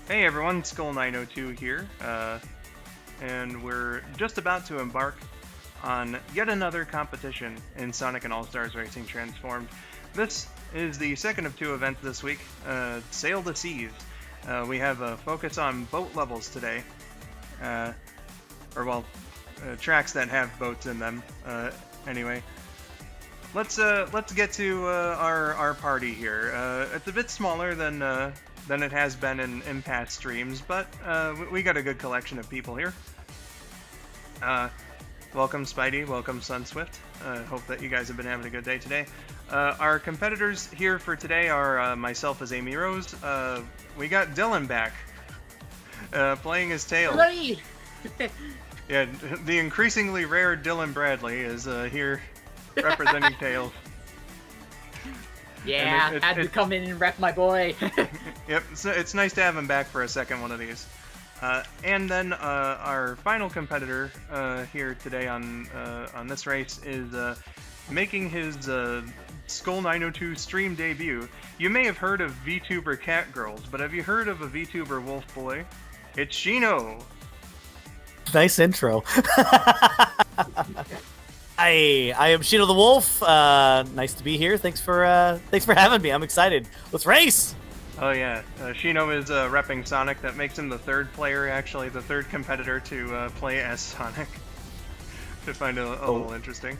Hey everyone, skull902 here, and we're just about to embark on yet another competition in Sonic and All-Stars Racing Transformed. This is the second of two events this week, Sail the Seas. We have a focus on boat levels today, tracks that have boats in them. Anyway, let's get to our party here. It's a bit smaller than it has been in past streams, but we got a good collection of people here. Welcome Spidey, welcome Sunswift. Hope that you guys have been having a good day today. Our competitors here for today are myself as Amy Rose. We got Dylan back, playing as Tails. Yeah, the increasingly rare Dylan Bradley is here representing Tails. Yeah, had to come in and rep my boy. Yep, so it's nice to have him back for a second one of these. And then our final competitor here today on this race is making his skull902 stream debut. You may have heard of VTuber Cat Girls, but have you heard of a VTuber Wolf Boy? It's Shino! Nice intro. Hi, I am Shino the Wolf. Nice to be here. Thanks for having me. I'm excited. Let's race! Oh yeah, Shino is repping Sonic. That makes him the third player, actually, the third competitor to play as Sonic. To find a little interesting.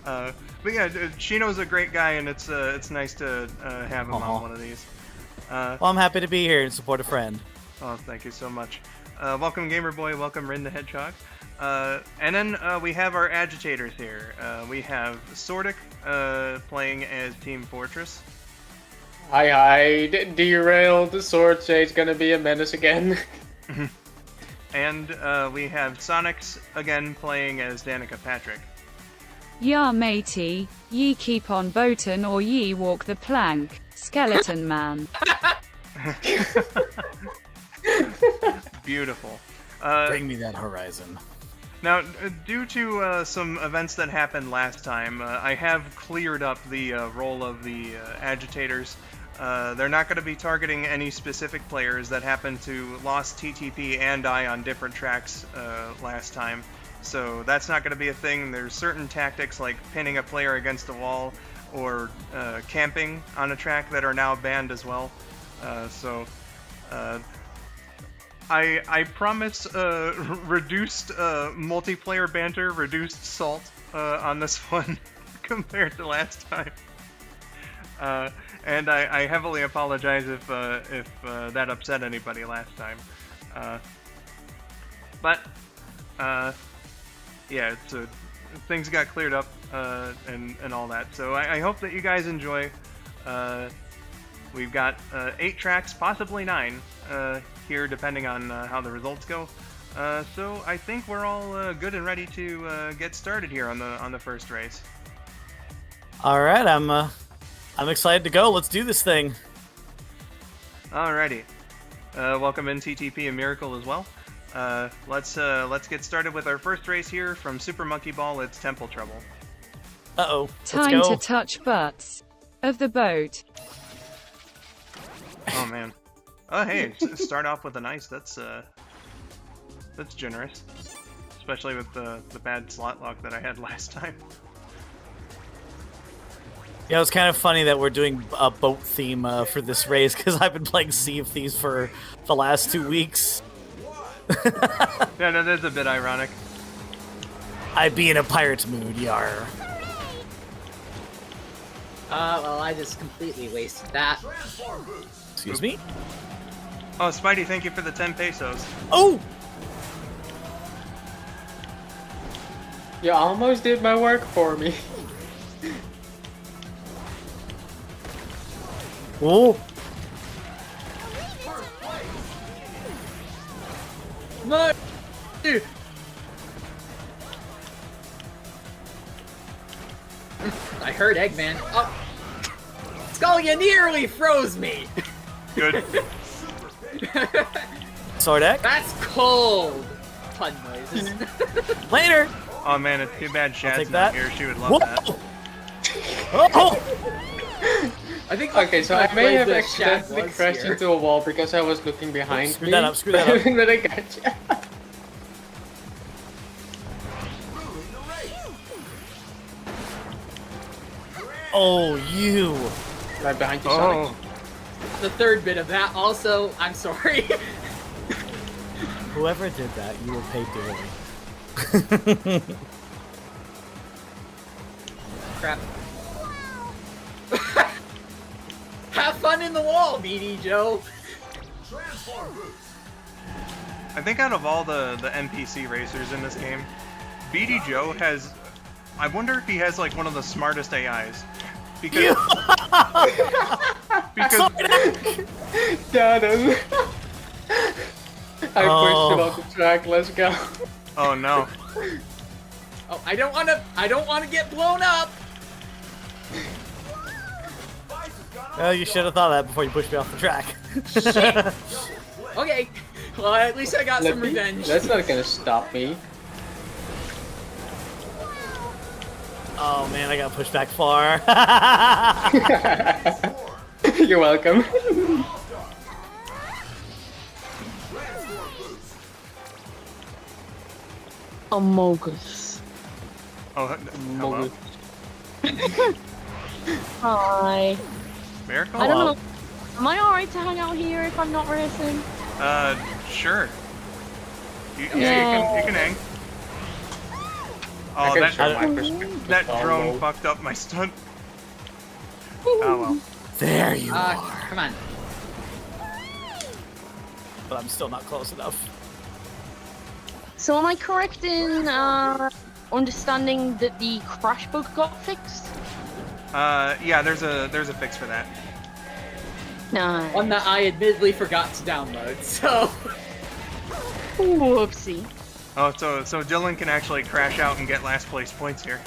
But yeah, Shino's a great guy, and it's nice to have him on one of these. Well, I'm happy to be here and support a friend. Oh, thank you so much. Welcome Gamer Boy, welcome Rin the Hedgehog. And then we have our agitators here. We have Sordic playing as Team Fortress. Hi, derailed. Sword Shade's gonna be a menace again. And we have Sonics again playing as Danica Patrick. Ya matey, ye keep on boatin' or ye walk the plank, skeleton man. Beautiful. Bring me that horizon. Now, due to some events that happened last time, I have cleared up the role of the agitators. They're not going to be targeting any specific players that happened to lost TTP and I on different tracks last time. So that's not going to be a thing. There's certain tactics like pinning a player against a wall or camping on a track that are now banned as well. I promise reduced multiplayer banter, reduced salt on this one compared to last time. And I heavily apologize if that upset anybody last time. Yeah, so things got cleared up and all that. So I hope that you guys enjoy. We've got 8 tracks, possibly 9, here depending on how the results go. So I think we're all good and ready to get started here on the first race. All right, I'm excited to go. Let's do this thing. Alrighty. Welcome in TTP and Miracle as well. Let's get started with our first race here from Super Monkey Ball. It's Temple Trouble. Uh-oh. Time to touch butts of the boat. Oh man. Oh hey, start off with an ice. That's generous, especially with the bad slot lock that I had last time. Yeah, it's kind of funny that we're doing a boat theme for this race because I've been playing Sea of Thieves for the last 2 weeks. Yeah, no, that's a bit ironic. I be in a pirate mood, yar. Well, I just completely wasted that. Excuse me? Oh, Spidey, thank you for the 10 pesos. Oh! You almost did my work for me. Oh! No! I heard Eggman. Oh! Skull, you nearly froze me! Good. Sordak? That's cold! Pun noises. Later! Oh man, it's too bad Shad's take not that. here. She would love Whoa! that. Oh! I think. Okay, so I may have the accidentally chat was crashed here. into a wall because I was looking behind Screw me. that up, screw that up. But I gotcha. Oh, you. Right behind you, Sonic. Oh, The third bit of that. Also, I'm sorry. Whoever did that, you will pay dearly. Crap. Have fun in the wall, BD Joe. I think out of all the NPC racers in this game, BD Joe has. I wonder if he has like one of the smartest AIs. Because. because Got him. I pushed him off the track. Let's go. oh no. Oh, I don't wanna get blown up. Well, you should have thought of that before you pushed me off the track. Shit. Okay. Well, at least I got some Let me- revenge. That's not gonna stop me. Oh man, I got pushed back far. You're welcome. Amogus. Oh, hello. Hi. Miracle? I don't know. Am I alright to hang out here if I'm not racing? Sure. Yeah, Yeah. you can hang. I Oh, can that show my perspective. that Oh, drone no. fucked up my stunt. Oh well. There you are. Come on. But I'm still not close enough. So am I correct in understanding that the crash bug got fixed? Yeah, there's a fix for that. No. One that I admittedly forgot to download, so... Whoopsie. Oh, so Dylan can actually crash out and get last place points here.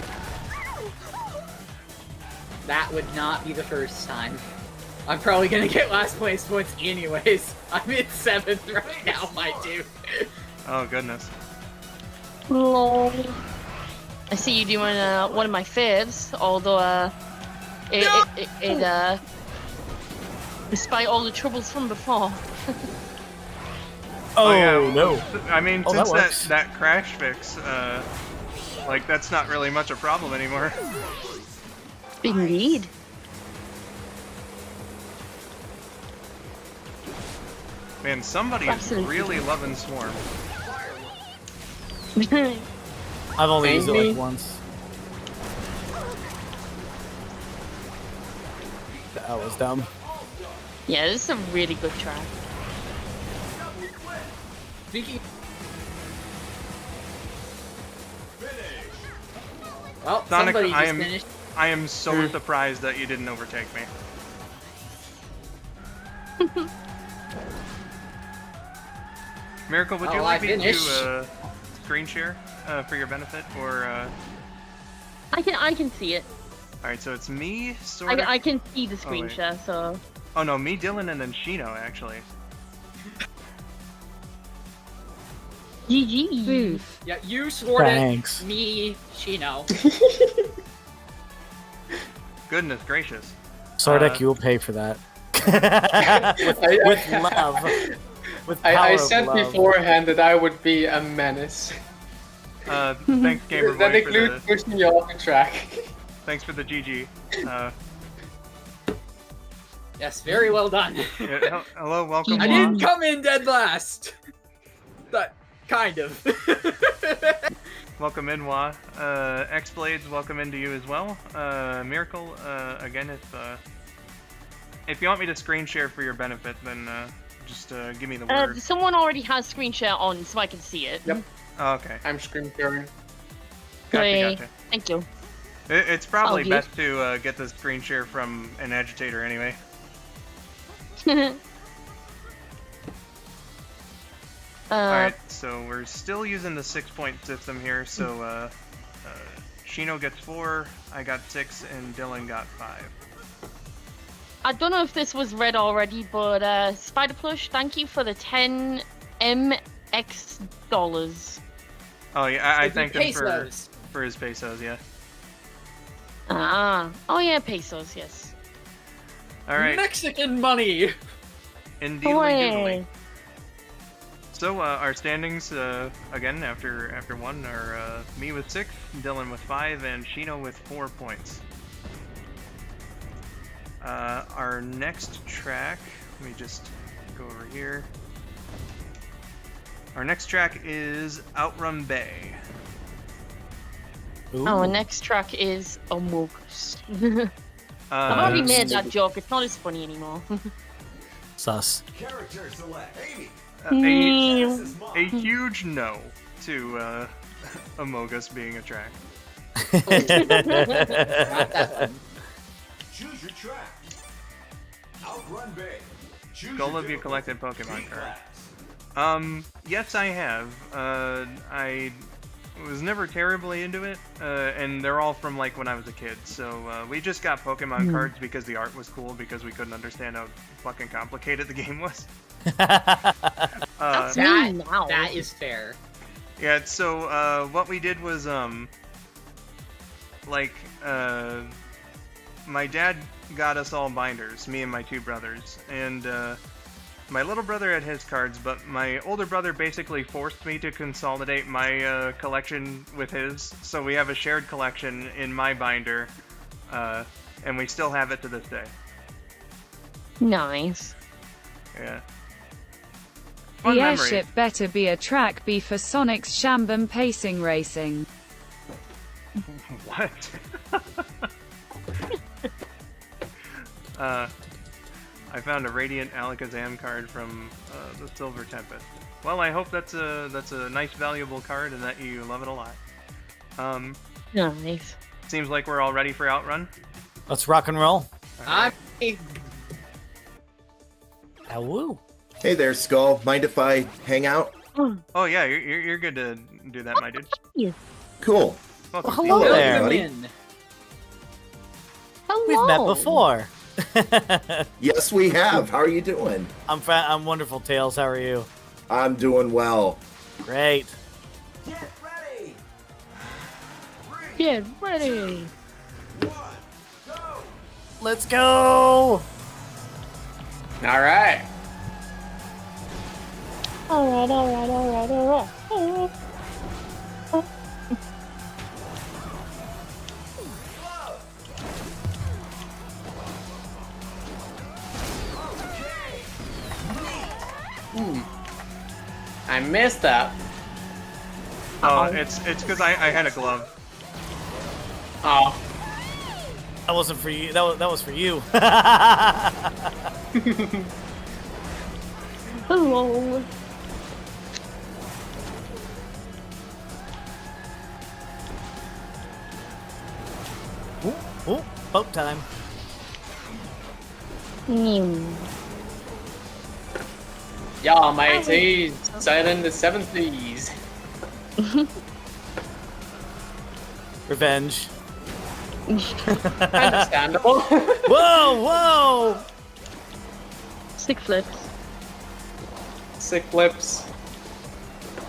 That would not be the first time. I'm probably gonna get last place points anyways. I'm in 7th right now, my dude. Oh goodness. Lol. I see you doing one of my faves, although despite all the troubles from before. Oh, yeah. no. I mean, Oh, that since works. that crash fix, like that's not really much a problem anymore. Indeed. Man, somebody is Absolutely. really loving Swarm. I've only used it Maybe. like once. That was dumb. Yeah, this is a really good track. Speaking... Well, Sonic, somebody I just am finished. I am so surprised that you didn't overtake me. Miracle, would you Oh, like I me finished. to screen share for your benefit, or? I can see it. All right, so it's me, sort of. I can see the screen wait. share, so. Oh no, me, Dylan, and then Shino actually. GG. Booth. Yeah, you swore Thanks. it. Me, Shino. Goodness gracious. Sardek, you will pay for that. with love. With power I of said love. beforehand that I would be a menace. Thanks, Gamer That Boy, for includes the pushing you off the track. thanks for the GG. Yes, very well done. Yeah, hello, welcome. I Juan. didn't come in dead last. But, kind of. Welcome in, Wa. X-Blades, welcome into you as well. Miracle, again, if you want me to screen share for your benefit, then just give me the word. Someone already has screen share on, so I can see it. Yep. Oh, okay. I'm screen sharing. Great. Gotcha. Thank you. It's probably Oh, you- best to get the screen share from an agitator anyway. Alright, so we're still using the 6-point system here, so Shino gets 4, I got 6, and Dylan got 5. I don't know if this was read already, but Spider Plush, thank you for the 10 MX dollars. Oh yeah, I It'd be thanked him pesos. for his pesos, yeah. Ah. Oh yeah, pesos, yes. All right. Mexican money! Indeedly Hooray. doodly. So our standings again after one are me with 6, Dylan with 5, and Shino with 4 points. Our next track, let me just go over here. Our next track is Outrun Bay. Ooh. Our next track is Amogus. I've Uh, already made that joke. It's not as funny anymore. Sus. Character select. Amy. a huge no to Amogus being a track. Not that one. Choose your track. Outrun Bay. Choose Goal your of you difficulty. collected Pokemon Game cards. class. Yes, I have. I was never terribly into it, and they're all from like when I was a kid. So we just got Pokemon cards because the art was cool because we couldn't understand how fucking complicated the game was. That's me now. That is fair. Yeah. So what we did was my dad got us all binders, me and my 2 brothers, and my little brother had his cards, but my older brother basically forced me to consolidate my collection with his, so we have a shared collection in my binder, and we still have it to this day. Nice. Yeah. The Fun memory. airship better be a track B for Sonic's Shambam Pacing Racing. What? I found a Radiant Alakazam card from the Silver Tempest. Well, I hope that's a nice, valuable card, and that you love it a lot. Nice. Seems like we're all ready for Outrun. Let's rock and roll. I'm Woo. Hey there, Skull. Mind if I hang out? Oh yeah, you're good to do that, my dude. Cool. Welcome, Well, hello Steve. there. buddy. Hello. We've met before. Yes, we have. How are you doing? I'm wonderful, Tails. How are you? I'm doing well. Great. Get ready. Get ready. 1, go. Let's go. Alright. Alright. I messed up. Oh, it's because I had a glove. Oh. That wasn't for you. That was for you. Hello. Ooh, boat time. Y'all mateys, sailing the 70s. Revenge. Understandable. Whoa, whoa. Stick flips. Sick flips.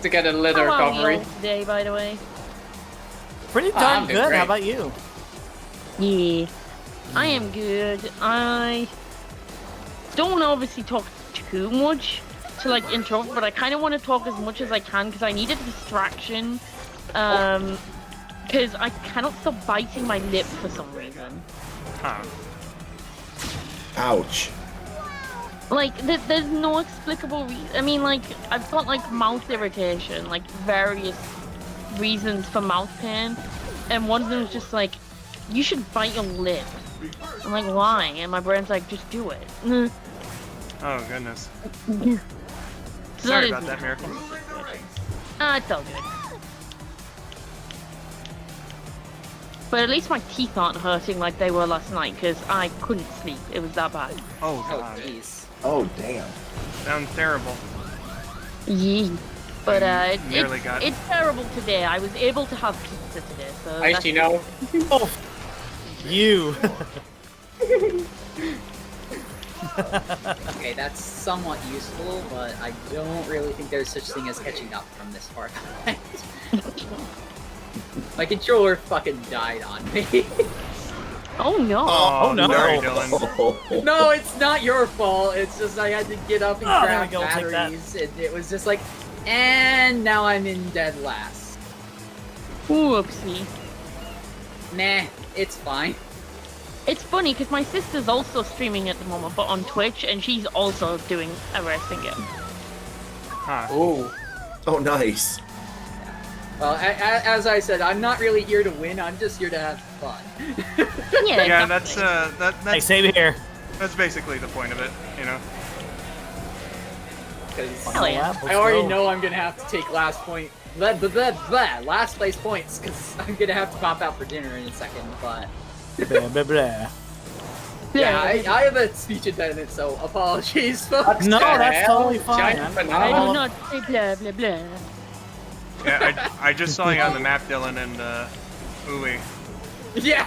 To get a litter How are we recovery. all today, by the way? Pretty I'm darn doing good. great. How about you? Yeah. I am good. I don't want to obviously talk too much to like interrupt, but I kind of want to talk as much as I can because I need a distraction. Because I cannot stop biting my lip for some reason. Huh. Ouch. Like, there's no explicable reason. I mean, like, I've got like mouth irritation, like various reasons for mouth pain, and one of them is just like, you should bite your lip. I'm like, why? And my brain's like, just do it. Oh goodness. So Sorry is- about that, Miracle. It's all good. But at least my teeth aren't hurting like they were last night, because I couldn't sleep. It was that bad. Oh Oh, god. jeez. Oh, damn. Sounds terrible. Yeah. But nearly got- it's terrible today. I was able to have pizza today, so Nice that's to know. Oh, you. Okay, that's somewhat useful, but I don't really think there's such thing as catching up from this far behind. My controller fucking died on me. Oh no. Oh, no. Sorry, Dylan. No, it's not your fault. It's just I had to get up and Oh, there grab we go, take that. batteries, and it was just like, and now I'm in dead last. Whoopsie. Nah, it's fine. It's funny because my sister's also streaming at the moment, but on Twitch, and she's also doing a racing game. Huh. Oh. Oh, nice. Well, as I said, I'm not really here to win. I'm just here to have fun. Yeah, Yeah, exactly. Hey, same here. that's basically the point of it, you know. Because Hell yeah. Lap, I let's already go. know I'm gonna have to take last place points, because I'm gonna have to pop out for dinner in a second. But Blah, blah, blah. yeah, I have a speech impediment, so apologies, folks. No, the that's hell? totally fine. Giant I'm- I banana. do not say blah blah blah. Yeah, I just saw you on the map, Dylan, and ooey. Yeah.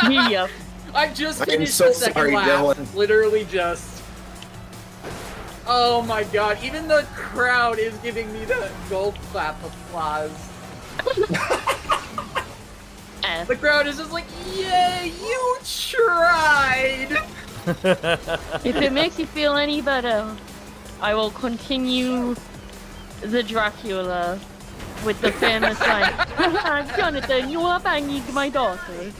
Yeah. I just I'm finished so the second sorry, lap. Dylan. Literally just. Oh my god! Even the crowd is giving me the gold clap applause. The crowd is just like, "Yay, you tried!" If it makes you feel any better, I will continue the Dracula with the famous line, Jonathan, you are banging my daughter.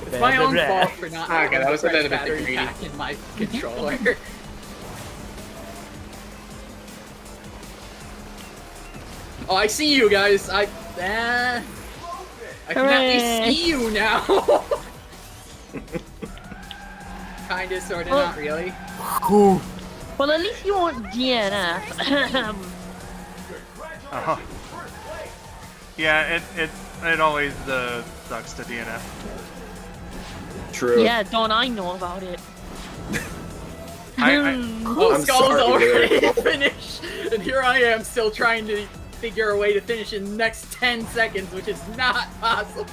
It's my own Blah, blah, blah. fault for not Okay, having that the was a correct little bit battery greedy. pack in my controller. Oh, I see you guys. I can at Hooray. least see you now. Kinda, sorta, Well- not really. Well, at least you won't DNF. Uh-huh. Yeah, it always sucks to DNF. True. Yeah, don't I know about it? Oh, I'm Skull's sorry, already Lyrical. finished, and here I am still trying to figure a way to finish in the next 10 seconds, which is not possible.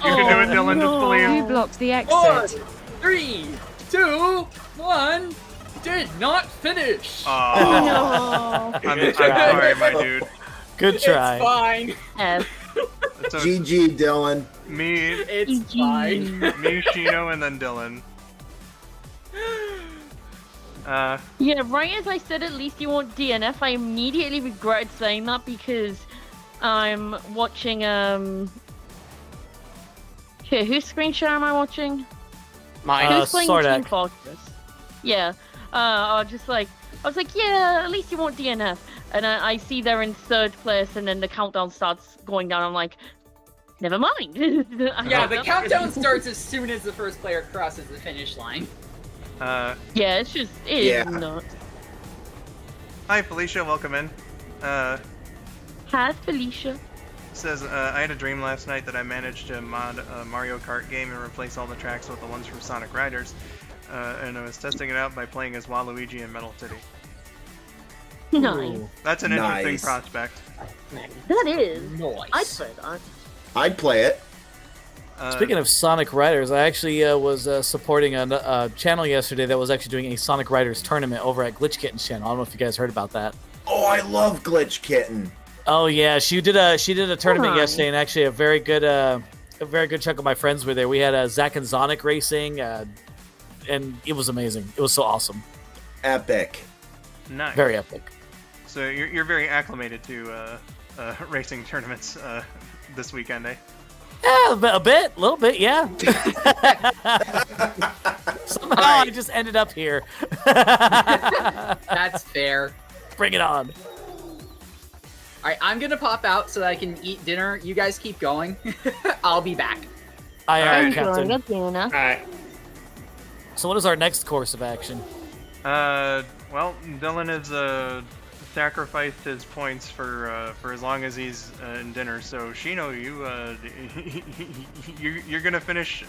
You can do it, Dylan, just believe. Who blocked the 4, exit? 3, 2, 1. Did not finish. Aw. No. I'm sorry, my dude. Good try. It's fine. F. So GG, Dylan. me, It's fine. Shino, and then Dylan. Yeah, right as I said, at least you won't DNF, I immediately regretted saying that because I'm watching, Here, whose screen share am I watching? Mine. Who's playing Team Sardak. Fortress? Yeah. I was like, yeah, at least you won't DNF. And I see they're in third place, and then the countdown starts going down. I'm like, never mind. Yeah, the countdown starts as soon as the first player crosses the finish line. Yeah. Yeah, it's just, it Yeah. is nuts. Hi, Felicia. Welcome in. Hi, Felicia. Says, I had a dream last night that I managed to mod a Mario Kart game and replace all the tracks with the ones from Sonic Riders. And I was testing it out by playing as Waluigi in Metal City. Nice. That's an interesting Nice. prospect. That is. Nice. I'd play that. I'd play it. Speaking of Sonic Riders, I actually was supporting a channel yesterday that was actually doing a Sonic Riders tournament over at Glitch Kitten's channel. I don't know if you guys heard about that. Oh, I love Glitch Kitten. Oh yeah, she did a tournament Nice. yesterday, and actually a very good chunk of my friends were there. We had Zach and Sonic racing, and it was amazing. It was so awesome, Epic. Nice. very epic. So you're very acclimated to racing tournaments this weekend, eh? Yeah, a little bit, yeah. Somehow I just ended up here. That's fair. Bring it on. Alright, I'm gonna pop out so that I can eat dinner. You guys keep going. I'll be back. Aye, Alright. Captain. Alright. So what is our next course of action? Well, Dylan has sacrificed his points for as long as he's in dinner. So Shino, you're gonna finish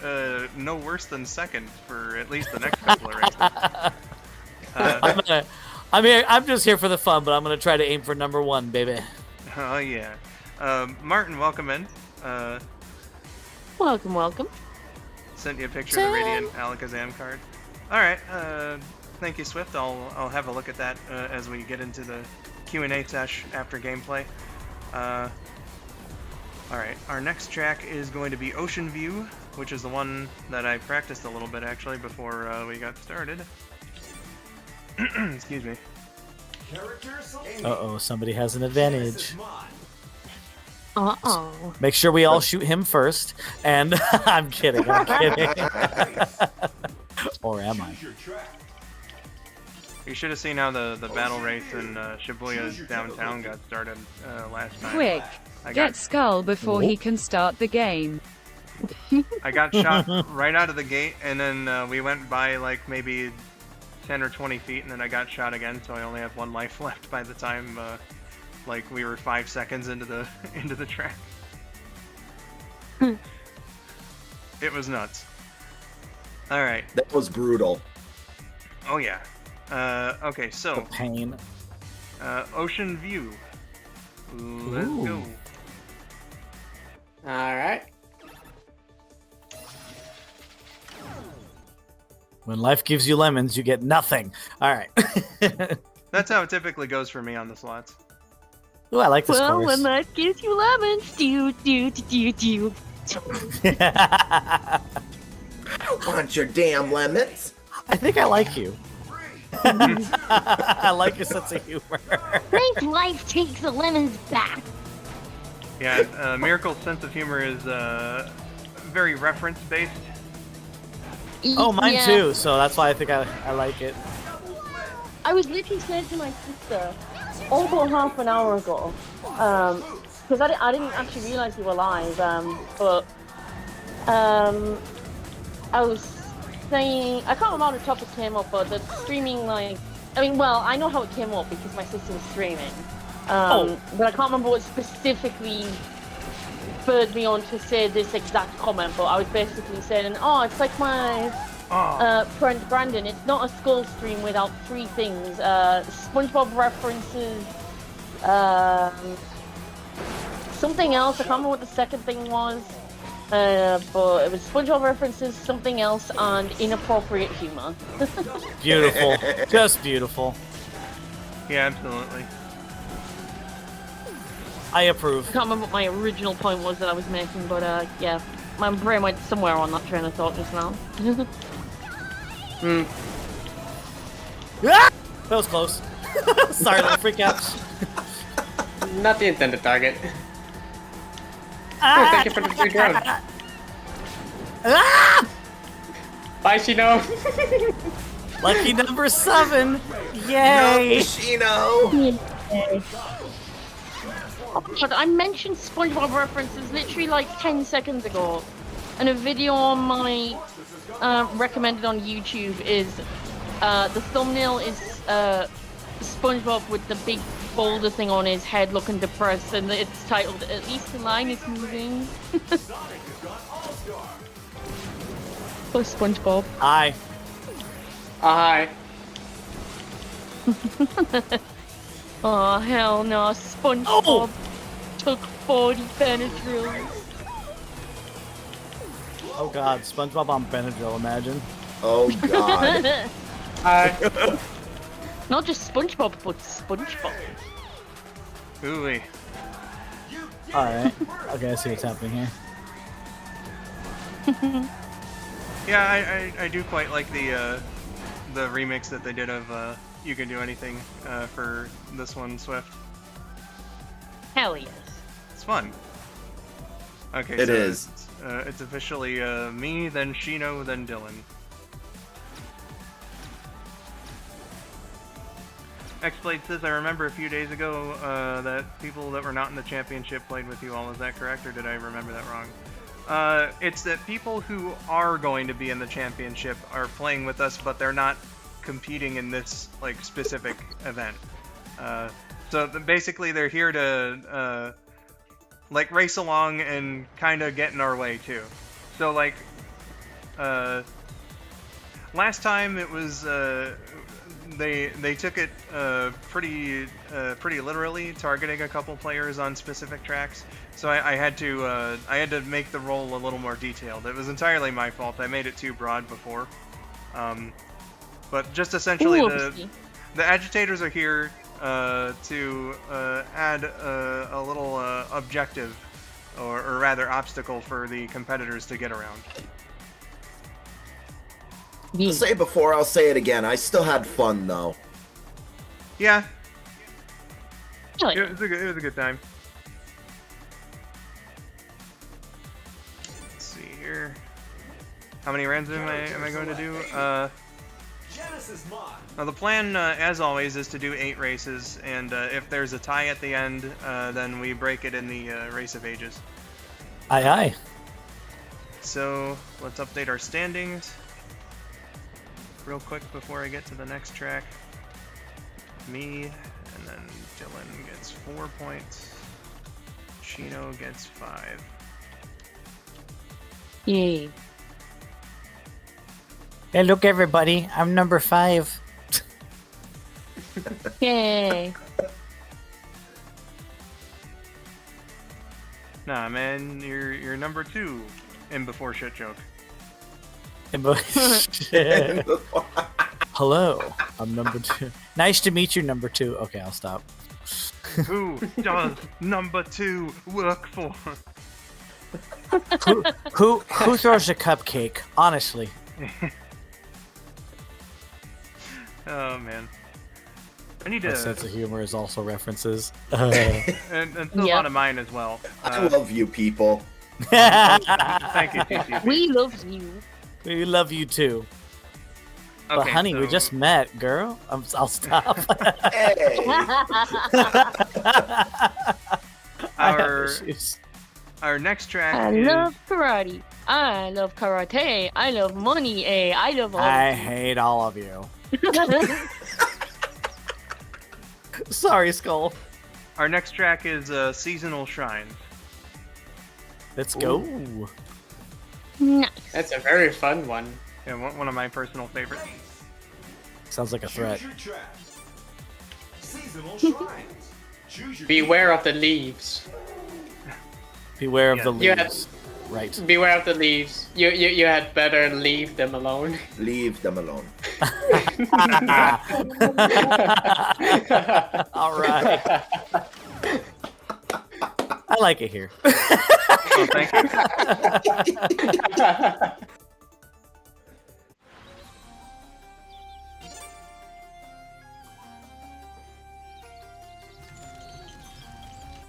no worse than second for at least the next couple of races. I'm just here for the fun, but I'm gonna try to aim for number 1, baby. Oh yeah. Martin, welcome in. Welcome. Sent you a picture of the Radiant Alakazam card. All right. Thank you, Swift. I'll have a look at that as we get into the Q&A sesh after gameplay. Alright, our next track is going to be Ocean View, which is the one that I practiced a little bit actually before we got started. Excuse me. Uh-oh, somebody has an advantage. Uh-oh. Make sure we all shoot him first. And I'm kidding. Or am I? You should have seen how the battle race in Shibuya downtown got started last time. Quick, get Skull before he can start the game. I got shot right out of the gate, and then we went by like maybe 10 or 20 feet, and then I got shot again, so I only have 1 life left by the time like we were 5 seconds into the into the track. It was nuts. All right. That was brutal. Oh yeah. Okay, so Pain. Ocean View. Let's Ooh. go. Alright. When life gives you lemons, you get nothing. All right. That's how it typically goes for me on the slots. Ooh, I like this Well, chorus. when life gives you lemons, do. Want your damn lemons? I think I like you. I like your sense of humor. Think life takes the lemons back. Yeah, Miracle's sense of humor is very reference-based. Oh, mine Yeah. too. So that's why I think I like it. I was literally saying to my sister over half an hour ago, because I didn't actually realize you were live, but I was saying, I can't remember how the topic came up, but the streaming, like, I mean, well, I know how it came up because my sister was streaming, but I can't remember what specifically spurred me on to say this exact comment, but I was basically saying, oh, it's like my friend Brandon, it's not a skull stream without 3 things, SpongeBob references, something else, I can't remember what the second thing was, but it was SpongeBob references, something else, and inappropriate humor. Beautiful. Just beautiful. Yeah, absolutely. I approve. I can't remember what my original point was that I was making, but yeah, my brain went somewhere on that train of thought just now. Ah! That was close. Sorry, little freak out. Not the intended target. Ah! Oh, thank you for the free drone. Ah! Bye, Shino. Lucky number 7. Yay! Chino! Oh God, I mentioned SpongeBob references literally like 10 seconds ago, and a video on my recommended on YouTube is the thumbnail is SpongeBob with the big boulder thing on his head looking depressed, and it's titled "At least the line is moving." Oh, SpongeBob. Hi. Hi. Oh hell no, SpongeBob took 40 Benadryls. Oh god, SpongeBob on Benadryl, imagine. Oh god. Hi. Not just SpongeBob, but SpongeBob. Ooh-wee. Alright. Okay, I see what's happening here. Yeah, I do quite like the remix that they did of You Can Do Anything for this one, Swift. Hell yes. It's fun. Okay, It is. It's officially me, then Shino, then Dylan. X-Blade says, I remember a few days ago that people that were not in the championship played with you all. Is that correct, or did I remember that wrong? It's that people who are going to be in the championship are playing with us, but they're not competing in this like specific event. So basically, they're here to like race along and kind of get in our way too. So like last time it was they took it pretty literally, targeting a couple players on specific tracks. So I had to make the role a little more detailed. It was entirely my fault. I made it too broad before. But just essentially the agitators are here to add a little objective or rather obstacle for the competitors to get around. To say before, I'll say it again. I still had fun though. Yeah, Really? it was a good time. Let's see here. How many rounds am I going to do? Genesis mod. Now the plan, as always, is to do 8 races, and if there's a tie at the end, then we break it in the Race of Ages. Aye, aye. So let's update our standings real quick before I get to the next track. Me, and then Dylan gets 4 points. Chino gets 5. Yay. Hey, look, everybody. I'm number 5. Yay. Nah, man, you're number 2 in Before Shit Joke. Hello, I'm number 2. Nice to meet you, number 2. Okay, I'll stop. Who does number 2 work for? Who throws a cupcake? Honestly. Oh man, I need My to. sense of humor is also references. And a Yeah. lot of mine as well. I love you people. Thank you, TCP. We love you. We love you too. But Okay, honey, we so just met, girl. I'll stop. Hey. I have our issues. our next track I is love karate. I love karate. I love money. I love all. I hate all of you. Sorry, Skull. our next track is Seasonal Shrines. Let's go. Nice. That's a very fun one. Yeah, one of my personal favorites. Sounds like a threat. Choose your track. Seasonal shrines. Choose your Beware of the leaves. Beware of Yeah. the You had- leaves. Right. Beware of the leaves. You had better leave them alone. Leave them alone. All right. I like it here. Oh, thank you.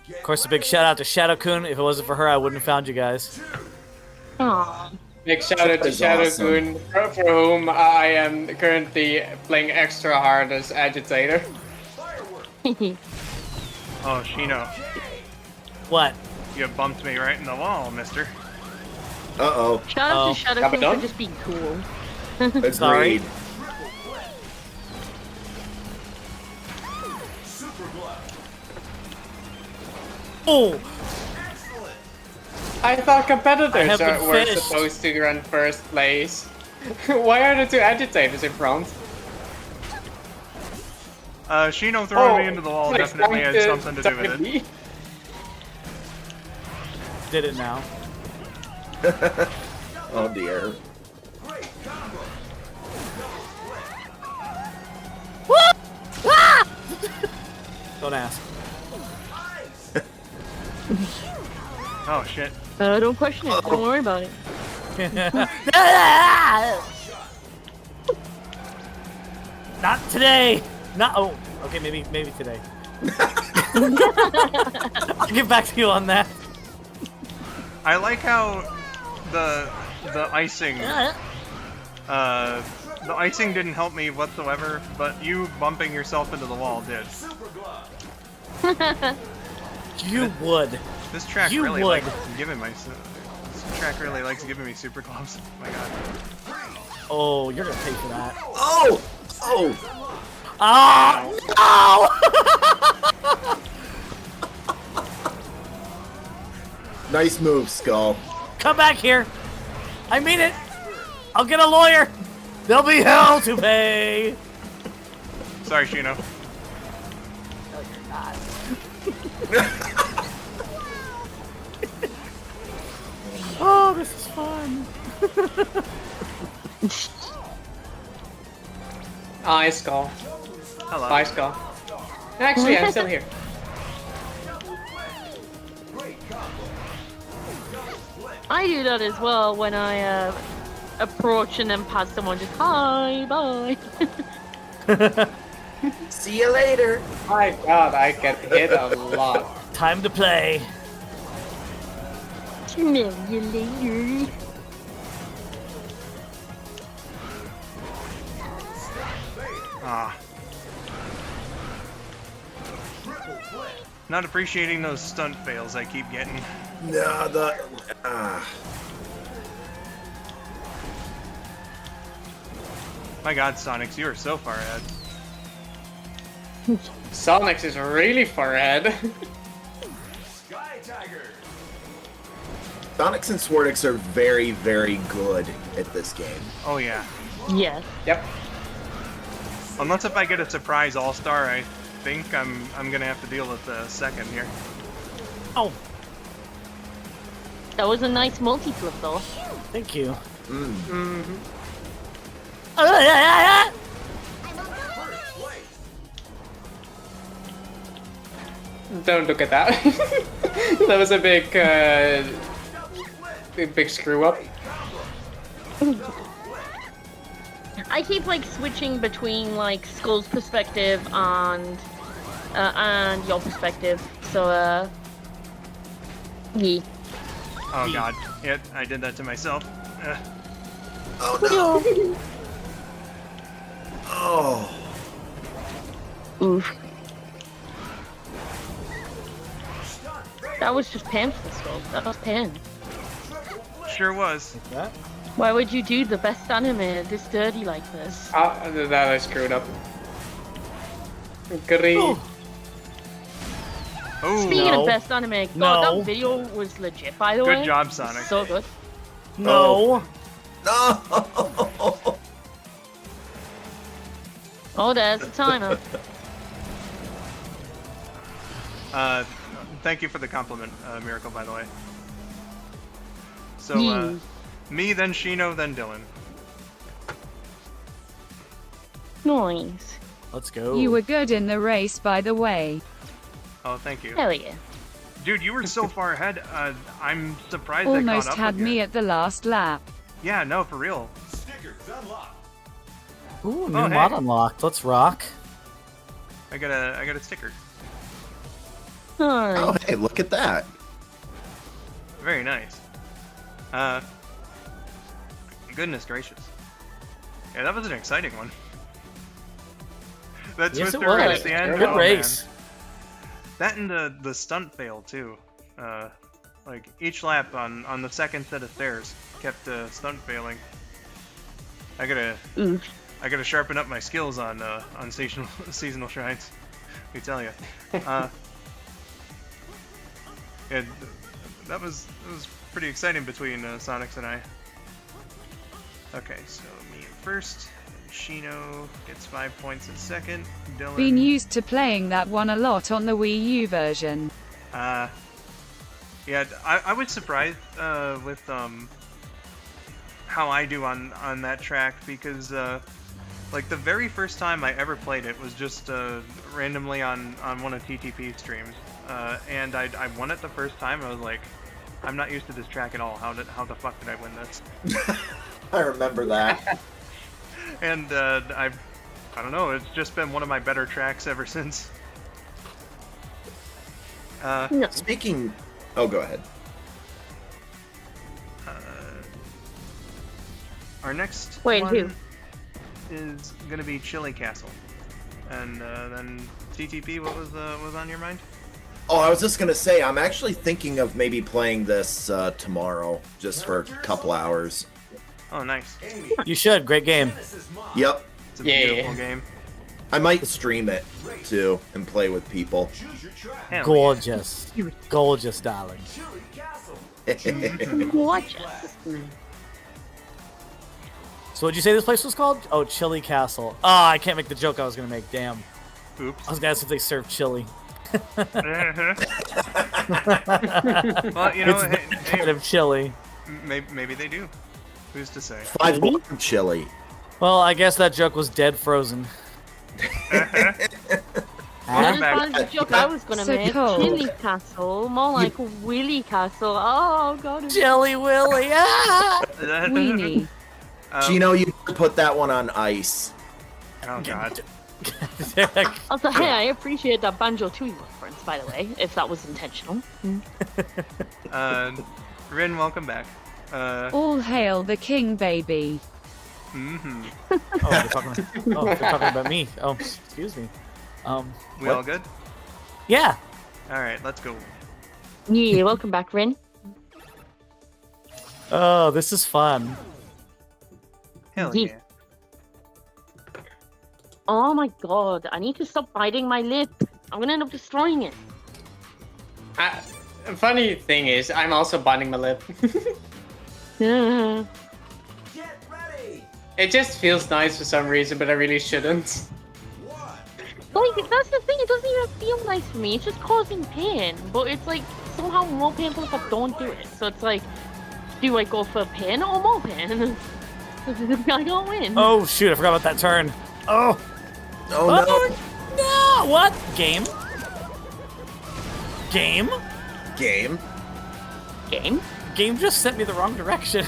Of course, a big shout out to Shadow-kun. If it wasn't for her, I wouldn't have found you guys. Aw. Big shout out to That's Shadow awesome. Goon, for whom I am currently playing extra hard as agitator. Oh, Shino, What? you bumped me right in the wall, mister. Uh-oh. Shout out Oh. to Shadow Got it King for done? just being cool. Agreed. Sorry. super glove. Oh! I thought I competitors have been were finished. supposed to run first place. Why are the two agitators in front? Shino throwing me into the wall like, definitely had pointed something to do with it. me. Did it now. Oh dear. Great combo. Don't ask. Oh shit. Don't question it. Don't worry about it. Not today. Not. Oh. Okay. Maybe today. I'll get back to you on that. I like how the icing the icing didn't help me whatsoever, but you bumping yourself into the wall did. Super glove. You would. This track You really would. likes giving my this track really likes giving me super gloves. Oh my god. Oh, you're gonna pay for that. Oh! Oh! Oh no! Nice move, Skull. Come back here. I mean it. I'll get a lawyer. There'll be hell to pay. Sorry, Shino. Oh, this is fun. Hi, Skull. Hello. Bye, Skull. Actually, I'm still here. I do that as well when I approach and then pass someone. Just hi, bye. See you later. My God, I get hit a lot. Time to play. Smell you later. Ah. Not appreciating those stunt fails I keep getting. No, My God, Sonics, you are so far ahead. Sonic is really far ahead. Sky Tiger. Sonics and Swordix are very, very good at this game. Oh yeah. Yes. Yep. Unless if I get a surprise all-star, I think I'm gonna have to deal with the second here. Oh, That was a nice multi-flip though. thank you. Mm-hmm. First place. Don't look at that. That was a big, big screw up. I keep like switching between like Skull's perspective and your perspective. So yeah. Oh God. Yeah, I did that to myself. Oh no! Oh. Oof. That was just pain for the Skull. That was pain. Sure was. Like that. Why would you do the best anime this dirty like this? Ah, that I screwed up. Great. Oh. Oh, Speaking No. of best anime, God, No. that video was legit, by the way. good job, Sonic. So good. No. No! Oh, there's the timer. Thank you for the compliment, Miracle, by the way. So, Yeah. me, then Shino, then Dylan. Nice. Let's go. You were good in the race, by the way. Oh, thank you. Hell yeah. Dude, you were so far ahead, I'm surprised I Almost caught up had with you. me at the last lap. Yeah, no, for real. Stickers unlocked. Ooh, new Oh, hey. mod unlocked. Let's rock. I got a sticker. Oh, Nice. hey, look at that. Very nice. Goodness gracious. Yeah, that was an exciting one. That Yes, it twister right was. at the end. Good oh, race. Man. That and the stunt fail too. Like each lap on the second set of stairs kept stunt failing. I gotta sharpen up my skills on seasonal shrines. Let me tell you. Yeah, that was pretty exciting between Sonics and I. Okay, so me in first. Shino gets 5 points a second. Dylan. Been used to playing that one a lot on the Wii U version. Yeah, I was surprised with how I do on that track because like the very first time I ever played it was just randomly on one of TTP's streams, and I won it the first time. I was like, I'm not used to this track at all. How the fuck did I win this? I remember that. And I don't know. It's just been one of my better tracks ever since. No. Speaking... Oh, go ahead. Our next Wait, one who? is gonna be Chili Castle, and then TTP. What was on your mind? Oh, I was just going to say, I'm actually thinking of maybe playing this tomorrow, just for a couple hours. Oh, nice. Amy, You should. Great game. this is mine. Yep. It's a Yeah. beautiful game. I might stream it, too, and play with people. Choose your track. Hell Gorgeous. Gorgeous, darling. Chili Castle. Gorgeous. So what'd you say this place was called? Oh, Chili Castle. Oh, I can't make the joke I was going to make. Damn. Yeah. Oops. I was going to ask if they serve chili. Well, you know, It's hey, that kind of chili. maybe they do. Who's to say? 5 block chili. Well, I guess that joke was dead frozen. Not as back. bad as the joke I was gonna So make. cold. Chili Castle, more like Willy Castle. Oh god. Jelly Willy. Ah! Weenie. Gino, you put that one on ice. Oh god. Also, hey, I appreciate that Banjo-Tooie reference, by the way, if that was intentional. Rin, welcome back. All hail the king, baby. Mm-hmm. Oh, they're talking about me. Oh, excuse me. We what? all good? Yeah. All right, let's go. Yeah, welcome back, Rin. Oh, this is fun. Hell Yeah. yeah. Oh my god, I need to stop biting my lip. I'm gonna end up destroying it. Funny thing is, I'm also biting my lip. Yeah. Get ready. It just feels nice for some reason, but I really shouldn't. Like, that's the thing, it doesn't even feel nice for me. It's just causing pain, but it's like somehow more painful if I don't do it. So it's like, do I go for pain or more pain? I don't win. Oh shoot! I forgot about that turn. Oh. Oh no. No! What? Game? Game? Game. Game? Game just sent me the wrong direction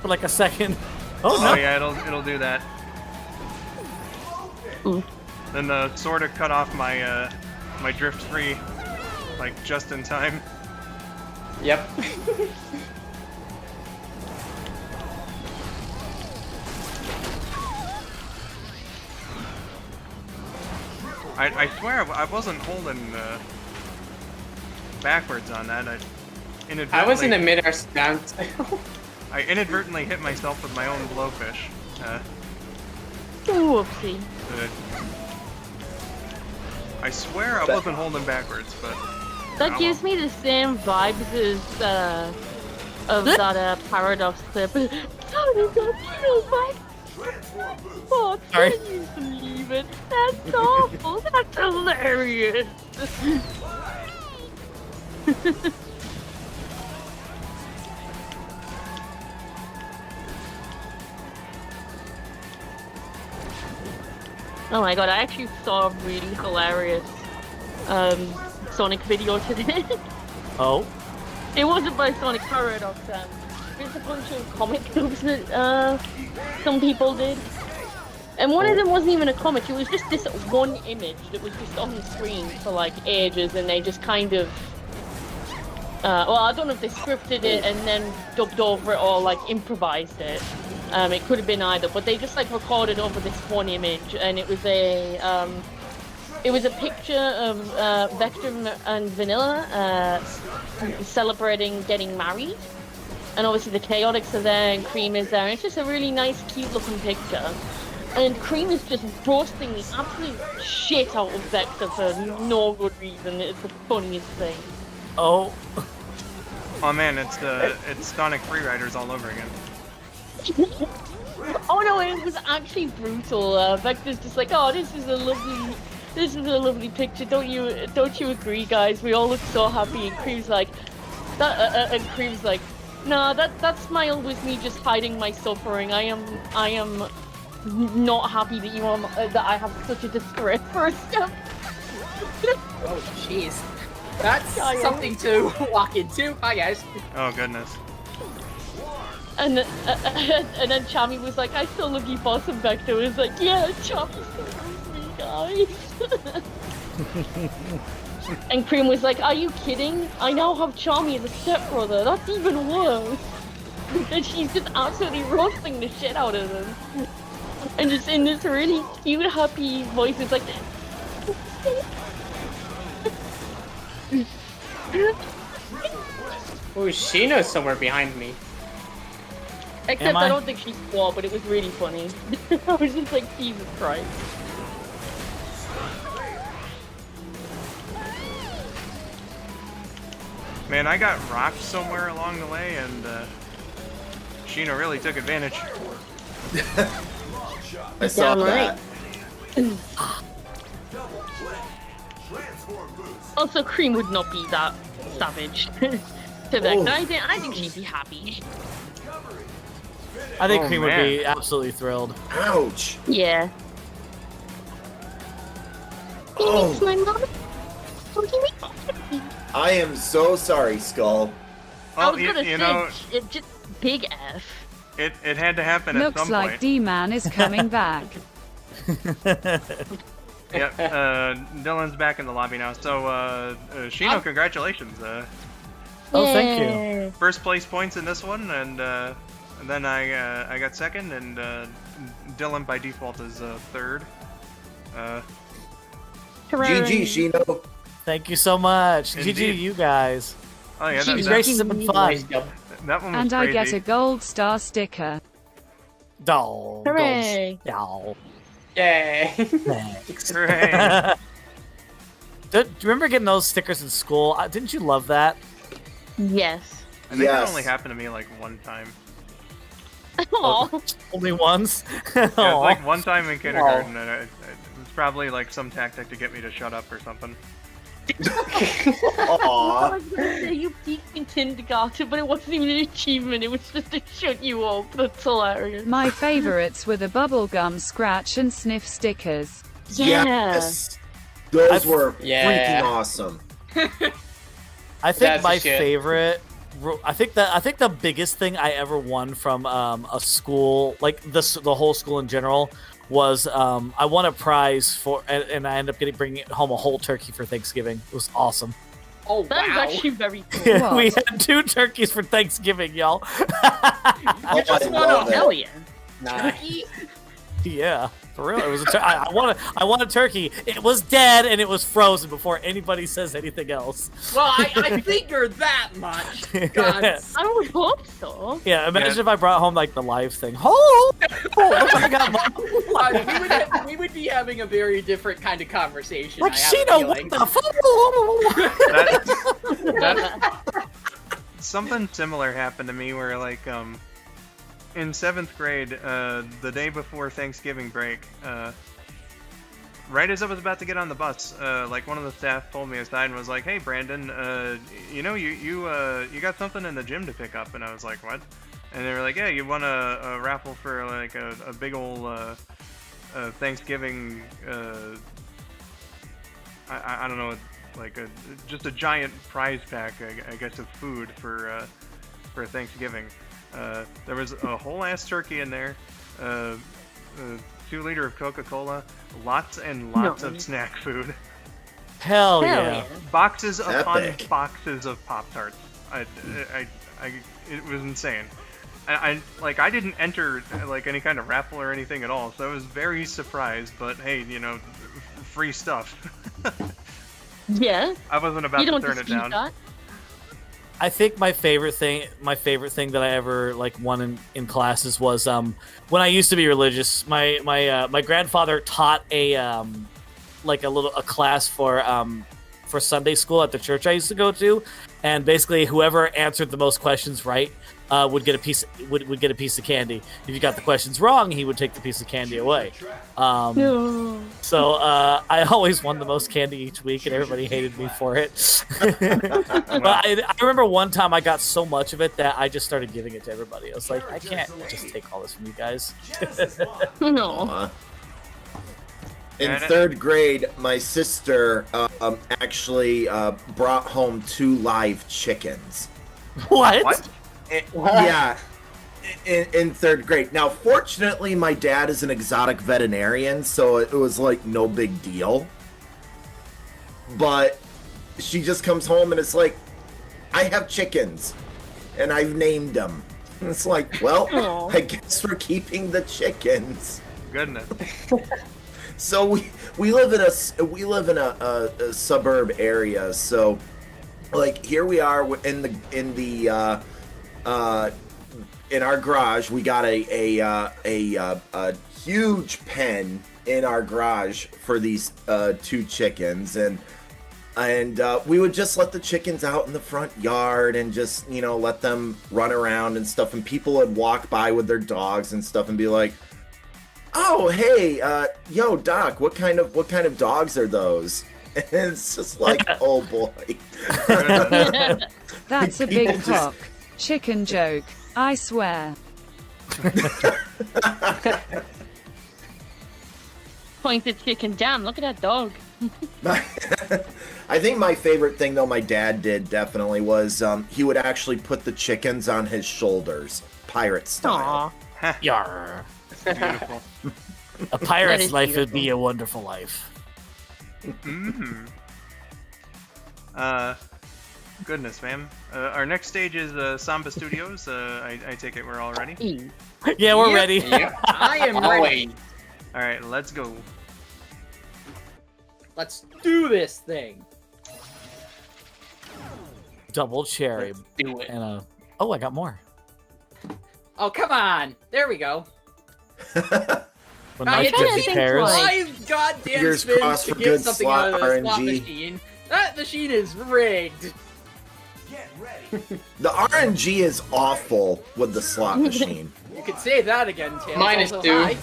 for like a second. Oh Oh no! yeah, it'll do that. Ooh. Then sort of cut off my my drift free, like just in time. Yep. I swear I wasn't holding backwards on that. I was in the mid-air stance. I inadvertently hit myself with my own blowfish. Whoopsie. I swear I wasn't holding backwards, but That Oh, gives me the same vibes as of that Paradox clip. Oh, Sorry. can you believe it? That's awful. That's hilarious. Oh my god, I actually saw a really hilarious Sonic video today. Oh. It wasn't by Sonic Paradox, there's a bunch of comic books that some people did. And one of them wasn't even a comic, it was just this one image that was just on the screen for like ages, and they just kind of well, I don't know if they scripted it and then dubbed over it or like improvised it. It could have been either, but they just like recorded over this one image, and it was a picture of Vector and Vanilla celebrating getting married, and obviously the Chaotix are there and Cream is there, and it's just a really nice, cute looking picture. And Cream is just roasting the absolute shit out of Vector for no good reason. It's the funniest thing. Oh. oh man, it's Sonic Freeriders all over again. Oh no, it was actually brutal. Vector's just like, oh, this is a lovely picture. Don't you agree, guys? We all look so happy. And Cream's like, nah, that smile was me just hiding my suffering. I am not happy that that I have such a disgrace for a step. Oh, jeez. That's something to walk into. Hi, guys. Oh goodness. And then Chami was like, I still love you, boss. And Vector was like, yeah, Chami still loves me, guys. And Cream was like, are you kidding? I now have Chami as a stepbrother. That's even worse. And she's just absolutely roasting the shit out of him. And just in this really cute, happy voice, it's like... Oh, Sheena's somewhere behind me. Except I don't think she saw, but it was really funny. I was just like, Jesus Christ. Man, I got rocked somewhere along the way, and Sheena really took advantage. I saw that. Also, Cream would not be that savage to Vector. I think she'd be happy. I think Oh, Cream man. would be absolutely thrilled. Ouch. Yeah. Oh. my mom. What do you mean? I am so sorry, Skull. I Well, was gonna you know, say, just big F. it had to happen at Looks some like point. D-Man is coming back. Yep, Dylan's back in the lobby now. So, Shino, congratulations. Oh, thank you. Yay. First place points in this one, and then I got second, and Dylan by default is third. Hooray. GG, Shino. Thank you so much. Indeed. GG, you guys. Oh yeah, These that races have been fun. one was And I crazy. get a gold star sticker. Oh, Hooray. goals. Yay. Thanks. Hooray. Do you remember getting those stickers in school? Didn't you love that? Yes. I think Yes. that only happened to me like one time. Aw. Only once? Yeah, Aw. like one time in kindergarten, and it was probably like some tactic to get me to shut up or something. I Aw. was gonna say you peaked in kindergarten, but it wasn't even an achievement, it was just to shut you up. That's hilarious. My favorites were the bubblegum scratch and sniff stickers. Yeah. Yes. Those were Yeah. freaking awesome. I think That's my the shit. favorite. I think the biggest thing I ever won from a school, like the whole school in general, was I won a prize for, and I ended up bringing home a whole turkey for Thanksgiving. It was awesome. Oh, That's wow. actually very cool. What? We had 2 turkeys for Thanksgiving, y'all. Oh, just I want love a it. Hell yeah. Nice. Yeah, for real. It was I want a turkey. It was dead and it was frozen before anybody says anything else. Well, I figured that much. God. I would hope so. Yeah, imagine Yeah. if I brought home like the live thing. Oh, look what I got, Mom. We would be having a very different kind of conversation. Like I have a Shino, what feeling. the fuck? That, something similar happened to me where like in 7th grade, the day before Thanksgiving break, right as I was about to get on the bus, like one of the staff pulled me aside and was like, "Hey, Brandon, you know you got something in the gym to pick up," and I was like, "What?" And they were like, "Yeah, you won a raffle for like a big old Thanksgiving. I don't know, like just a giant prize pack, I guess, of food for Thanksgiving." There was a whole ass turkey in there, 2-liter of Coca-Cola, lots and lots of snack food, Hell Hell yeah. yeah. boxes upon Epic. boxes of Pop-Tarts. It was insane. I didn't enter like any kind of raffle or anything at all, so I was very surprised. But hey, you know, free stuff. Yeah. I wasn't about You to don't turn it dispute down. that. I think my favorite thing that I ever like won in classes was when I used to be religious. My grandfather taught a class for Sunday school at the church I used to go to, and basically whoever answered the most questions right would get a piece of candy. If you got the questions wrong, he would take the piece of candy away. No. So I always won the most candy each week, and everybody hated me for it. But I remember one time I got so much of it that I just started giving it to everybody. I was like, I can't just take all this from you guys. No. Aw. In 3rd grade, my sister actually brought home 2 live chickens. What? Yeah, in 3rd grade. Now, fortunately, my dad is an exotic veterinarian, so it was like no big deal. But she just comes home and it's like, I have chickens, and I've named them. And it's like, well, Aw. I guess we're keeping the chickens. Goodness. So we live in a suburb area. So like here we are in our garage. We got a huge pen in our garage for these 2 chickens, and we would just let the chickens out in the front yard and just, you know, let them run around and stuff, and people would walk by with their dogs and stuff and be like, "Oh, hey, yo, Doc, what kind of dogs are those?" And it's just like, oh boy. That's a People big just- cock. Chicken joke. I swear. Pointed chicken. Damn, look at that dog. I think my favorite thing, though, my dad did definitely was he would actually put the chickens on his shoulders, pirate style. Aw. Yar. Beautiful. A pirate's is life would be beautiful. a wonderful life. Mm. Goodness, man. Our next stage is Samba Studios. I take it we're all ready. Ew. Yeah, we're Yep. ready. Yep. I am ready. Always. All right, let's go. Let's do this thing. Double cherry. Do it. And oh, I got more. Oh, come on. There we go. When I life had gives you think pears. like- 5 goddamn Fingers spins crossed to for get good something slot out of the slot RNG. machine. That machine is rigged. Get ready. The RNG is awful with the slot machine. You could say that again, Tails. Minus Also, 2. hi. I don't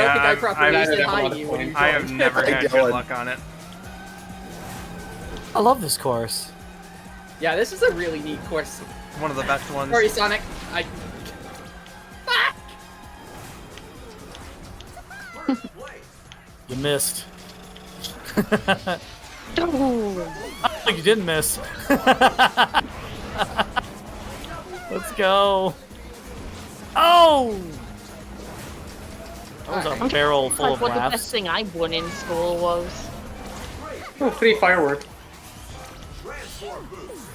Yeah, think I I've- properly I've- said hi I've- to you when you I have joined. never had Dylan. good luck on it. I love this course. Yeah, this is a really neat course. One of the best ones. Sorry, Sonic. I... Fuck! First place. You missed. Oh. Oh, you didn't miss. Let's go. Oh! That was a barrel full Like of what the best laughs. thing I won in school was. Oh, free firework. Transform boost.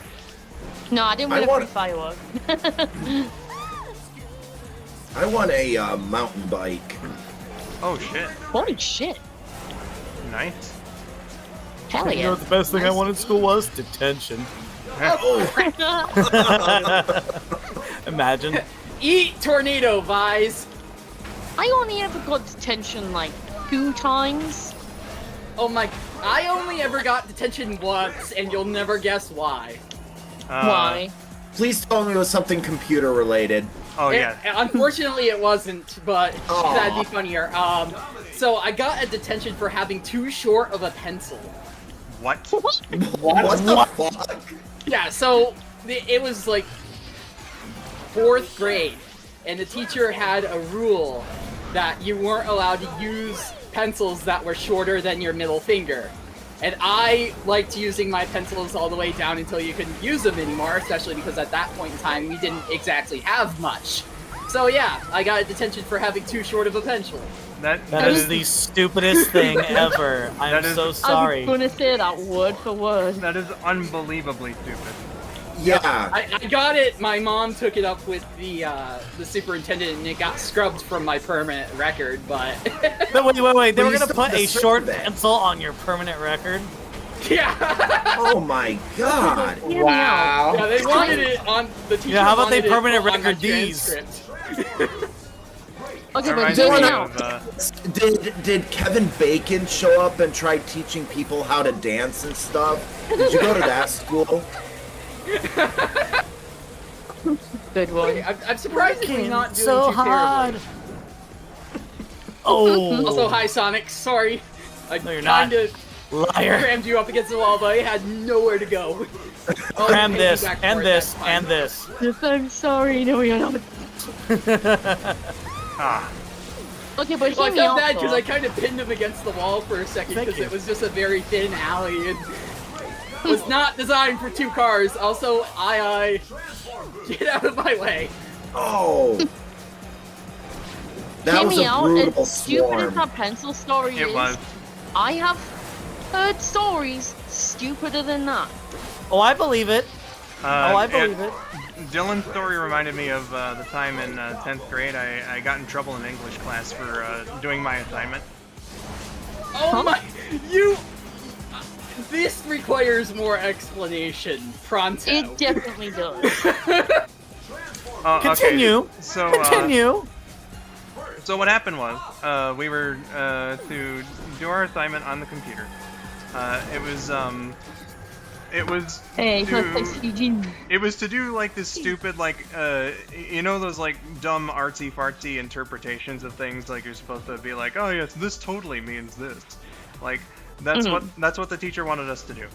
No, I didn't I win a want- free firework. I want a mountain bike. Oh shit! Holy shit. Nice. Hell You know yeah. what the best thing I wanted in school was? Detention. Imagine. Eat tornado, Vise! I only ever got detention like 2 times. Oh my... I only ever got detention once, and you'll never guess why. Why? Please tell me it was something computer related. Oh It- yeah. Unfortunately, it wasn't, but Aw. that'd be funnier. So I got a detention for having too short of a pencil. What? What the fuck? Yeah, so it was like 4th grade, and the teacher had a rule that you weren't allowed to use pencils that were shorter than your middle finger. And I liked using my pencils all the way down until you couldn't use them anymore, especially because at that point in time we didn't exactly have much. So yeah, I got a detention for having too short of a pencil. That is the stupidest thing ever. I'm That is- so I was sorry. gonna say that word for word. That is unbelievably stupid. Yeah. I got it. My mom took it up with the superintendent, and it got scrubbed from my permanent record. But But wait. They But were you gonna still put a deserve short that. pencil on your permanent record. yeah, Oh my god. Hear me out. yeah, they wanted it on the teacher. Yeah, how about they wanted it permanent on my record these? transcript. Okay, That but reminds hear me me Dylan- out. of, Did Kevin Bacon show up and try teaching people how to dance and stuff? Did you go to that school? Good one. I'm surprised that we're not doing so too hard. terribly. Oh, Also, hi Sonic. Sorry, I No, you're not. kinda liar. crammed you up against the wall, but I had nowhere to go. Oh, Cram you this, paid me back and for it, this, that's fine. and this. Yes, I'm sorry. No, you're not. ah. Okay, but Well, I hear me felt out. bad because though. I kind of pinned him against the wall for a second Thank because you. it was just a very thin alley and was not designed for 2 cars. Also, get out of my way. Oh. That Hear was me a out. brutal As stupid as swarm. that pencil story It is, was. I have heard stories stupider than that. Oh, I believe it. I believe it. Dylan's story reminded me of the time in 10th grade. I got in trouble in English class for doing my assignment. Oh my, you. This requires more explanation. Pronto. It definitely does. Okay, Continue. So, Continue. So what happened was, we were to do our assignment on the computer. It was Hey, to, can I play Eugene? it was to do like this stupid like you know those like dumb artsy fartsy interpretations of things, like you're supposed to be like, oh yes, this totally means this, like that's what the teacher wanted us to do.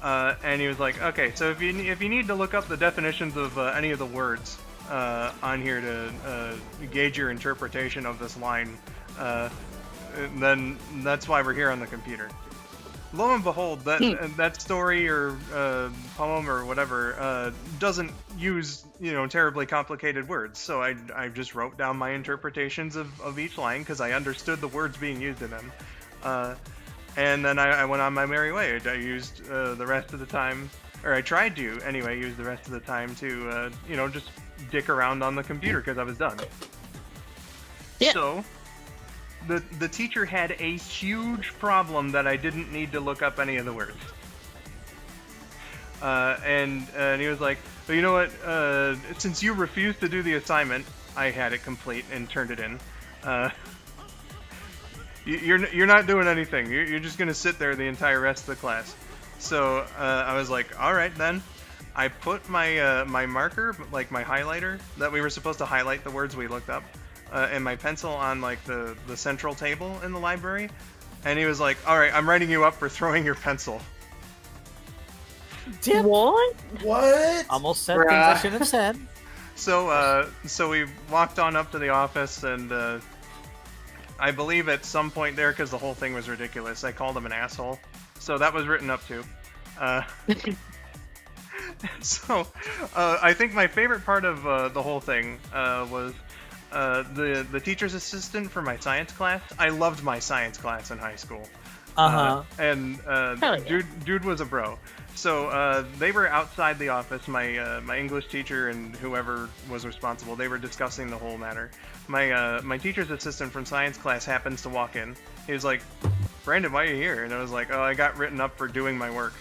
And he was like, okay, so if you need to look up the definitions of any of the words on here to gauge your interpretation of this line, then that's why we're here on the computer. lo and behold, that story or poem or whatever doesn't use terribly complicated words. So I just wrote down my interpretations of each line because I understood the words being used in them, and then I went on my merry way. I used the rest of the time, or I tried to anyway, use the rest of the time to just dick around on the computer because I was done. Yeah. So. The teacher had a huge problem that I didn't need to look up any of the words. And he was like, well, you know what, since you refused to do the assignment, I had it complete and turned it in. You're not doing anything. You're just going to sit there the entire rest of the class. So I was like, all right then. I put my my marker, like my highlighter, that we were supposed to highlight the words we looked up, and my pencil on like the central table in the library, and he was like, all right, I'm writing you up for throwing your pencil. Dip. What? What? Almost said things I shouldn't have said. So we walked on up to the office, and I believe at some point there, because the whole thing was ridiculous, I called him an asshole. So that was written up too. So I think my favorite part of the whole thing was the teacher's assistant for my science class. I loved my science class in high school. And dude was a bro. So they were outside the office. My English teacher and whoever was responsible, they were discussing the whole matter. My teacher's assistant from science class happens to walk in. He was like, "Brandon, why are you here?" And I was like, "Oh, I got written up for doing my work."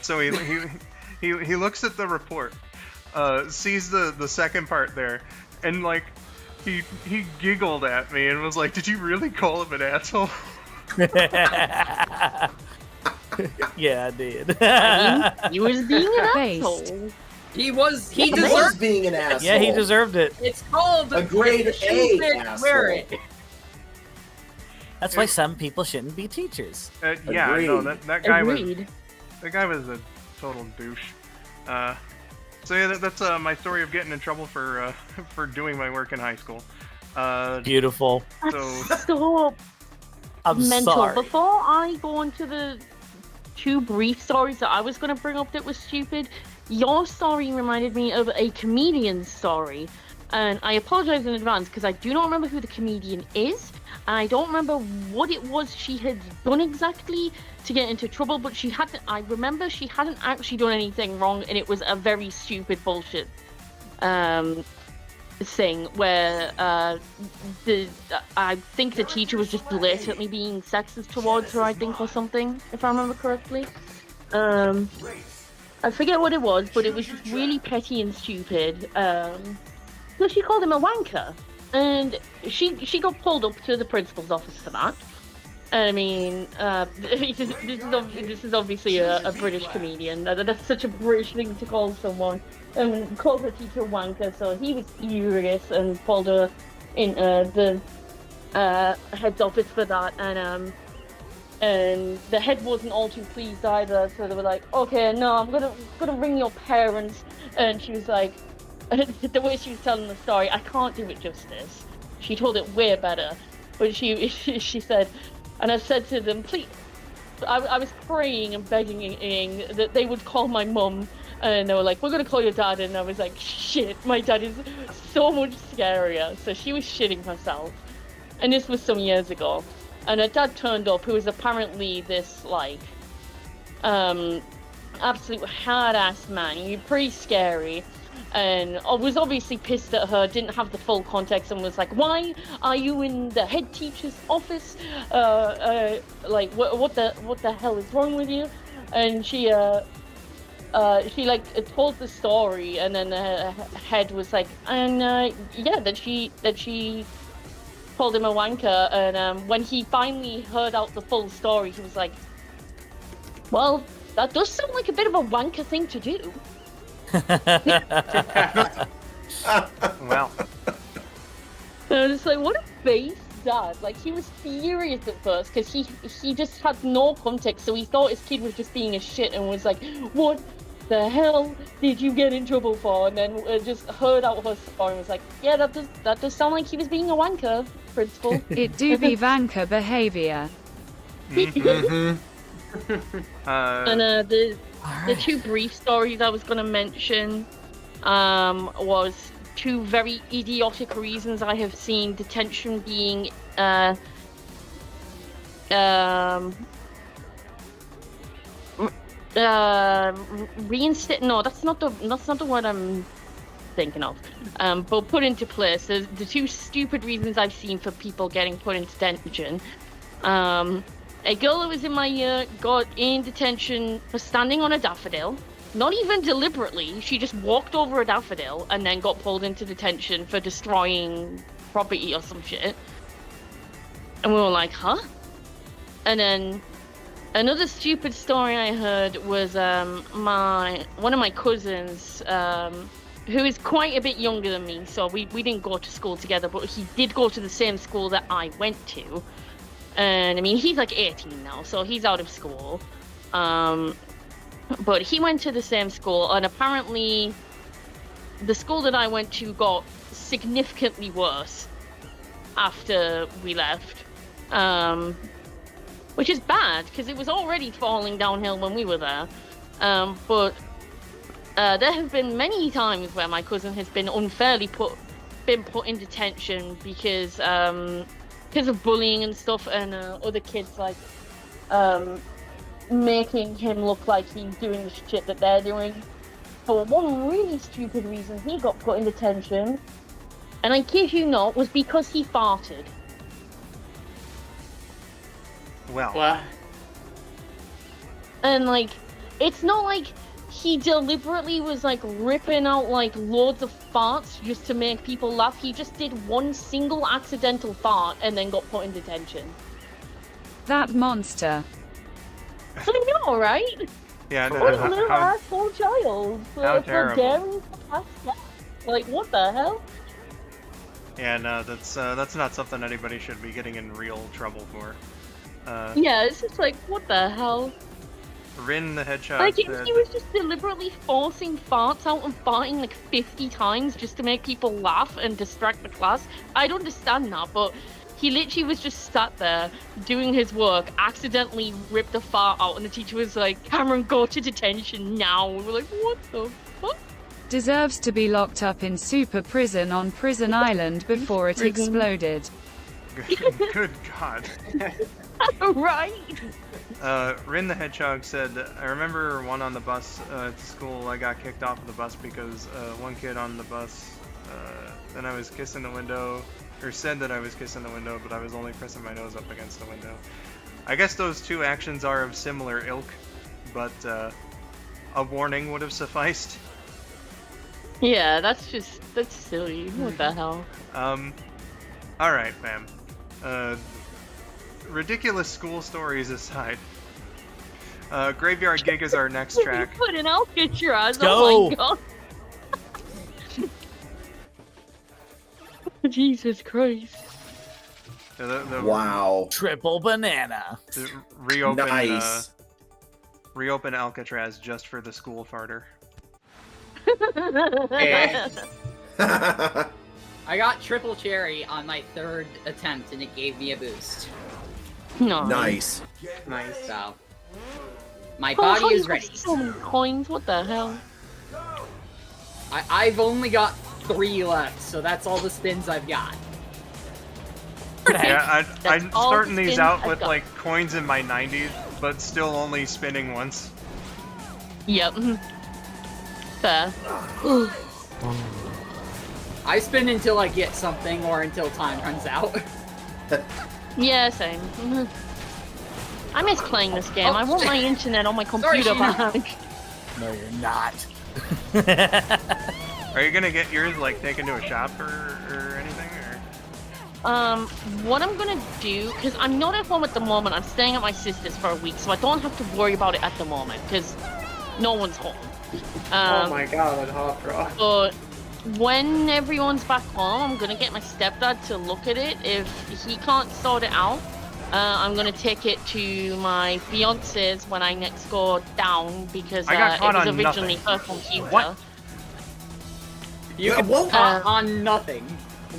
So he looks at the report, sees the second part there, and like he giggled at me and was like, "Did you really call him an asshole?" Yeah, I did. I mean, he was being an asshole. He He deserved being an asshole. Yeah, he deserved it. It's called A grade if the A shoe fits, asshole. wear it. That's why some people shouldn't be teachers. Yeah, Agreed. no, that guy Agreed. was a total douche. So yeah, that's my story of getting in trouble for doing my work in high school. Beautiful. So I'm mental. sorry. Before I go on to the two brief stories that I was going to bring up that was stupid, your story reminded me of a comedian's story. And I apologize in advance because I do not remember who the comedian is. And I don't remember what it was she had done exactly to get into trouble, but I remember she hadn't actually done anything wrong, and it was a very stupid bullshit thing where I think the teacher was just blatantly being sexist towards her, I think, or something, if I remember correctly. I forget what it was, but it was just really petty and stupid. So she called him a wanker, and she got pulled up to the principal's office for that. I mean, this is obviously a British comedian. That's such a British thing to call someone. And called her teacher a wanker, so he was furious and pulled her in the head's office for that. And the head wasn't all too pleased either. So they were like, "Okay, no, I'm gonna ring your parents." And she was like, the way she was telling the story, I can't do it justice. She told it way better, but she said, and I said to them, please, I was praying and begging that they would call my mum, and they were like, we're gonna call your dad, and I was like, shit, my dad is so much scarier. So she was shitting herself, and this was some years ago, and her dad turned up, who was apparently this like absolute hard-ass man. He was pretty scary. And I was obviously pissed at her, didn't have the full context, and was like, why are you in the head teacher's office? Like, what the hell is wrong with you? And she like told the story, and then her head was like, and yeah, that she called him a wanker. And when he finally heard out the full story, he was like, well, that does sound like a bit of a wanker thing to do. Well, And it's like, what a base dad. Like, he was furious at first because he just had no context, so he thought his kid was just being a shit and was like, what the hell did you get in trouble for? And then just heard out her story and was like, yeah, that does sound like he was being a wanker, principal. It do be vanker behaviour. And the two brief stories I was going to mention was two very idiotic reasons I have seen detention being reinstate. No, that's not the word I'm thinking of. But put into place the two stupid reasons I've seen for people getting put into detention. A girl that was in my year got in detention for standing on a daffodil. Not even deliberately, she just walked over a daffodil and then got pulled into detention for destroying property or some shit. And we were like, huh? And then another stupid story I heard was one of my cousins, who is quite a bit younger than me, so we didn't go to school together, but he did go to the same school that I went to. And I mean, he's like 18 now, so he's out of school. But he went to the same school, and apparently the school that I went to got significantly worse after we left. Which is bad, because it was already falling downhill when we were there. But there have been many times where my cousin has been unfairly put in detention because of bullying and stuff, and other kids like making him look like he's doing the shit that they're doing. For one really stupid reason, he got put in detention, and I kid you not, was because he farted. Well. What? And like, it's not like he deliberately was like ripping out like loads of farts just to make people laugh. He just did one single accidental fart and then got put in detention. That monster. I know, right? Yeah, no, What a little asshole child. how For terrible. daring to pass that. Like, what the hell? Yeah, no, that's not something anybody should be getting in real trouble for. Yeah, it's just like, what the hell? Rin the Hedgehog Like, if said, he was just deliberately forcing farts out and farting like 50 times just to make people laugh and distract the class, I'd understand that, but he literally was just sat there doing his work, accidentally ripped a fart out, and the teacher was like, Cameron, go to detention now. We were like, what the fuck? Deserves to be locked up in super prison on Prison Island before it exploded. good God. Right? Rin the Hedgehog said, I remember one on the bus at school, I got kicked off of the bus because one kid on the bus, then I was kissing the window, or said that I was kissing the window, but I was only pressing my nose up against the window. I guess those two actions are of similar ilk, but a warning would have sufficed. Yeah, that's silly. What the hell? Alright, fam. Ridiculous school stories aside. Graveyard Gig is our next track. Put an Alcatraz. Go. Oh my god. Jesus Christ. Wow. Triple banana. To reopen, Nice. reopen Alcatraz just for the school farter. Eh. I got triple cherry on my third attempt, and it gave me a boost. No. Nice. Nice. So, my Oh, how body you is got ready. so many coins. What the hell? I've only got 3 left, so that's all the spins I've got. Yeah, I'm all starting the these spins out I've with got. like coins in my 90s, but still only spinning once. Yep. Fair. I spin until I get something or until time runs out. Yeah, same. I miss playing this game. I want my internet on my computer Sheena. back. No, you're not. Are you gonna get yours like taken to a shop or anything? Or? What I'm gonna do, because I'm not at home at the moment, I'm staying at my sister's for a week, so I don't have to worry about it at the moment, because no one's home. Oh my god, that hot bro. But when everyone's back home, I'm gonna get my stepdad to look at it. If he can't sort it out, I'm gonna take it to my fiance's when I next go down, because I got it caught was on originally nothing. her computer. What? You Yeah, can what? pop on nothing.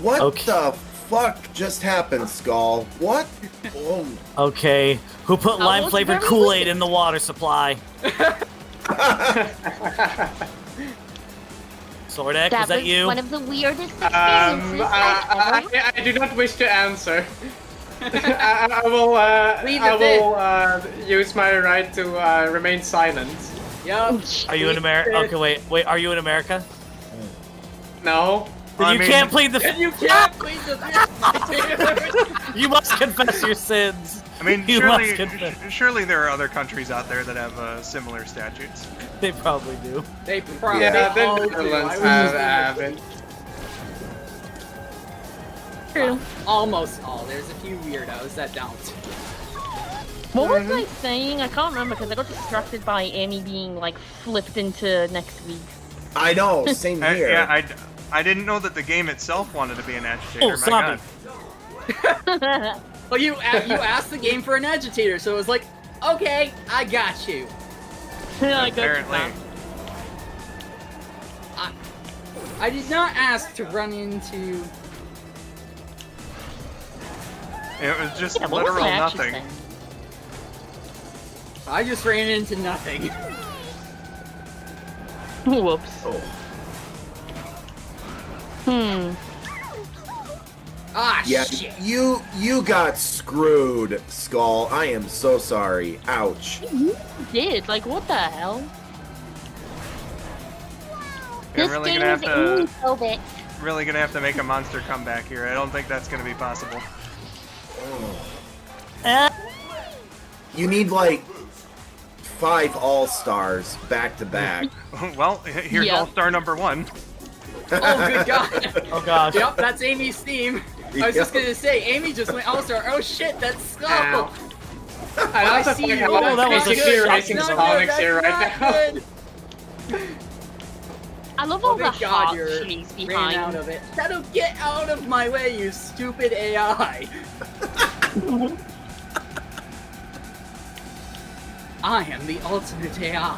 What Okay. the fuck just happened, Skull? What? Oh. Okay, who put was lime-flavored very Kool-Aid in the water supply? Sordek, was that you? one of the weirdest experiences I've ever. I do not wish to answer. I will use my right to remain silent. Yup. Are you in America? Okay, wait. Are you in America? No. Then you can't plead the. You can't plead the You must confess your sins. I mean, You must confess. surely there are other countries out there that have similar statutes. They probably do. They probably Yeah, all the do. Netherlands I was just have gonna- it. True. Almost all. There's a few weirdos that don't. What was I saying? I can't remember because I got distracted by Amy being like flipped into next week. I know, same here. Yeah, I didn't know that the game itself wanted to be an agitator. Oh, My zombie. God. Well, you asked the game for an agitator, so it was like, okay, I got you. I got Apparently. I did not ask to run into. It was just Yeah, what was literal I actually nothing. saying? I just ran into nothing. Whoops. Oh. Ah, Yeah, shit. you got screwed, Skull. I am so sorry. Ouch. Did like what the hell? You're This really game gonna have is to homophobic. really gonna have to make a monster comeback here. I don't think that's gonna be possible. You need like 5 all-stars back to back. Well, here's Yeah. All-Star number 1. Oh, good God. Oh gosh. Yep, that's Amy's theme. I was just gonna say, Amy just went All-Star. Oh shit, that's Skull. Ow. I also see think you. I'm that was a basically shot. racing That's not Sonics good, here that's right not now. good. I love all the Thank God heart you're she's ran out behind. of it. Shadow, get out of my way, you stupid AI. I am the ultimate AI.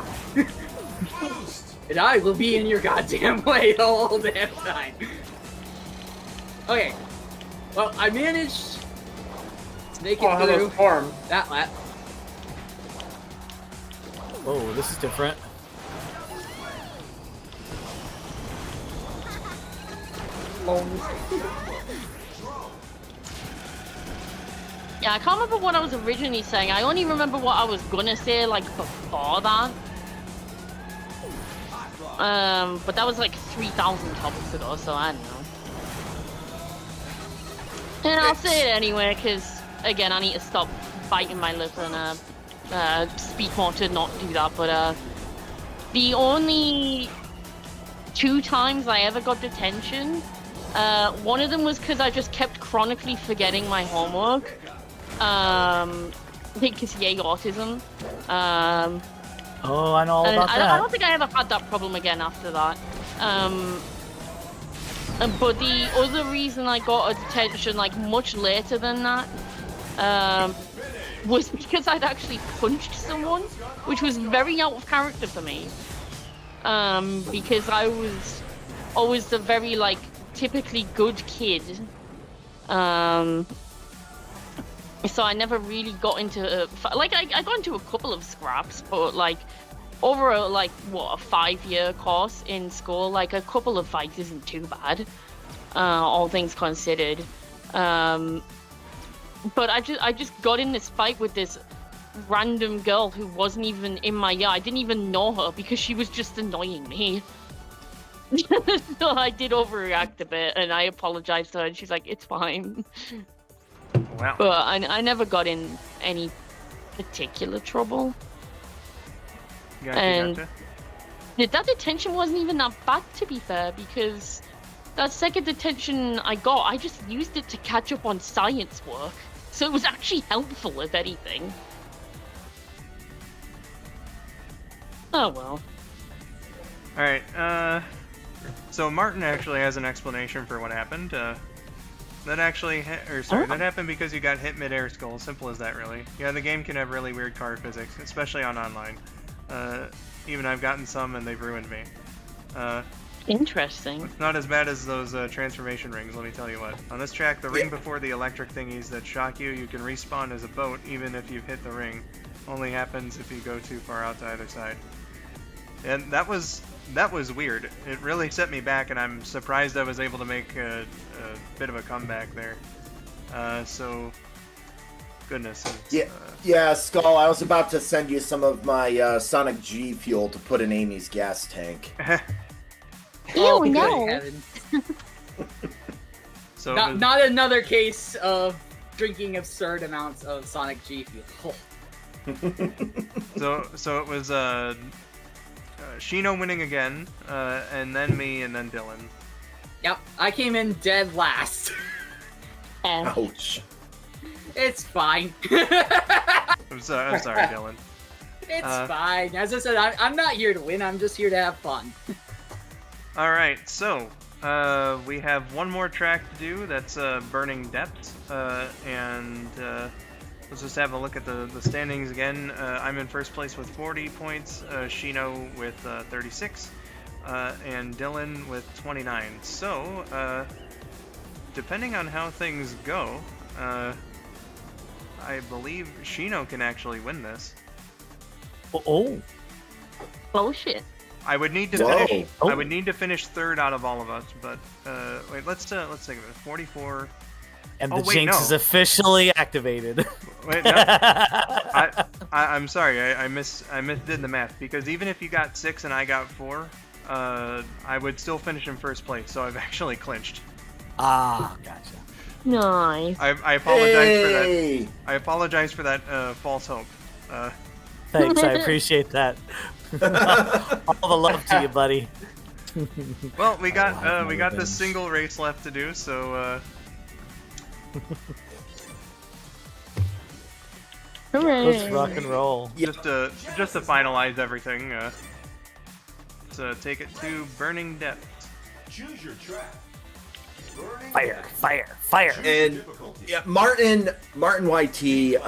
And I will be in your goddamn way the whole damn time. Okay. Well, I managed to make it Oh, hello, through Storm. that lap. Oh, this is different. Yeah, I can't remember what I was originally saying. I only remember what I was gonna say like before that. But that was like 3,000 topics ago, so I don't know. And I'll say it anyway, because again, I need to stop biting my lip and speak more to not do that. But the only 2 times I ever got detention, one of them was because I just kept chronically forgetting my homework. I think because yay autism. Oh, I know all And about I that. don't think I ever had that problem again after that. But the other reason I got a detention like much later than that was because I'd actually punched someone, which was very out of character for me. Because I was always a very like typically good kid. So I never really got into like I got into a couple of scraps, but like over a 5-year course in school, like a couple of fights isn't too bad, all things considered. But I just got in this fight with this random girl who wasn't even in my year. I didn't even know her because she was just annoying me. So I did overreact a bit, and I apologized to her, and she's like, "It's fine." Wow. But I never got in any particular trouble. Gotcha, And gotcha. that detention wasn't even that bad, to be fair, because that second detention I got, I just used it to catch up on science work. So it was actually helpful, if anything. Oh well. Alright, so Martin actually has an explanation for what happened. That actually, that happened because you got hit mid-air, Skull. Simple as that, really. Yeah, the game can have really weird card physics, especially on online. Even I've gotten some and they've ruined me. Interesting. It's not as bad as those transformation rings, let me tell you what. On this track, the ring before the electric thingies that shock you, you can respawn as a boat even if you've hit the ring. Only happens if you go too far out to either side. And that was weird. It really set me back, and I'm surprised I was able to make a bit of a comeback there. So, goodness. Yeah, Skull, I was about to send you some of my Sonic G fuel to put in Amy's gas tank. Oh, Ew, good no. heavens. So Not another case of drinking absurd amounts of Sonic G fuel. So it was Shino winning again, and then me, and then Dylan. Yep, I came in dead last. Ouch. It's fine. I'm sorry, Dylan. It's fine. As I said, I'm not here to win. I'm just here to have fun. All right, so we have one more track to do. That's Burning Depth, and let's just have a look at the standings again. I'm in first place with 40 points, Shino with 36, and Dylan with 29. So, depending on how things go, I believe Shino can actually win this. Oh. Oh shit. I would need to finish. I would need to finish third out of all of us, but wait. Let's take a minute. 44. And the jinx is officially activated. Wait, no. I'm sorry. I misdid the math, because even if you got 6 and I got 4, I would still finish in first place. So I've actually clinched. Ah, gotcha. Nice. I apologize for that. I apologize for that false hope. Thanks, I appreciate that. All the love to you, buddy. Well, we got this single race left to do, so Let's rock and roll. just to finalize everything, let's take it to Burning Depth. Choose your track. Fire. And yeah, Martin YT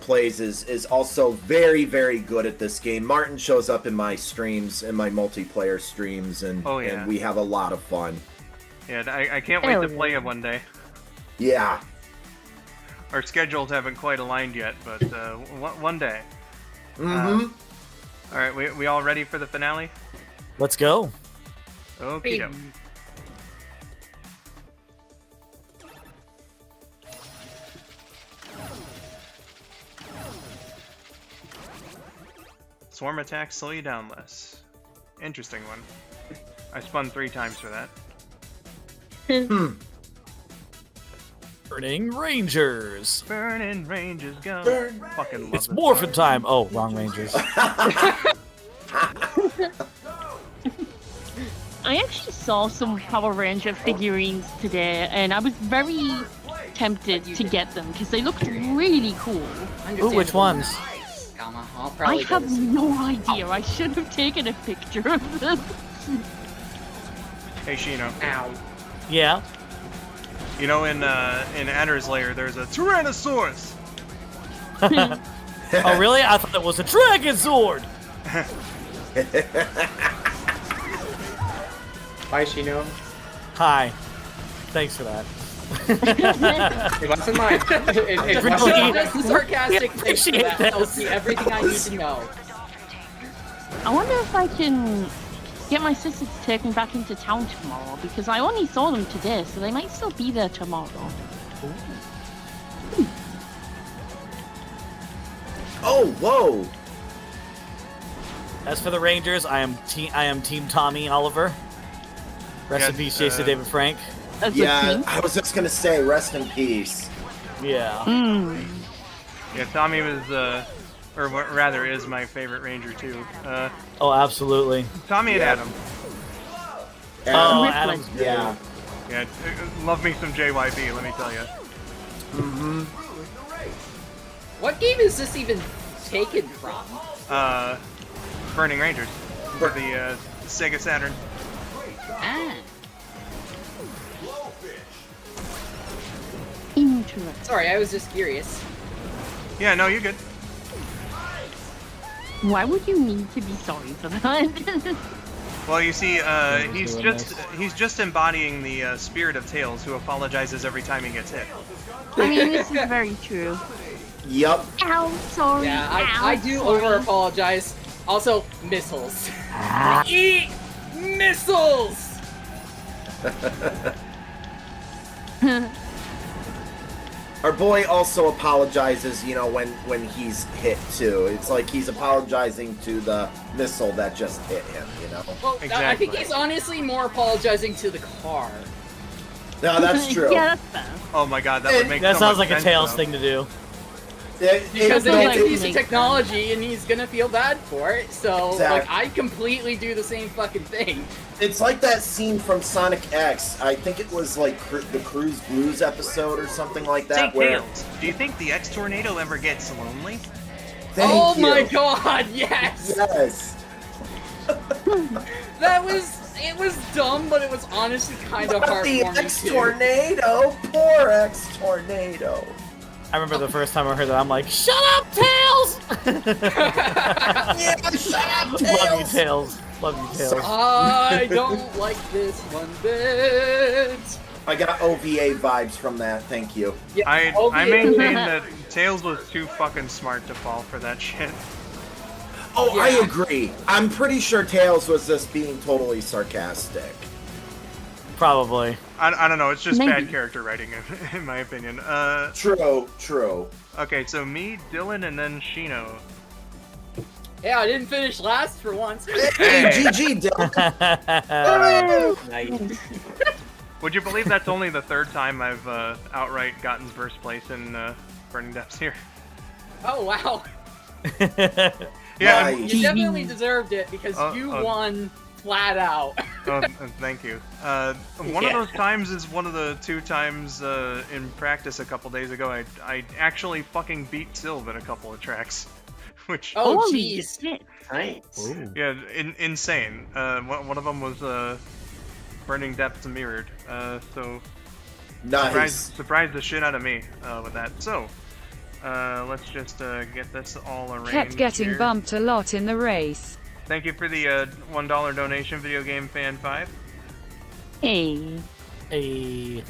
plays is also very, very good at this game. Martin shows up in my streams, in my multiplayer streams, and and we have a lot of fun. Yeah, I can't wait to play it one day. Yeah. Our schedules haven't quite aligned yet, but one day. Mm-hmm. All right, we all ready for the finale? Let's go. Okay. Swarm attacks slow you down less. Interesting one. I spun 3 times for that. Burning Rangers. Burning Rangers go. Fucking love It's this morphin' song. time. Oh, wrong Rangers. I actually saw some Power Ranger figurines today, and I was very tempted to get them because they looked really cool. Ooh, which ones? I have no idea. I should have taken a picture of them. Hey Shino. Ow. Yeah. You know, in Adder's Lair, there's a Tyrannosaurus. Oh, really? I thought it was a Dragon Sword. Bye, Shino. Hi. Thanks for that. It wasn't mine. It wasn't mine. Just the sarcastic thing for appreciate that this. tells me everything I need to know. I wonder if I can get my sister to take me back into town tomorrow, because I only saw them today, so they might still be there tomorrow. Oh, whoa! As for the Rangers, I am Team Tommy Oliver. Rest in peace, Jason David Frank. Yeah, I was just gonna say, rest in peace. Yeah. Yeah, Tommy was, or rather is my favorite Ranger too. Oh, absolutely. Tommy and Adam. Oh, Adam's great. Yeah. Yeah, love me some JYB, let me tell you. Mm-hmm. What game is this even taken from? Burning Rangers for the Sega Saturn. Ah. Interesting. Sorry, I was just curious. Yeah, no, you're good. Why would you need to be sorry for that? Well, you see, he's doing just embodying the spirit of Tails, who apologizes every time he gets hit. I mean, this is very true. Yup. Ow, sorry. Yeah, ow, I do sorry. over apologize. Also, missiles. Eat missiles. Our boy also apologizes, you know, when he's hit too. It's like he's apologizing to the missile that just hit him, you know? Well, I think Exactly. he's honestly more apologizing to the car. No, that's true. Yeah, that's fair. Oh my god, that would make That so sounds much like a sense, Tails though. thing to do. Because it it's like a piece of makes technology and he's gonna feel bad for it, so like Exactly. I completely do the same fucking thing. It's like that scene from Sonic X. I think it was like the Cruise Blues episode or something like that. Say, where Tails, do you think the X-Tornado ever gets lonely? Thank Oh you. my god, yes! Yes. It was dumb, but it was honestly kind of But the heartwarming X too. Tornado, poor X Tornado. I remember the first time I heard that, I'm like, shut up, Tails! Yeah, shut up, Love you, Tails. Tails. Love you, Tails. I don't like this one bit. I got OVA vibes from that. Thank you. Yeah, I OVA maintain that Tails was too fucking smart to fall for that shit. Oh, I Yeah. agree. I'm pretty sure Tails was just being totally sarcastic. Probably. I don't know, it's just Maybe. bad character writing, in my opinion. True, true. Okay, so me, Dylan, and then Shino. Yeah, I didn't finish last for once. Hey, GG, Dylan. Nice. Would you believe that's only the third time I've outright gotten first place in Burning Depths here? Oh wow. Yeah, Nice. You definitely deserved it because you oh. won flat out. Thank you. One of those times is one of the 2 times in practice a couple days ago. I actually fucking beat Sylv in a couple of tracks, which Oh Holy jeez. shit. Nice. yeah, insane. One of them was Burning Depths Mirrored. So Nice. surprised the shit out of me with that. So let's just get this all arranged. Kept getting here. bumped a lot in the race. Thank you for the $1 donation, Video Game Fan 5. Hey. Hey.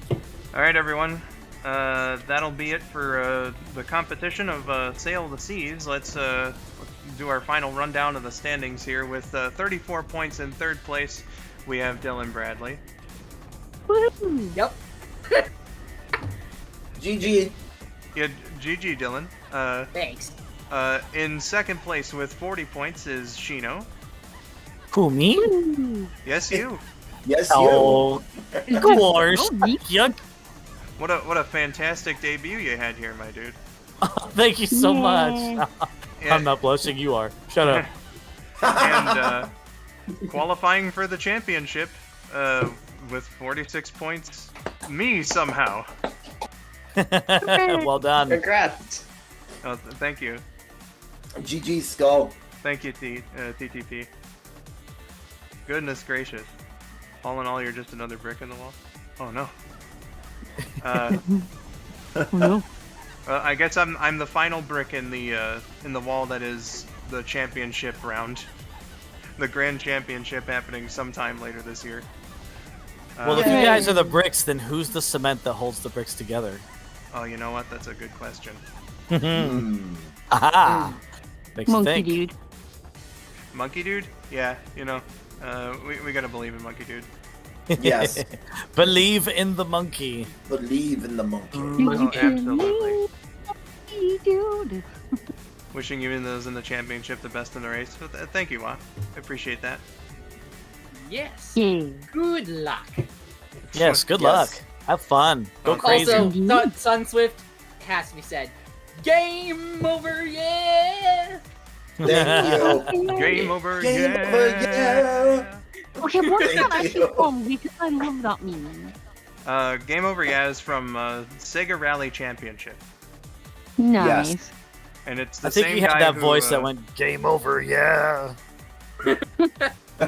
All right, everyone. That'll be it for the competition of Sail the Seas. Let's do our final rundown of the standings here. With 34 points in third place, we have Dylan Bradley. Woo. Yep. GG. Yeah, GG, Dylan. Thanks. In second place with 40 points is Shino. Who, me? Yes, you. Yes, Oh, gosh. Oh, me? Yuck. What a fantastic debut you had here, my dude. Thank you so Yeah. much. Yeah, I'm not blushing, you are. Shut up. and qualifying for the championship with 46 points, me somehow. Well done. Congrats. Oh, thank you. GG, Skull. Thank you, TTP. Goodness gracious. All in all, you're just another brick in the wall? Oh no. Oh no. I guess I'm the final brick in the wall that is the championship round. The grand championship happening sometime later this year. Well, if you guys are the bricks, then who's the cement that holds the bricks together? Oh, you know what? That's a good question. Aha! Makes you Monkey think. dude. Monkey Dude? Yeah, you know, we gotta believe in Monkey Dude. Yes. Believe in the monkey. Believe in the monkey. Oh, absolutely. Monkey dude. Wishing you in the championship, the best in the race. But, thank you, Wa. I appreciate that. Yes. Yay. Good luck. Yes, good Yes. luck. Have fun. Go crazy. Also, Indeed. Sun Swift has to be said. Game over, yeah. Thank you. Game over, Game yeah. over, yeah. Okay, what is that Thank actually you. from? Because I love that meme. Game over, yeah, is from Sega Rally Championship, Nice. Yes. and it's the I think same he had guy that who, voice that went, game over, yeah.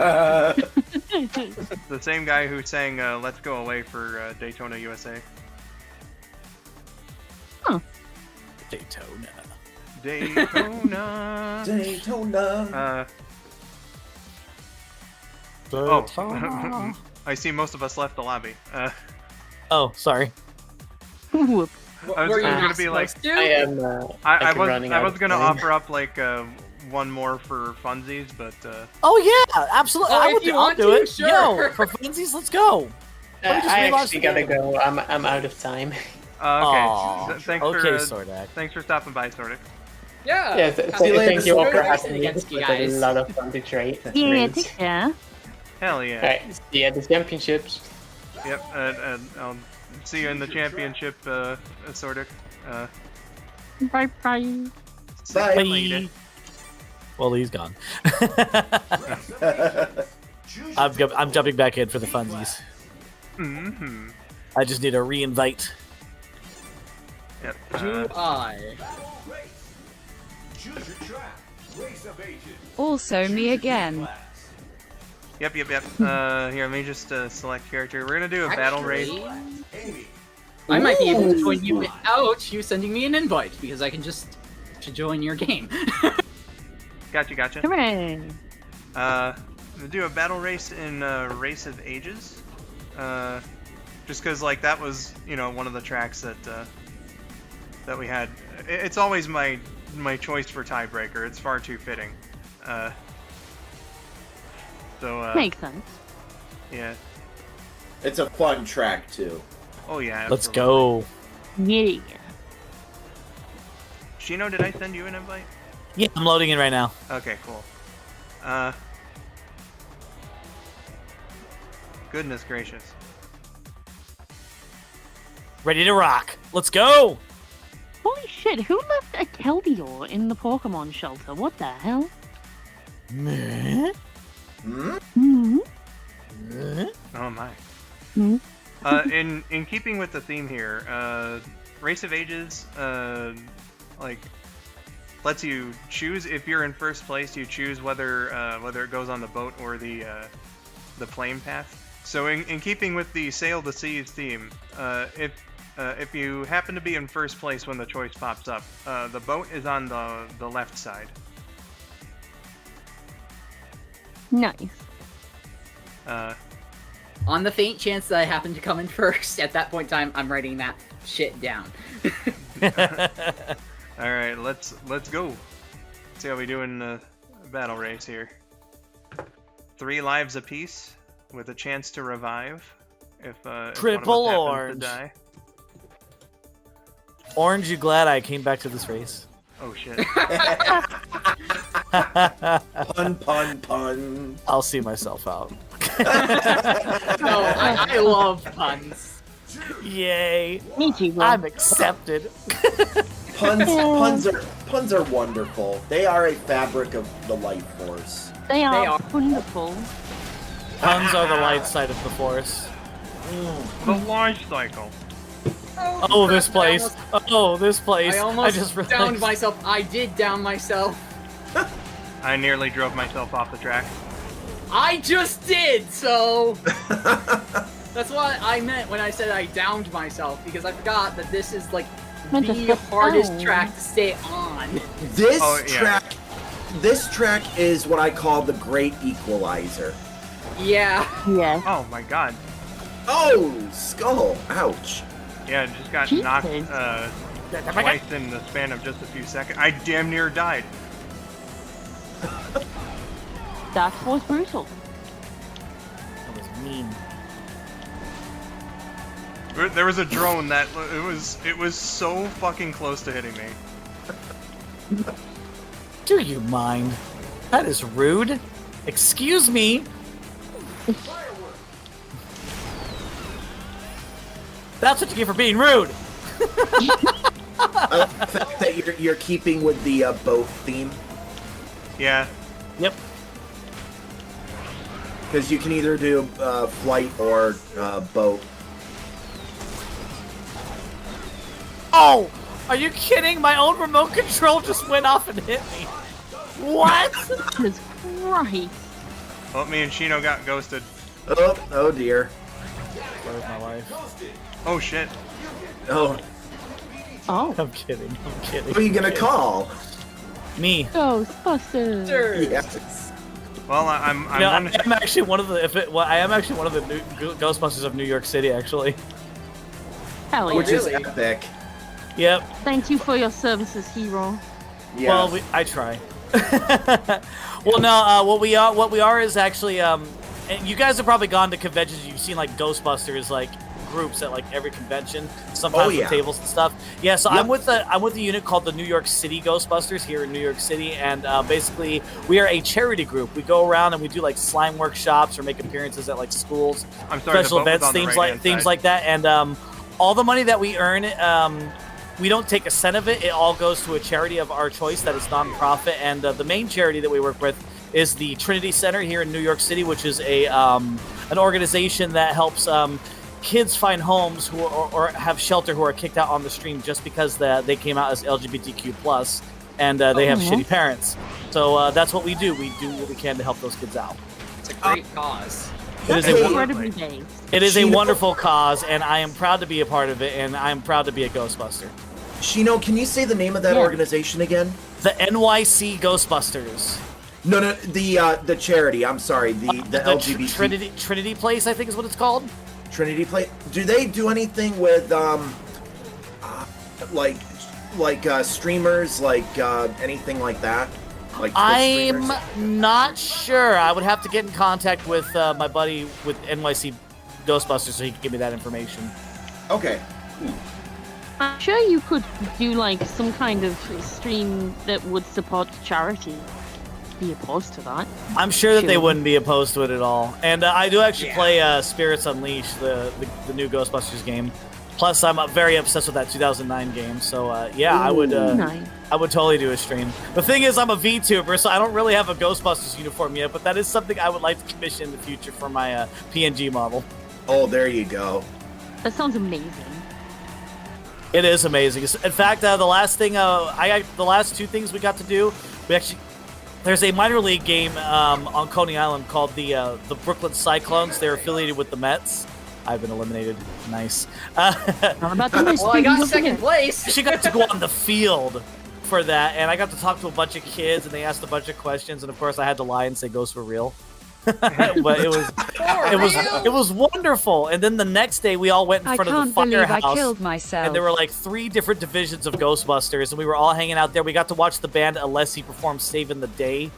the same guy who sang "Let's Go Away" for Daytona USA. Daytona. Daytona. Daytona. Oh, I see most of us left the lobby. Oh, sorry. Whoop. I was Were you gonna not be like, supposed to? I am. I running out was of gonna time. offer up like one more for funsies, but Oh yeah, absolutely. Oh, I if would you I'll want do to, it. sure. Yo, for funsies, let's go. Let me just I relaunch actually the gotta game. go. I'm out of time. okay. Aw, Thanks okay, for Sordak. thanks for stopping by, Sordak. Yeah. Yeah, See you later, thank you all for Good having me. against It you was a guys. lot of fun to trade. Yeah, take care. Hell yeah. Alright, see you at the championships. Yep. I'll see you in the championship, Sordak. Bye bye. See Bye. you later. Well, he's gone. I'm jumping back in for the funsies. Mm-hmm. I just need a re-invite. Yep. Do I? Choose your track. Race of ages. Also me again. Yep. Here, let me just select character. We're gonna do a battle race. Actually, Amy. I might be able to join you without you sending me an invite because I can just to join your game. Gotcha. Hooray. We'll do a battle race in Race of Ages. Just because, like, that was, one of the tracks that that we had. It's always my choice for tiebreaker. It's far too fitting. Makes sense. Yeah. It's a fun track too. Oh yeah. Let's absolutely. go. Yeah. Shino, did I send you an invite? Yeah, I'm loading in right now. Okay, cool. Goodness gracious. Ready to rock. Let's go. Holy shit, who left a Keldeo in the Pokemon shelter? What the hell? Meh? Hmm? Meh? Oh my. Hmm? In keeping with the theme here, Race of Ages, like, lets you choose if you're in first place. You choose whether it goes on the boat or the plane path. So in keeping with the Sail the Seas theme, if you happen to be in first place when the choice pops up, the boat is on the left side. Nice. On the faint chance that I happen to come in first, at that point in time, I'm writing that shit down. All right, let's go. See how we do in the battle race here. 3 lives apiece with a chance to revive if Triple one of us happens orange. to die. Orange, you glad I came back to this race? Oh shit. Pun. I'll see myself out. No, I love puns. Yay! Me too, bro. I'm accepted. Puns are wonderful. They are a fabric of the life force. They are are. wonderful. Puns are the light side of the force. The launch cycle. Oh, this place. Oh, this place. I almost just downed realized. myself. I did down myself. I nearly drove myself off the track. I just did, so... That's what I meant when I said I downed myself, because I forgot that this is, like, Meant to the flip hardest down. track to stay on. This Oh, yeah. track is what I call the great equalizer. Yeah. Yeah. Oh my god. Oh, skull! Ouch. Yeah, just got Jesus. knocked twice in the span of just a few seconds. I damn near died. That was brutal. That was mean. There was a drone that it was so fucking close to hitting me. Do you mind? That is rude. Excuse me. That's what you get for being rude. The fact that you're keeping with the boat theme, Yeah. Yep. because you can either do flight or boat. Oh, are you kidding? My own remote control just went off and hit me. What? Jesus Christ. Well, me and Shino got ghosted. Oh dear. Where's my life? Oh shit. Oh, Oh. I'm kidding. I'm kidding. who are you gonna call? Me. Ghostbusters. Sure. Yes. Well, I'm You know, I wondering. am actually one of the I am actually one of the new Ghostbusters of New York City, actually. Hell yeah. Which is Really? epic. Yep. Thank you for your services, hero. Yes. Well, I try. Well, no. What we are is actually and you guys have probably gone to conventions. You've seen like Ghostbusters like groups at like every convention, sometimes yeah. with tables and stuff. Yeah, so Yep. I'm with a unit called the New York City Ghostbusters here in New York City, and basically we are a charity group. We go around and we do like slime workshops or make appearances at like schools, I'm sorry, the special boat was events, on the right-hand things side. like that, and all the money that we earn. We don't take a cent of it. It all goes to a charity of our choice that is nonprofit, and the main charity that we work with is the Trinity Center here in New York City, which is a an organization that helps kids find homes who or have shelter who are kicked out on the stream just because they came out as LGBTQ plus and they have shitty parents. So that's what we do. We do what we can to help those kids out. It's a great cause. It is Hey. Incredibly gay. It is a Shino- wonderful cause, and I am proud to be a part of it, and I am proud to be a Ghostbuster. Shino, can you say the name of that Yeah. organization again? The NYC Ghostbusters. No, the charity. I'm sorry, the LGBT Trinity Place, I think is what it's called. Trinity Play. Do they do anything with like streamers, like anything like that? Like Twitch I'm streamers? not sure. I would have to get in contact with my buddy with NYC Ghostbusters so he can give me that information. Okay. I'm sure you could do like some kind of stream that would support charity. Be opposed to that. I'm sure that they Sure. wouldn't be opposed to it at all. And I do actually play Spirits Unleashed, the new Ghostbusters game. Plus, I'm very obsessed with that 2009 game. So yeah, I would Nice. I would totally do a stream. The thing is, I'm a VTuber, so I don't really have a Ghostbusters uniform yet. But that is something I would like to commission in the future for my PNG model. Oh, there you go. That sounds amazing. It is amazing. In fact, the last thing the last two things we got to do, there's a minor league game on Coney Island called the Brooklyn Cyclones. They're affiliated with the Mets. I've been eliminated. Nice. Not about the Well, I got second place. She got to go on the field for that, and I got to talk to a bunch of kids, and they asked a bunch of questions, and of course I had to lie and say ghosts were real. But it was wonderful. And then the next day we all went in I front of can't the believe I firehouse. killed myself. And there were like 3 different divisions of Ghostbusters, and we were all hanging out there. We got to watch the band Alessi perform "Saving the Day"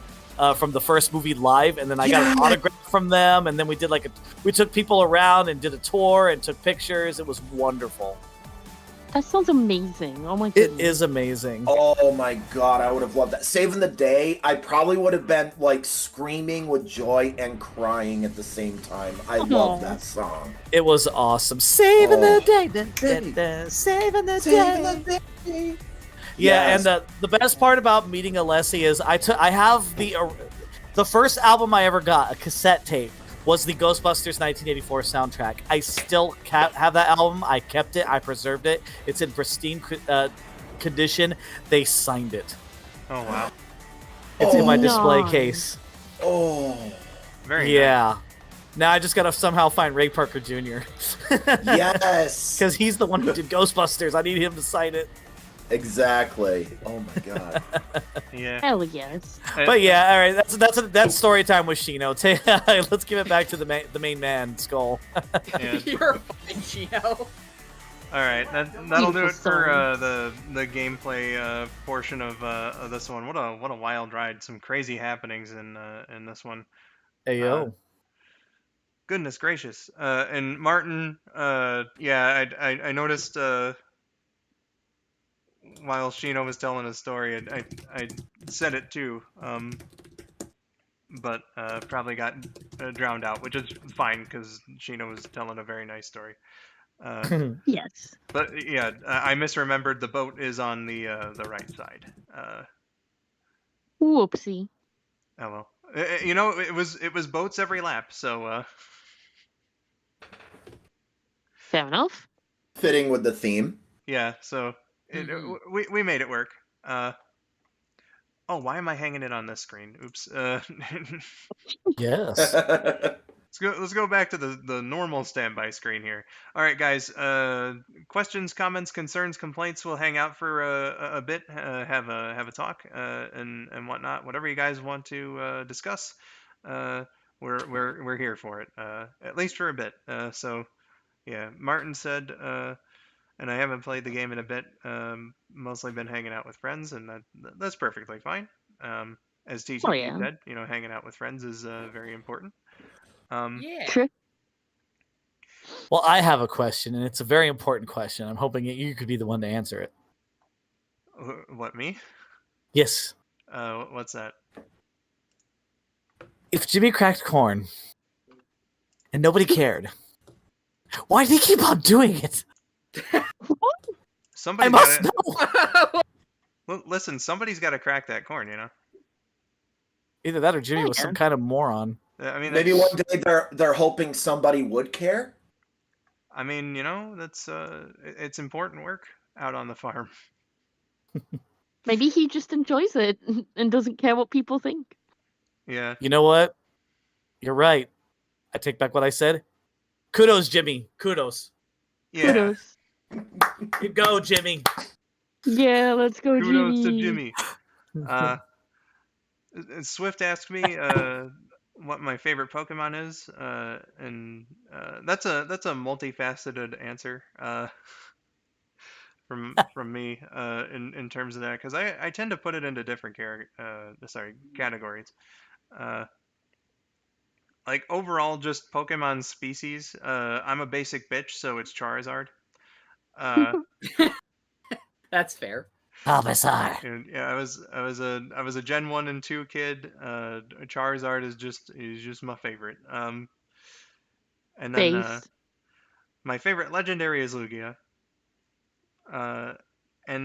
from the first movie live, and then I got an autograph from them. And then we did we took people around and did a tour and took pictures. It was wonderful. That sounds amazing. Oh my It goodness. is amazing. Oh my god, I would have loved that. Saving the Day, I probably would have been like screaming with joy and crying at the same time. I love that song. It was awesome. Saving Oh. the day, saving the day. Yeah, Yes. and the best part about meeting Alessi is I have the first album I ever got, a cassette tape, was the Ghostbusters 1984 soundtrack. I still have that album. I kept it. I preserved it. It's in pristine condition. They signed it. Oh wow, It's in my display nice. case. Oh, very nice. Yeah. Now I just gotta somehow find Ray Parker Jr. yes. Because he's the one who did Ghostbusters. I need him to sign it. Exactly. Oh my god. Yeah. Hell yes. But yeah, all right. That's story time with Shino. Let's give it back to the main man, Skull. Yeah. You're fine, Gino. All right, that'll do Beautiful it for song. the gameplay portion of this one. What a wild ride! Some crazy happenings in this one. Hey yo. Goodness gracious! And Martin, yeah, I noticed while Shino was telling his story, I said it too, but probably got drowned out, which is fine because Shino was telling a very nice story. Yes. But yeah, I misremembered. The boat is on the right side. Whoopsie. Oh well. You know, it was boats every lap. So Fair enough. Fitting with the theme. yeah. So we made it work. Oh, why am I hanging it on this screen? Oops. Yes. Let's go back to the normal standby screen here. All right, guys. Questions, comments, concerns, complaints. We'll hang out for a bit, have a talk, and whatnot. Whatever you guys want to discuss. we're here for it. At least for a bit. So yeah, Martin said, and I haven't played the game in a bit. Mostly been hanging out with friends, and that's perfectly fine. As Oh TTP yeah. said, hanging out with friends is very important. Yeah. True. Well, I have a question, and it's a very important question. I'm hoping you could be the one to answer it. What, me? Yes. What's that? If Jimmy cracked corn and nobody cared, why did he keep on doing it? Somebody I must gotta, know. listen. Somebody's got to crack that corn. Either that or Jimmy was some kind of moron. I mean, Maybe one day they're hoping somebody would care. I mean, that's it's important work out on the farm. Maybe he just enjoys it and doesn't care what people think. Yeah. You know what? You're right. I take back what I said. Kudos, Jimmy. Kudos. Yeah. Kudos. You go, Jimmy. Yeah, let's go, Kudos Jimmy. to Jimmy. Swift asked me what my favorite Pokemon is, and that's a multifaceted answer from me in terms of that, because I tend to put it into different categories. Like overall, just Pokemon species. I'm a basic bitch, so it's Charizard. That's fair. Bulbasaur. And yeah, I was a Gen 1 and 2 kid. Charizard is just my favorite. And then Base. my favorite legendary is Lugia. And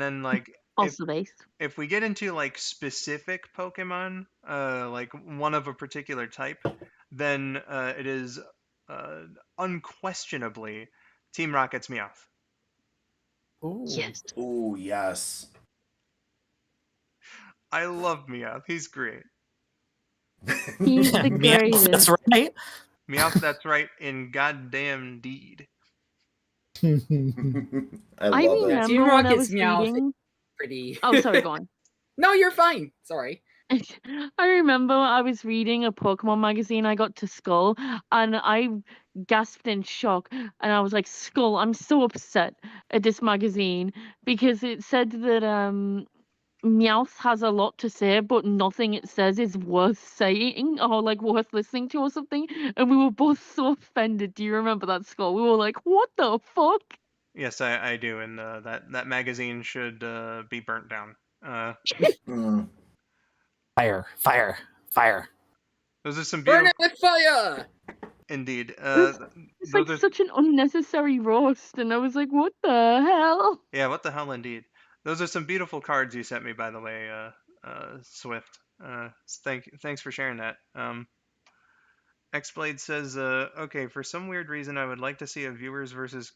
then like Also base. if we get into like specific Pokemon, like one of a particular type, then it is unquestionably Team Rocket's Meowth. Ooh. Yes. Ooh, yes. I love Meowth. He's great. He's the Meow, greatest. that's right. Meowth, that's right, in goddamn deed. I I love it. remember Team when I Rocket's was Meowth reading. Pretty. Oh, sorry, go on. No, you're fine. Sorry. I remember I was reading a Pokemon magazine. I got to Skull and I gasped in shock. And I was like, Skull, I'm so upset at this magazine because it said that Meowth has a lot to say, but nothing it says is worth saying or like worth listening to or something. And we were both so offended. Do you remember that, Skull? We were like, what the fuck? Yes, I do, and that magazine should be burnt down. Mm. Fire, fire, fire. Those are some Burn beautiful, it with fire! indeed. It's like those are, such an unnecessary roast, and I was like, what the hell? yeah, what the hell, indeed. Those are some beautiful cards you sent me, by the way, Swift. Thanks for sharing that. Xblade says, okay, for some weird reason, I would like to see a viewers versus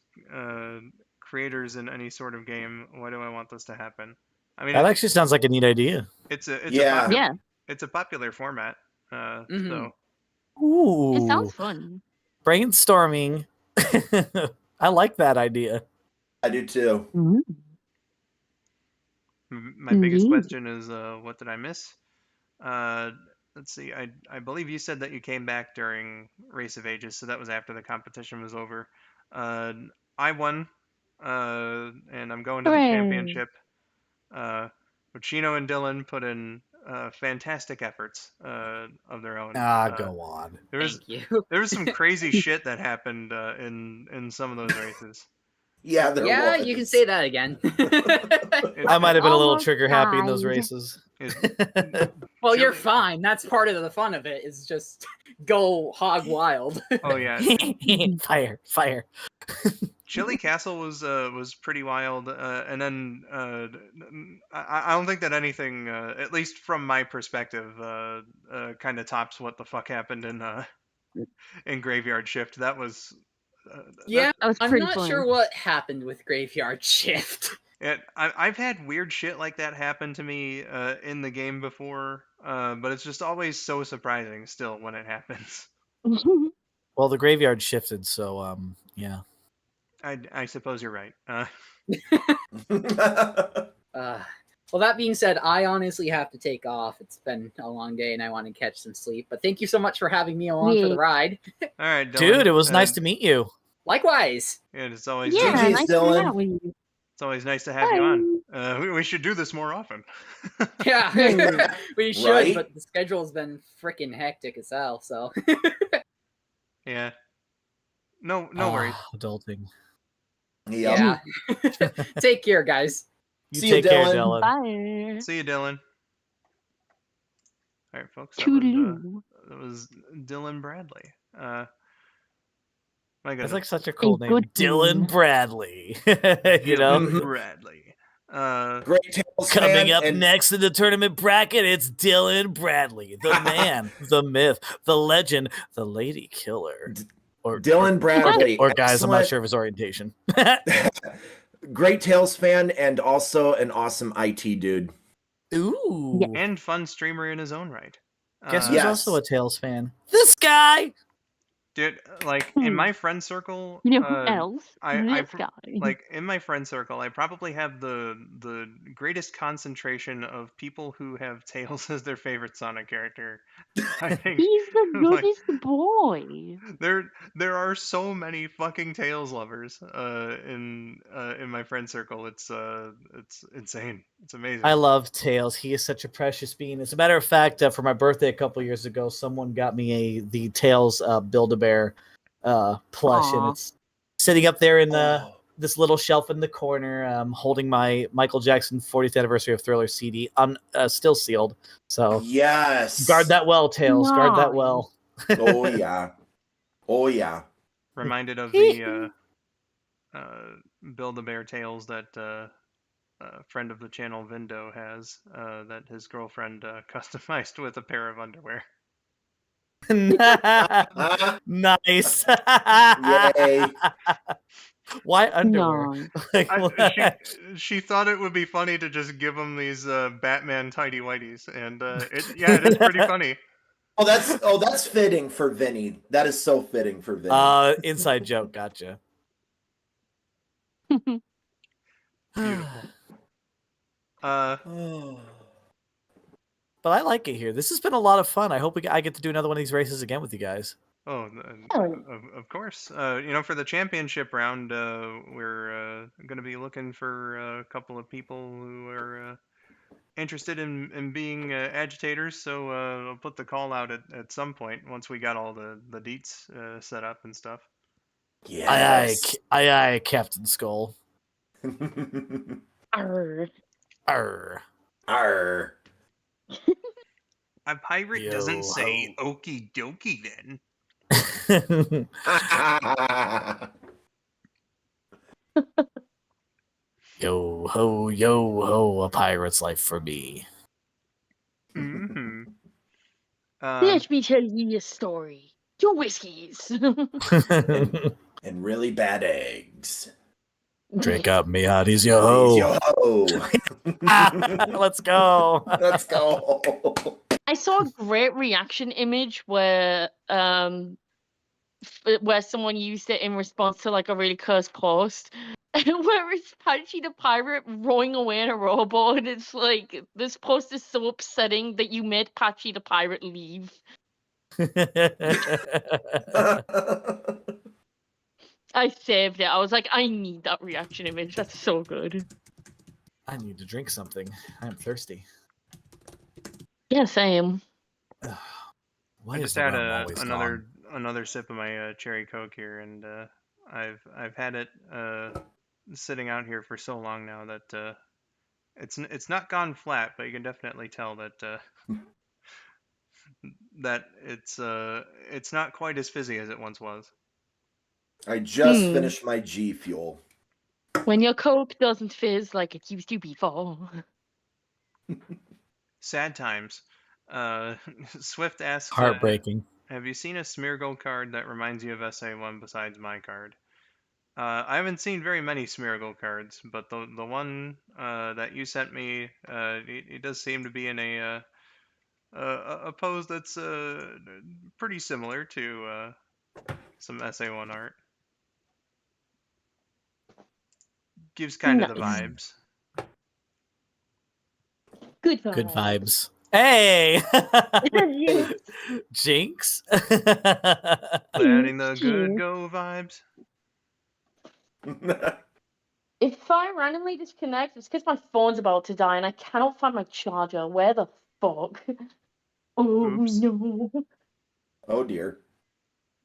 creators in any sort of game. Why do I want this to happen? I mean, That actually sounds like a neat idea. it's a Yeah. Yeah, it's a popular format. Mhm. So Ooh. it sounds fun. Brainstorming. I like that idea. I do too. my biggest Indeed. question is, what did I miss? Let's see. I believe you said that you came back during Race of Ages, so that was after the competition was over. I won, and I'm going to the Hooray. championship. But Chino and Dylan put in fantastic efforts of their own. Go on. There was Thank you. there was some crazy shit that happened in some of those races. Yeah, there Yeah, was. you can say that again. I might have been a little Almost trigger happy in those died. races. Well, you're Chili- fine. That's part of the fun of it, is just go hog wild. Oh yeah, Fire, fire. Chili Castle was pretty wild, and then I don't think that anything, at least from my perspective, kind of tops what the fuck happened in Graveyard Shift. That was Yeah, That was I'm pretty not funny. sure what happened with Graveyard Shift. I've had weird shit like that happen to me in the game before, but it's just always so surprising still when it happens. Well, the graveyard shifted, so yeah. I suppose you're right. Uh, Well, that being said, I honestly have to take off. It's been a long day and I want to catch some sleep. But thank you so much for having me along for the ride. All right, Dylan. Dude, it was nice to meet you. Likewise. And it's always Yeah, GG's, nice to hang Dylan. out with you. it's always nice to have you on. We should do this more often. Yeah, we should, Right? but the schedule's been freaking hectic as hell, so. Yeah. No worries. Adulting. Yep. Yeah. Take care, guys. You See you, take care, Dylan. Dylan. Bye. See you, Dylan. All right, folks. Toodaloo. That was Dylan Bradley. My That's goodness. like such a cool name. good Dylan name. Bradley. You know? Dylan Bradley. Great Tales Coming fan, up and next in the tournament bracket, it's Dylan Bradley, the man, the myth, the legend, the lady killer. Or Dylan Bradley. or guys, I'm not excellent- sure of his orientation. Great Tales fan and also an awesome IT dude. Ooh. Yeah. And fun streamer in his own right. Guess who's Yes. also a Tails fan? This guy! Dude, like in my friend circle, You know who else? I This guy. like in my friend circle, I probably have the greatest concentration of people who have Tails as their favorite Sonic character. I think He's the like, goodest boy. there are so many fucking Tails lovers in my friend circle. It's insane. It's amazing. I love Tails. He is such a precious being. As a matter of fact, for my birthday a couple years ago, someone got me the Tails Build-A-Bear plush, and Aw. it's sitting up there in Oh. this little shelf in the corner, holding my Michael Jackson 40th anniversary of Thriller CD, still sealed. So Yes. guard that well, Tails. Guard that Nice. well. Oh yeah. Oh yeah. Reminded of the Build-A-Bear Tails that friend of the channel Vindo has that his girlfriend customized with a pair of underwear. Nice. Yay. Why underwear? Nice. Like, what? She thought it would be funny to just give him these Batman tidy whities, and it is pretty funny. Oh, that's fitting for Vinny. That is so fitting for Vinny. Inside joke. Gotcha. Oh. But I like it here. This has been a lot of fun. I hope I get to do another one of these races again with you guys. Oh, Oh. of course. For the championship round, we're going to be looking for a couple of people who are interested in being agitators. So I'll put the call out at some point once we got all the deets set up and stuff. Yes. Aye, Captain Skull. Arr. Arr. Arr. A pirate doesn't Yo, say okie dokie then. Yo ho, a pirate's life for me. Mm-hmm. Let me tell you a story. Your whiskeys. And really bad eggs. Drink up, me hearties, yo ho. Yo ho. Let's go. Let's go. I saw a great reaction image where someone used it in response to like a really cursed post. Where it's Punchy the pirate rowing away in a rowboat, and it's like this post is so upsetting that you made Patchy the pirate leave. I saved it. I was like, I need that reaction image. That's so good. I need to drink something. I'm thirsty. Yes, I am. Why I is just the had rum always another sip of my cherry Coke here, and I've had it sitting out here for so long now that it's not gone flat, but you can definitely tell that that it's not quite as fizzy as it once was. I just finished my G Fuel. When your Coke doesn't fizz like it used to before. Sad times. Swift asks, Heartbreaking. have you seen a Smeargle card that reminds you of SA1 besides my card? I haven't seen very many Smeargle cards, but the one that you sent me, it does seem to be in a pose that's pretty similar to some SA1 art. Gives kind of the Nice. vibes. Good vibes. Good vibes. Hey! Yes. Jinx? Letting the good Jinx. go vibes. If I randomly disconnect, it's because my phone's about to die and I cannot find my charger. Where the fuck? Oh Oops. no. Oh dear.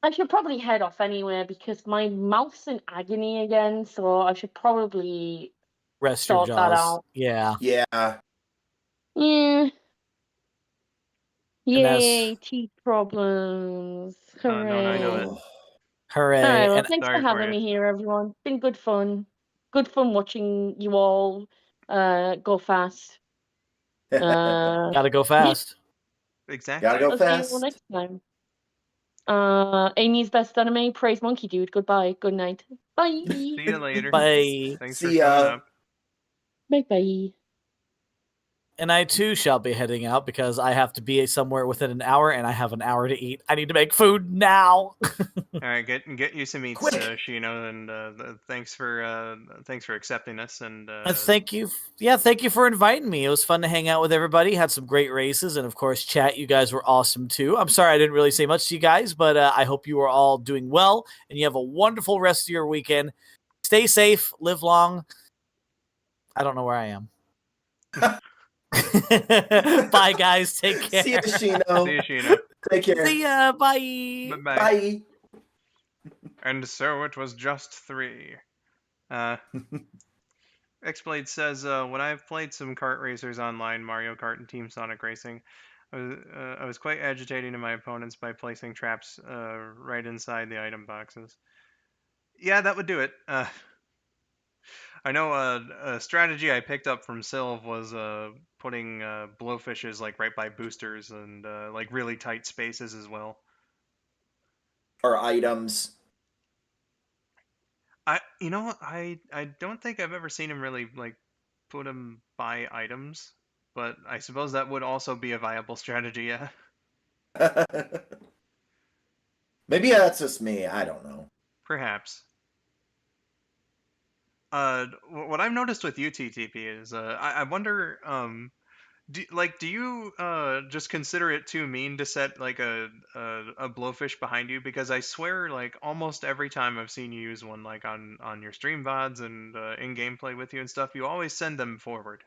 I should probably head off anyway because my mouth's in agony again, so I should probably Rest your sort that jaws. out. Yeah. Yeah. Yeah. And that's- Yay, teeth problems. Don't I know it? Oh. Hooray. Alright, well, And thanks for Sorry for having you. me here, everyone. Been good fun. Good fun watching you all go fast. gotta go fast. Exactly. Gotta go I'll see you all fast. next time. Amy's best anime, praise monkey dude. Goodbye. Good night. Bye. See you later. Bye. Thanks See for coming ya. up. Bye bye. And I too shall be heading out because I have to be somewhere within an hour and I have an hour to eat. I need to make food now. All right, get you some eats, Quick. Shino, and thanks for accepting us. And Thank you. Yeah, thank you for inviting me. It was fun to hang out with everybody. Had some great races, and of course, chat. You guys were awesome too. I'm sorry I didn't really say much to you guys, but I hope you are all doing well and you have a wonderful rest of your weekend. Stay safe, live long. I don't know where I am. Bye, guys. Take care. See you, Shino. see you, Shino. Take care. See ya. Bye. Bye. Bye. And so it was just 3. Xblade says, when I've played some kart racers online, Mario Kart and Team Sonic Racing, I was quite agitating to my opponents by placing traps right inside the item boxes. Yeah, that would do it. I know a strategy I picked up from Sylv was putting blowfishes like right by boosters and like really tight spaces as well. Or items. I don't think I've ever seen him really like put them by items, but I suppose that would also be a viable strategy. Yeah. Maybe that's just me. I don't know. Perhaps. What I've noticed with you, TTP, is I wonder, do you just consider it too mean to set like a blowfish behind you? Because I swear, like almost every time I've seen you use one, like on your stream VODs and in gameplay with you and stuff, you always send them forward.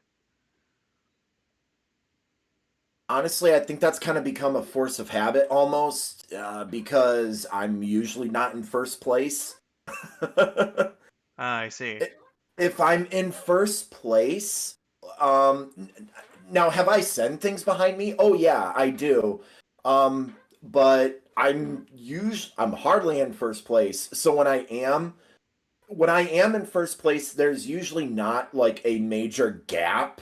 Honestly, I think that's kind of become a force of habit almost, because I'm usually not in first place. I see. If I'm in first place, now have I sent things behind me? Oh yeah, I do. But I'm hardly in first place. So when I am in first place, there's usually not like a major gap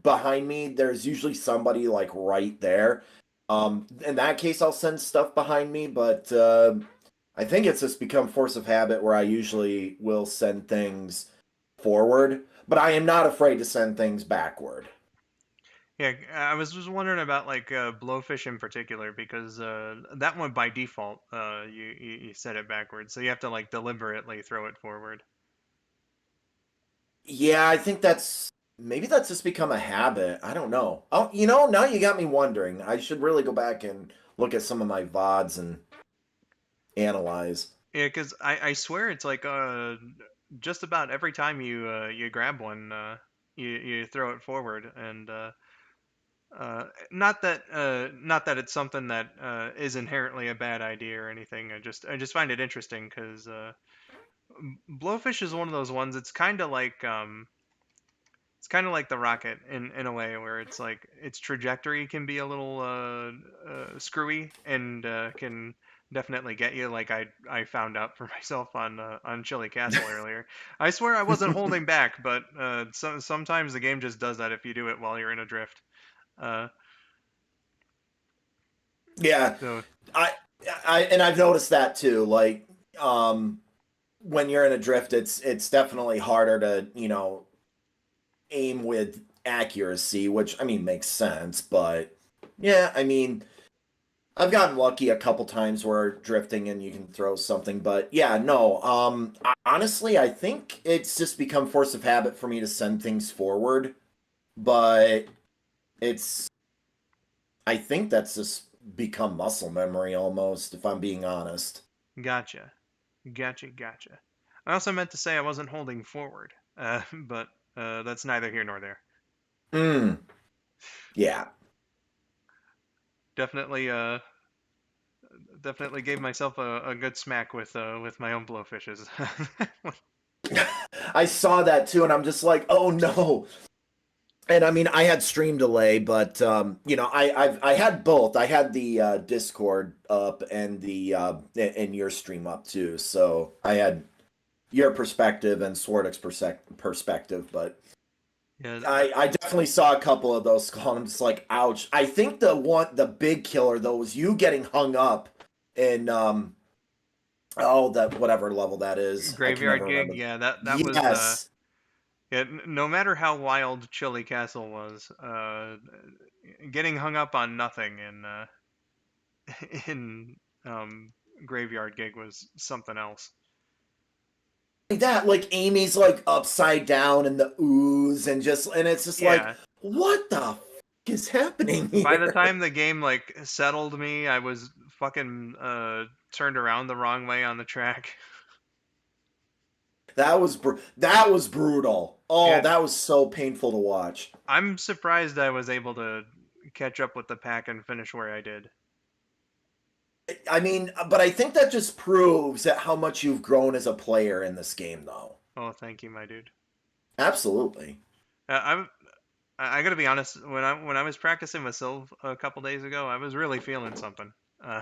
behind me. There's usually somebody like right there. In that case, I'll send stuff behind me, but I think it's just become force of habit where I usually will send things forward, but I am not afraid to send things backward. Yeah, I was just wondering about like blowfish in particular because that one by default you set it backwards, so you have to like deliberately throw it forward. Yeah, I think maybe that's just become a habit. I don't know. Oh, now you got me wondering. I should really go back and look at some of my VODs and analyze. Yeah, because I swear it's like just about every time you grab one, you throw it forward, and not that it's something that is inherently a bad idea or anything. I just find it interesting because blowfish is one of those ones. It's kind of like the rocket in a way where it's like its trajectory can be a little screwy and can definitely get you. Like I found out for myself on Chili Castle earlier. I swear I wasn't holding back, but sometimes the game just does that if you do it while you're in a drift. Yeah, So and I've noticed that too. Like, when you're in a drift, it's definitely harder to aim with accuracy, which I mean makes sense. But yeah, I mean, I've gotten lucky a couple times where drifting and you can throw something. But yeah, no. Honestly, I think it's just become force of habit for me to send things forward. but it's I think that's just become muscle memory almost, if I'm being honest. Gotcha. Gotcha. I also meant to say I wasn't holding forward, but that's neither here nor there. Mm. Yeah. Definitely, definitely gave myself a good smack with my own blowfishes. I saw that too, and I'm just like, oh no. And I mean, I had stream delay, but I had both. I had the Discord up and the and your stream up too. So I had your perspective and Swordic's perspective, but Yeah, I definitely saw a couple of those calls. I'm just like, ouch. I think the big killer though was you getting hung up in that whatever level that is. I can never graveyard gig. remember. Yeah, that was Yes. yeah. No matter how wild Chili Castle was, getting hung up on nothing in in graveyard gig was something else. Like that, like Amy's like upside down in the ooze and it's just like, Yeah. what the is happening By the here? time the game like settled me, I was fucking turned around the wrong way on the track. That was brutal. Oh, Yeah, that was so painful to watch. I'm surprised I was able to catch up with the pack and finish where I did. I mean, but I think that just proves that how much you've grown as a player in this game, though. Oh, thank you, my dude. Absolutely. I'm I gotta be honest. When I was practicing with Sylv a couple days ago, I was really feeling something. Uh,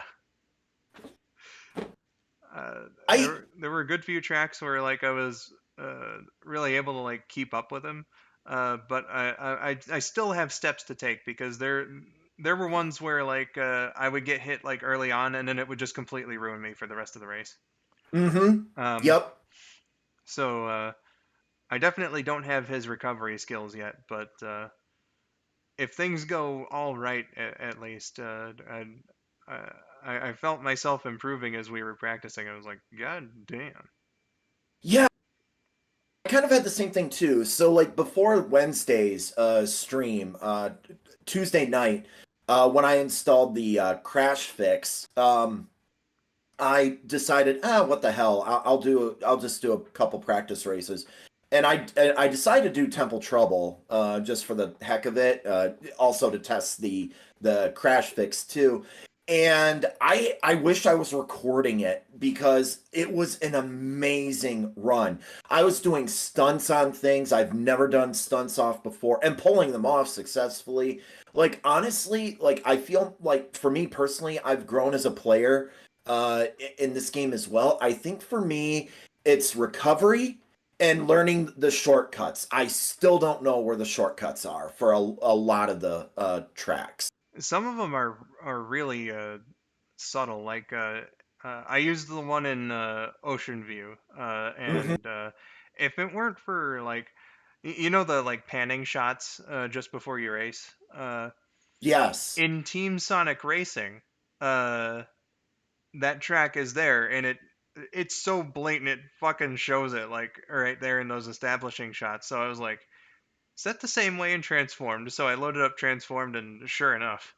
I there were a good few tracks where like I was really able to like keep up with him, but I still have steps to take because there were ones where like I would get hit like early on and then it would just completely ruin me for the rest of the race. Mm-hmm. Um, Yep. so I definitely don't have his recovery skills yet, but if things go all right, at least, I, I felt myself improving as we were practicing. I was like, God damn. Yeah. I kind of had the same thing too. So like before Wednesday's stream, Tuesday night, when I installed the crash fix, I decided, what the hell? I'll just do a couple practice races, and I decided to do Temple Trouble, just for the heck of it, also to test the crash fix too. And I wish I was recording it because it was an amazing run. I was doing stunts on things I've never done stunts off before and pulling them off successfully. Like honestly, like I feel like for me personally, I've grown as a player in this game as well. I think for me, it's recovery and learning the shortcuts. I still don't know where the shortcuts are for a lot of the tracks. Some of them are really subtle. Like I used the one in Ocean View, Hmm. and if it weren't for like, you know the like panning shots just before you race, Yes. in Team Sonic Racing, uh, that track is there, and it's so blatant it fucking shows it like right there in those establishing shots. So I was like, is that the same way in Transformed? So I loaded up Transformed, and sure enough.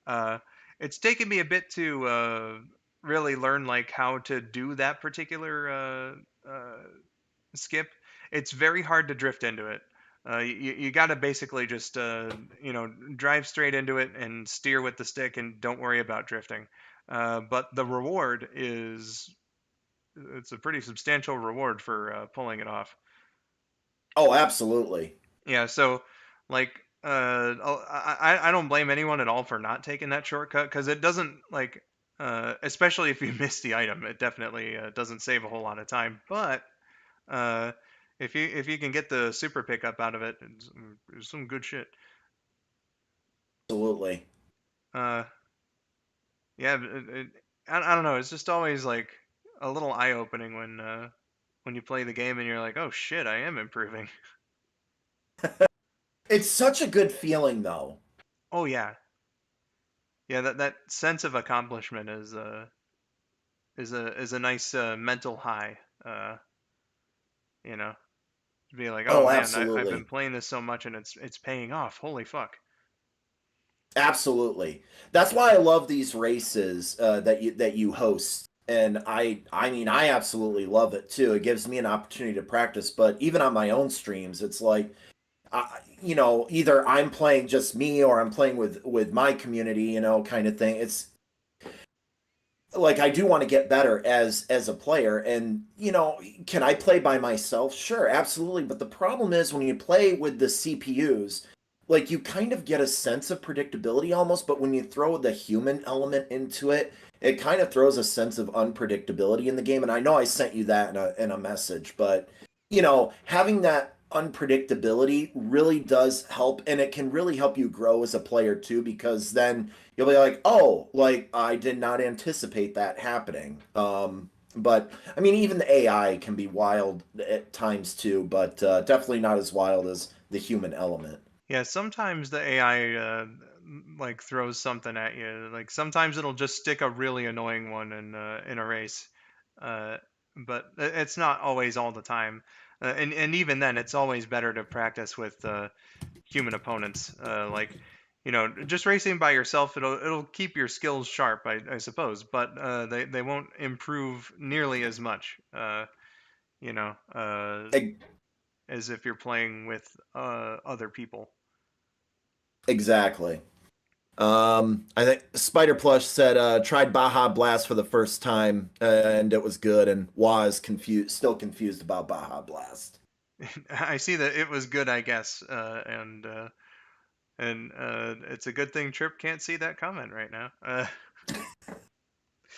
Uh, it's taken me a bit to really learn like how to do that particular skip. It's very hard to drift into it. You got to basically just drive straight into it and steer with the stick and don't worry about drifting. But the reward is it's a pretty substantial reward for pulling it off. Oh, absolutely. Yeah, so like I don't blame anyone at all for not taking that shortcut because it doesn't like especially if you miss the item, it definitely doesn't save a whole lot of time. But uh, if you can get the super pickup out of it, it's some good shit. Absolutely. Uh, yeah, I don't know. It's just always like a little eye opening when you play the game and you're like, oh shit, I am improving. It's such a good feeling though. Oh yeah, yeah. That sense of accomplishment is a nice mental high. You know, be like, oh Oh, man, I've been absolutely. playing this so much and it's paying off. Holy fuck. Absolutely. That's why I love these races that you host. And I mean I absolutely love it too. It gives me an opportunity to practice, but even on my own streams, it's like either I'm playing just me or I'm playing with my community, kind of thing. It's like I do want to get better as a player, and can I play by myself? Sure, absolutely. But the problem is when you play with the CPUs, like you kind of get a sense of predictability almost, but when you throw the human element into it, it kind of throws a sense of unpredictability in the game. And I know I sent you that in a message, but having that unpredictability really does help, and it can really help you grow as a player too, because then you'll be like, oh, like I did not anticipate that happening. But I mean, even the AI can be wild at times too, but definitely not as wild as the human element. Yeah, sometimes the AI like throws something at you. Like sometimes it'll just stick a really annoying one in a race. Uh, but it's not always all the time. And even then, it's always better to practice with human opponents. Like, just racing by yourself, it'll keep your skills sharp, I suppose, but they won't improve nearly as much. You know, uh, E- as if you're playing with other people. exactly. I think Spider Plush said tried Baja Blast for the first time and it was good, and was still confused about Baja Blast. I see that it was good, I guess, and it's a good thing Trip can't see that comment right now.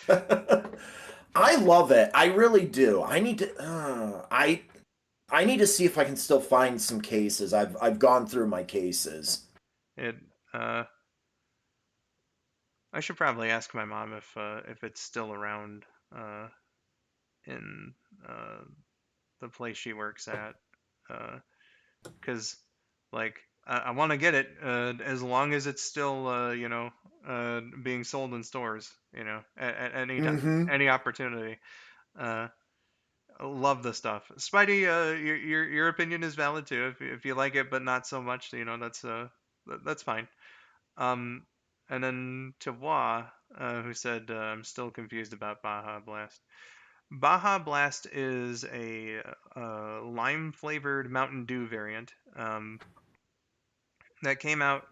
I love it. I really do. I need to. I need to see if I can still find some cases. I've gone through my cases. it I should probably ask my mom if it's still around uh, in uh, the place she works at, because like I want to get it as long as it's still being sold in stores, at Mm-hmm. any opportunity. Uh, Love the stuff. Spidey, your opinion is valid too. If you like it, but not so much, that's fine. Um, and then Tawa, who said, "I'm still confused about Baja Blast." Baja Blast is a lime flavored Mountain Dew variant that came out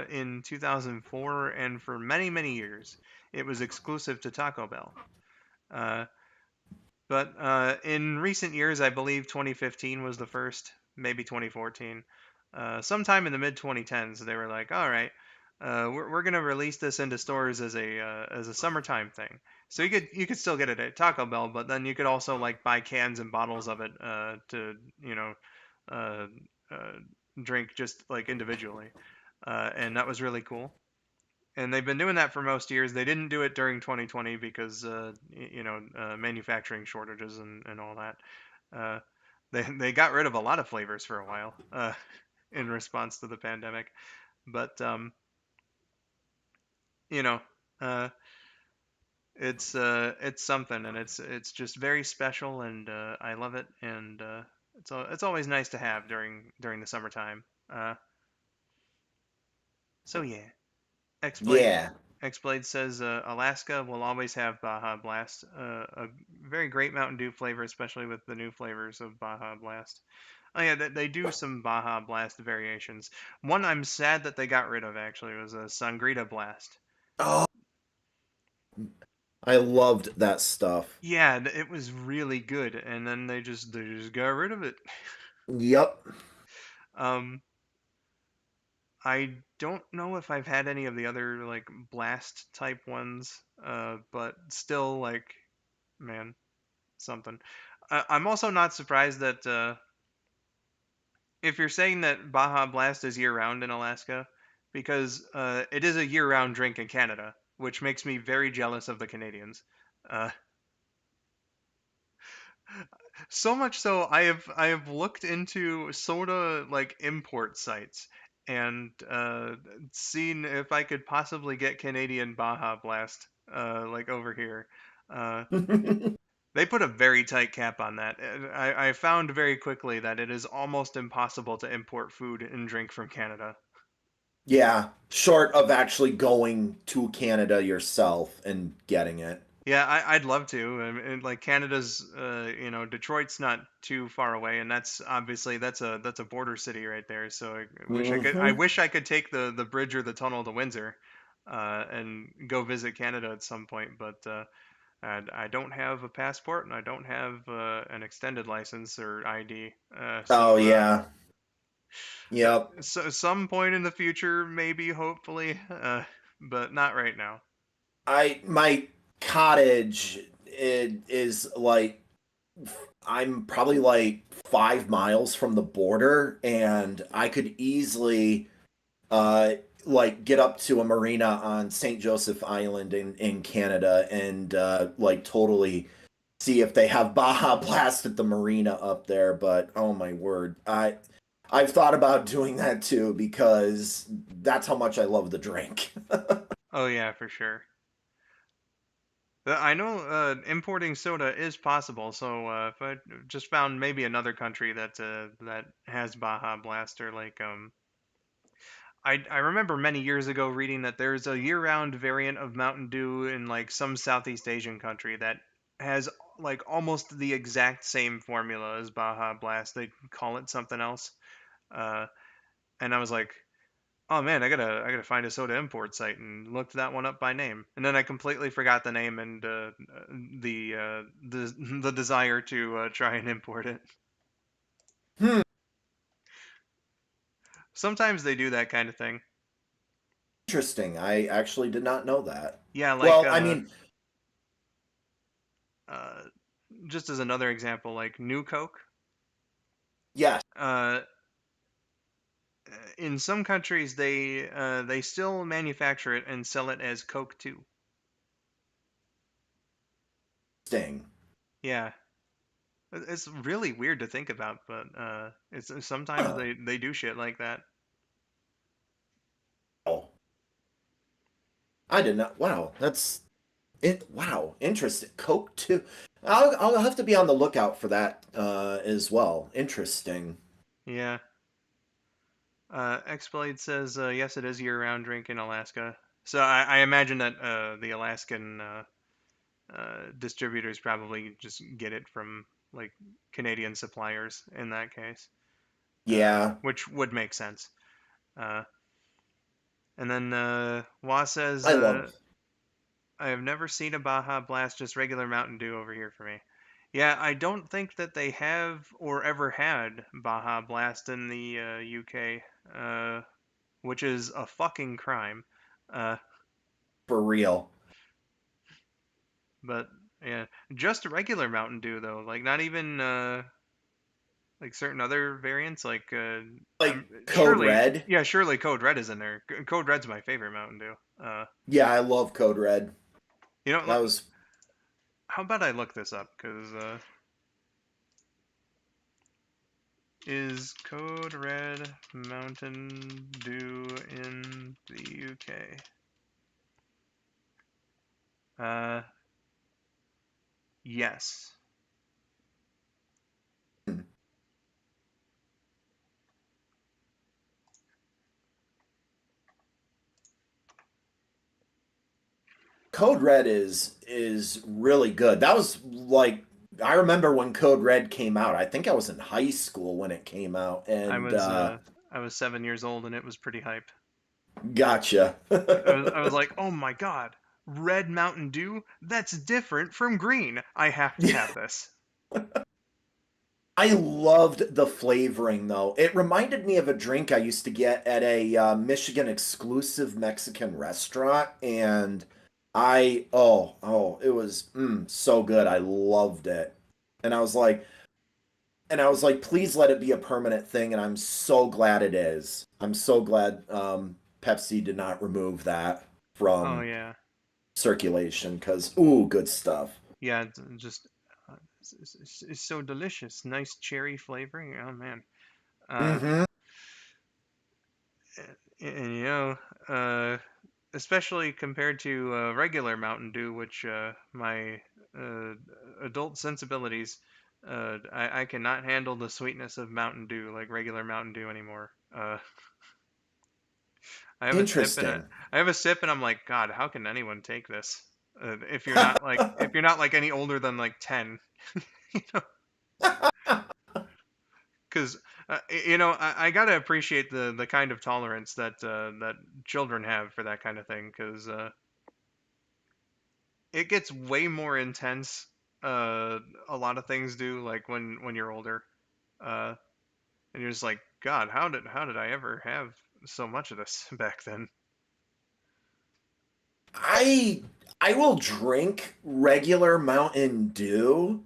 in 2004, and for many many years, it was exclusive to Taco Bell. Uh, But in recent years, I believe 2015 was the first, maybe 2014. Sometime in the mid 2010s, they were like, "All right, we're gonna release this into stores as a summertime thing." So you could still get it at Taco Bell, but then you could also like buy cans and bottles of it to uh, uh, drink just like individually, and that was really cool, and they've been doing that for most years. They didn't do it during 2020 because manufacturing shortages and all that. Uh, they got rid of a lot of flavors for a while in response to the pandemic, but you know, uh, it's something, and it's just very special, and I love it, and it's always nice to have during the summertime. So yeah. Xblade Yeah. Xblade says Alaska will always have Baja Blast, a very great Mountain Dew flavor, especially with the new flavors of Baja Blast. Oh yeah, they do some Baja Blast variations. One I'm sad that they got rid of actually was a Sangrita Blast. Oh, I loved that stuff. Yeah, it was really good, and then they just got rid of it. Yep. Um, I don't know if I've had any of the other like blast type ones, but still like man, something. I'm also not surprised that if you're saying that Baja Blast is year round in Alaska, because it is a year round drink in Canada, which makes me very jealous of the Canadians. Uh, so much so, I have looked into soda like import sites and seen if I could possibly get Canadian Baja Blast like over here. Uh, They put a very tight cap on that. I found very quickly that it is almost impossible to import food and drink from Canada. Yeah, short of actually going to Canada yourself and getting it. Yeah, I'd love to. And like Canada's, Detroit's not too far away, and that's obviously that's a border city right there. So I Hmm. wish I could take the bridge or the tunnel to Windsor, and go visit Canada at some point. But and I don't have a passport, and I don't have an extended license or ID. Oh So yeah. Yep. some point in the future, maybe, hopefully, but not right now. My cottage is like I'm probably like 5 miles from the border, and I could easily uh like get up to a marina on St. Joseph Island in Canada and like totally see if they have Baja Blast at the marina up there. But oh my word, I've thought about doing that too because that's how much I love the drink. Oh yeah, for sure. I know importing soda is possible, so if I just found maybe another country that has Baja Blast, or like I remember many years ago reading that there's a year-round variant of Mountain Dew in like some Southeast Asian country that has like almost the exact same formula as Baja Blast. They call it something else, uh, and I was like, oh man, I gotta find a soda import site, and looked that one up by name, and then I completely forgot the name and the desire to try and import it. Hmm, Sometimes they do that kind of thing. interesting. I actually did not know that. Yeah, like Well, I mean, uh, just as another example, like New Coke. yes, Uh, in some countries, they still manufacture it and sell it as Coke too. Sting. Yeah, it's really weird to think about, but it's sometimes Huh. they do shit like that. Oh, I did not. Wow, that's it. Wow, interesting. Coke too. I'll have to be on the lookout for that as well. Interesting. Yeah. Xblade says, yes, it is year-round drink in Alaska. So I imagine that the Alaskan distributors probably just get it from like Canadian suppliers in that case, Yeah, which would make sense. Uh, and then Wah says, I love. I have never seen a Baja Blast, just regular Mountain Dew over here for me. Yeah, I don't think that they have or ever had Baja Blast in the UK, which is a fucking crime. Uh, For real. but yeah, just regular Mountain Dew though, like not even like certain other variants. Like Like I'm Code surely, Red. yeah, surely Code Red is in there. Code Red's my favorite Mountain Dew. Yeah, I love Code Red. You know, That was how about I look this up? Because is Code Red Mountain Dew in the UK? Yes. Code Red is really good. That was like I remember when Code Red came out. I think I was in high school when it came out, I and was uh, I was 7 years old and it was pretty hype. gotcha. I was like, oh my god, red Mountain Dew? That's different from green. I have to have this. I loved the flavoring though. It reminded me of a drink I used to get at a Michigan exclusive Mexican restaurant, and it was so good. I loved it, and I was like, please let it be a permanent thing, and I'm so glad it is. I'm so glad Pepsi did not remove that Oh from yeah, circulation because ooh, good stuff. yeah, just it's so delicious. Nice cherry flavoring. Oh man. Uh, Mm-hmm. and uh, especially compared to regular Mountain Dew, which my uh, adult sensibilities. I cannot handle the sweetness of Mountain Dew like regular Mountain Dew anymore. I have a sip and Interesting. I have a sip and I'm like, God, how can anyone take this? If you're not like any older than like 10, you know, because I gotta appreciate the kind of tolerance that children have for that kind of thing, because it gets way more intense. A lot of things do, like when you're older, uh, and you're just like, God, how did I ever have so much of this back then? I I will drink regular Mountain Dew,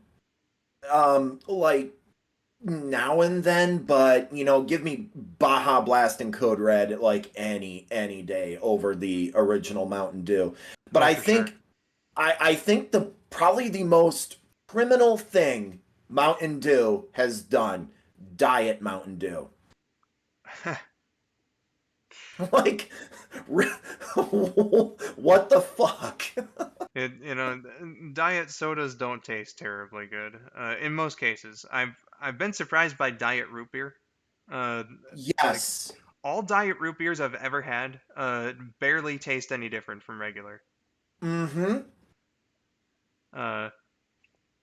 like now and then, but give me Baja Blast and Code Red like any day over the original Mountain Dew. But Oh, I for sure. think I think the probably the most criminal thing Mountain Dew has done, Diet Mountain Dew. Like, what the fuck? Diet sodas don't taste terribly good. In most cases, I've been surprised by diet root beer. Uh, like Yes. all diet root beers I've ever had, barely taste any different from regular. Mm-hmm. Uh,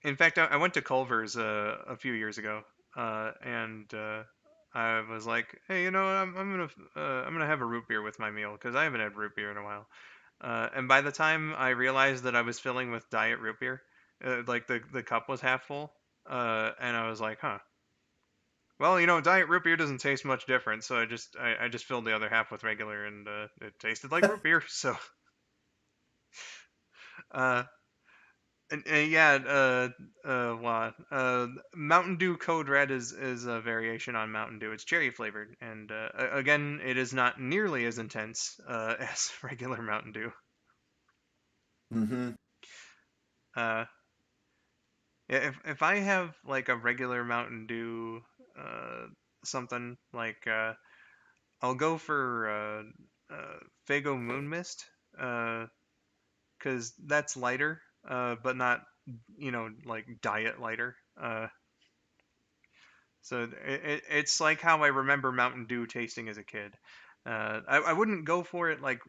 in fact, I went to Culver's a few years ago, and I was like, hey, you know what? I'm gonna have a root beer with my meal because I haven't had root beer in a while. And by the time I realized that I was filling with diet root beer, like the cup was half full, and I was like, huh. Well, diet root beer doesn't taste much different, so I just filled the other half with regular, and it tasted like root beer. So, uh, and yeah, Mountain Dew Code Red is a variation on Mountain Dew. It's cherry flavored, and again, it is not nearly as intense as regular Mountain Dew. Mm-hmm. Uh, yeah, if I have like a regular Mountain Dew, uh, something like I'll go for Fago Moon Mist, because that's lighter, but not like diet lighter. So it's like how I remember Mountain Dew tasting as a kid. I wouldn't go for it like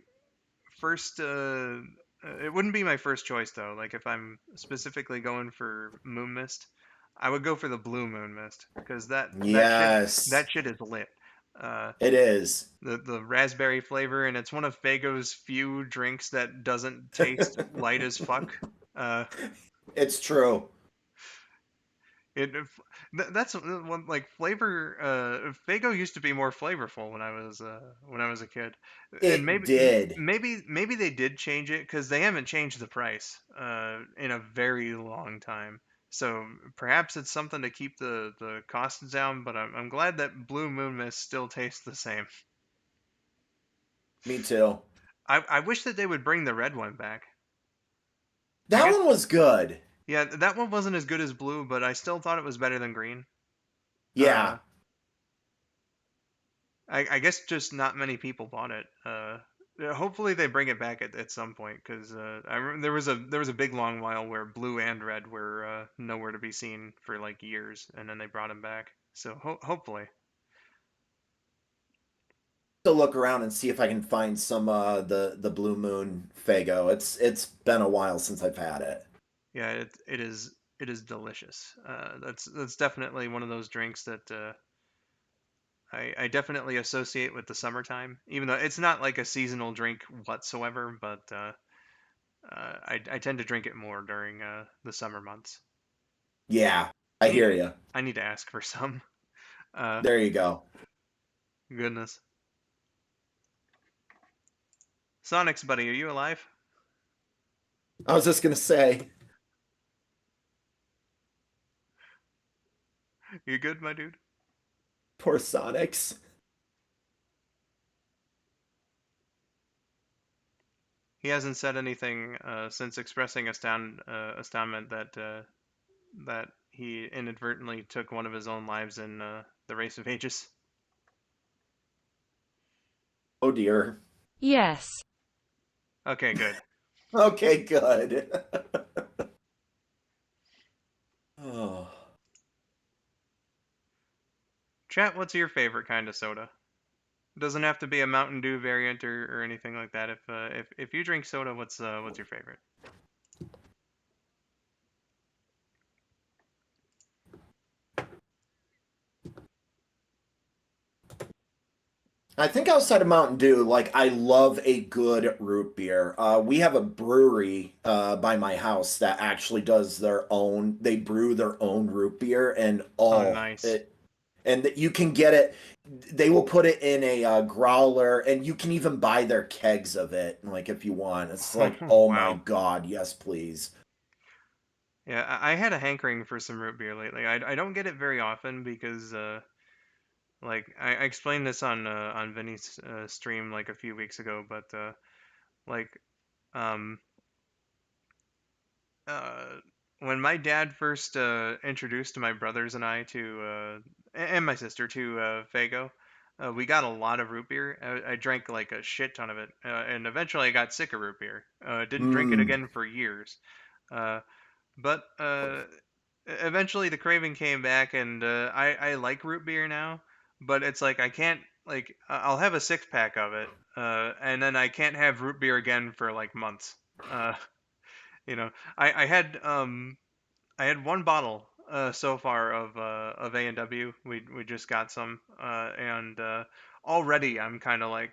first. It wouldn't be my first choice though. Like if I'm specifically going for Moon Mist, I would go for the Blue Moon Mist because Yes, that shit is lit. Uh, it is. the raspberry flavor, and it's one of Fago's few drinks that doesn't taste light as fuck. Uh, It's true. that's one like flavor. Fago used to be more flavorful when I was a kid, and It did. maybe they did change it because they haven't changed the price in a very long time. So perhaps it's something to keep the costs down. But I'm glad that Blue Moon Mist still tastes the same. Me too. I wish that they would bring the red one back. I That guess one was good. yeah, that one wasn't as good as blue, but I still thought it was better than green. Yeah, Uh, I guess just not many people bought it. Yeah, hopefully they bring it back at some point because I remember there was a big long while where blue and red were nowhere to be seen for like years, and then they brought them back. So hopefully, to look around and see if I can find some the Blue Moon Fago. It's been a while since I've had it. yeah, it is delicious. That's definitely one of those drinks that I definitely associate with the summertime, even though it's not like a seasonal drink whatsoever. But I tend to drink it more during the summer months. Yeah, I I need hear you. I need to ask for some. Uh, There you go. Goodness, Sonic's buddy, are you alive? I was just gonna say, You good, my dude? poor Sonics. He hasn't said anything since expressing astoundment that he inadvertently took one of his own lives in the Race of Ages. Oh dear. Yes. Okay, good. Okay, good. Oh. Chat, what's your favorite kind of soda? It doesn't have to be a Mountain Dew variant or anything like that. If you drink soda, what's your favorite? I think outside of Mountain Dew, like I love a good root beer. We have a brewery by my house that actually does their own. They brew their own root beer, and Oh, nice. you can get it. They will put it in a growler, and you can even buy their kegs of it, like if you want. It's like, oh my Wow. god, yes, please. Yeah, I had a hankering for some root beer lately. I don't get it very often because like I explained this on Vinny's stream like a few weeks ago, but like um uh when my dad first introduced my brothers and I to and my sister to Fago, we got a lot of root beer. I drank like a shit ton of it, and eventually I got sick of root beer. Didn't drink it Mm. again for years. But eventually the craving came back, and I like root beer now, but it's like I can't like I'll have a 6 pack of it, and then I can't have root beer again for like months. Uh, you know, I had one bottle so far of A&W. We just got some, and already I'm kind of like,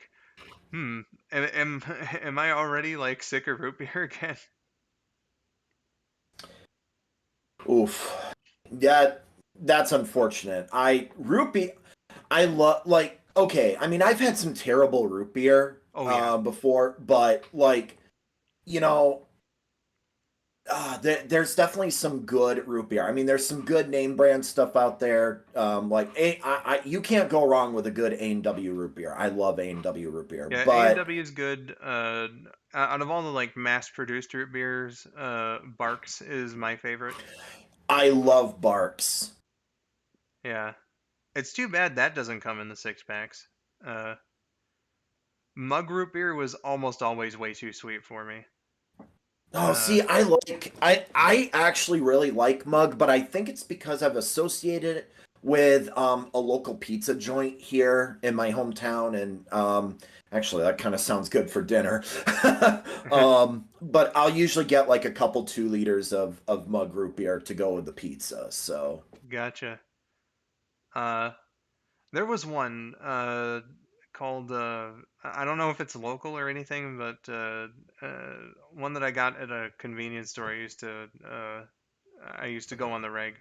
am I already like sick of root beer again? Oof. Yeah, that's unfortunate. I root beer. I love like okay. I mean, I've had some terrible root beer Oh yeah. before, but like you know, there's definitely some good root beer. I mean, there's some good name brand stuff out there. You can't go wrong with a good A&W root beer. I love A&W root beer, Yeah, but A&W is good. Out of all the like mass-produced root beers, Barks is my favorite. I love Barks. Yeah, it's too bad that doesn't come in the 6 packs. Uh, Mug root beer was almost always way too sweet for me. Oh, Uh, see, I actually really like Mug, but I think it's because I've associated it with a local pizza joint here in my hometown, and actually that kind of sounds good for dinner. But I'll usually get like a couple 2 liters of Mug root beer to go with the pizza. So, gotcha. Uh, there was one called I don't know if it's local or anything, but one that I got at a convenience store. I used to go on the reg.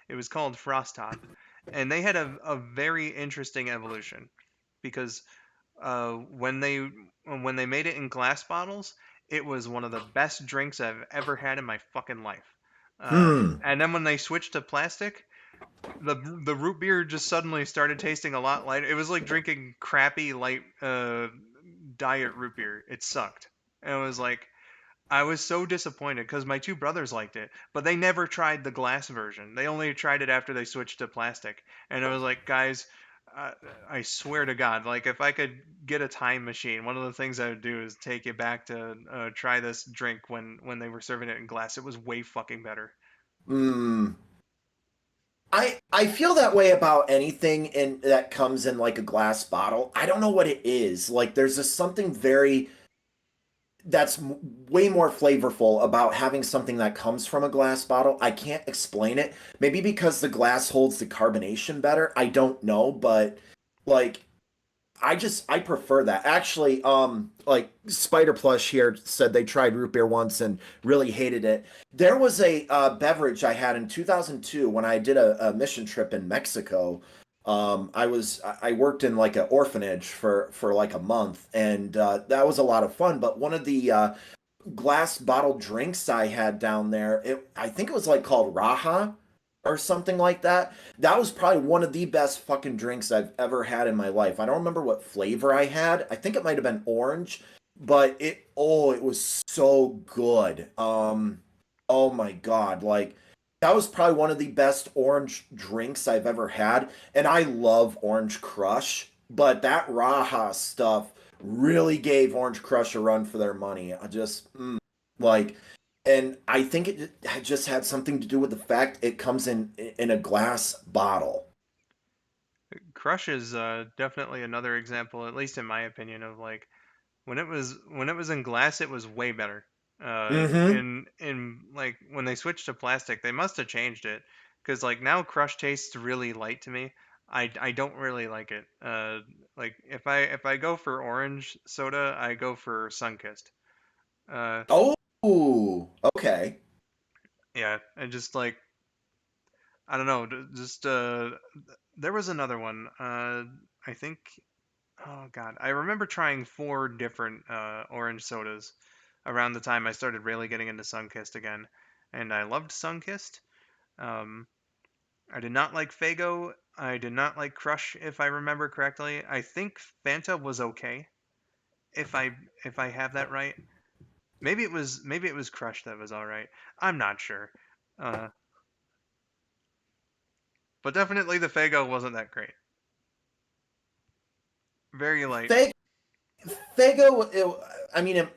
It was called Frost Top, and they had a very interesting evolution because when they made it in glass bottles, it was one of the best drinks I've ever had in my fucking life. hmm. And then when they switched to plastic, the root beer just suddenly started tasting a lot lighter. It was like drinking crappy light diet root beer. It sucked. And it was like I was so disappointed because my 2 brothers liked it, but they never tried the glass version. They only tried it after they switched to plastic. And I was like, guys, uh, I swear to God, like if I could get a time machine, one of the things I would do is take you back to try this drink when they were serving it in glass. It was way fucking better. Hmm. I feel that way about anything in that comes in like a glass bottle. I don't know what it is. Like there's just something very that's way more flavorful about having something that comes from a glass bottle. I can't explain it. Maybe because the glass holds the carbonation better. I don't know, but like I prefer that. Actually, like Spider Plush here said they tried root beer once and really hated it. There was a beverage I had in 2002 when I did a mission trip in Mexico. I worked in like an orphanage for like a month, and that was a lot of fun. But one of the glass bottle drinks I had down there, I think it was like called Raha or something like that. That was probably one of the best fucking drinks I've ever had in my life. I don't remember what flavor I had. I think it might have been orange, but it was so good. Oh my god, like that was probably one of the best orange drinks I've ever had, and I love Orange Crush, but that Raha stuff really gave Orange Crush a run for their money. Like and I think it just had something to do with the fact it comes in a glass bottle. Crush is definitely another example, at least in my opinion, of like when it was in glass, it was way better. Mm-hmm. In like when they switched to plastic, they must have changed it because like now Crush tastes really light to me. I don't really like it. Like if I go for orange soda, I go for Sunkissed. Uh, Oh, okay. yeah, and just like I don't know, just there was another one. I think. Oh God, I remember trying four different orange sodas around the time I started really getting into Sunkissed again, and I loved Sunkissed. Um, I did not like Fago. I did not like Crush, if I remember correctly. I think Fanta was okay, if I have that right. Maybe it was Crush that was all right. I'm not sure, uh, but definitely the Fago wasn't that great. Very light. Fag- Fago, I mean,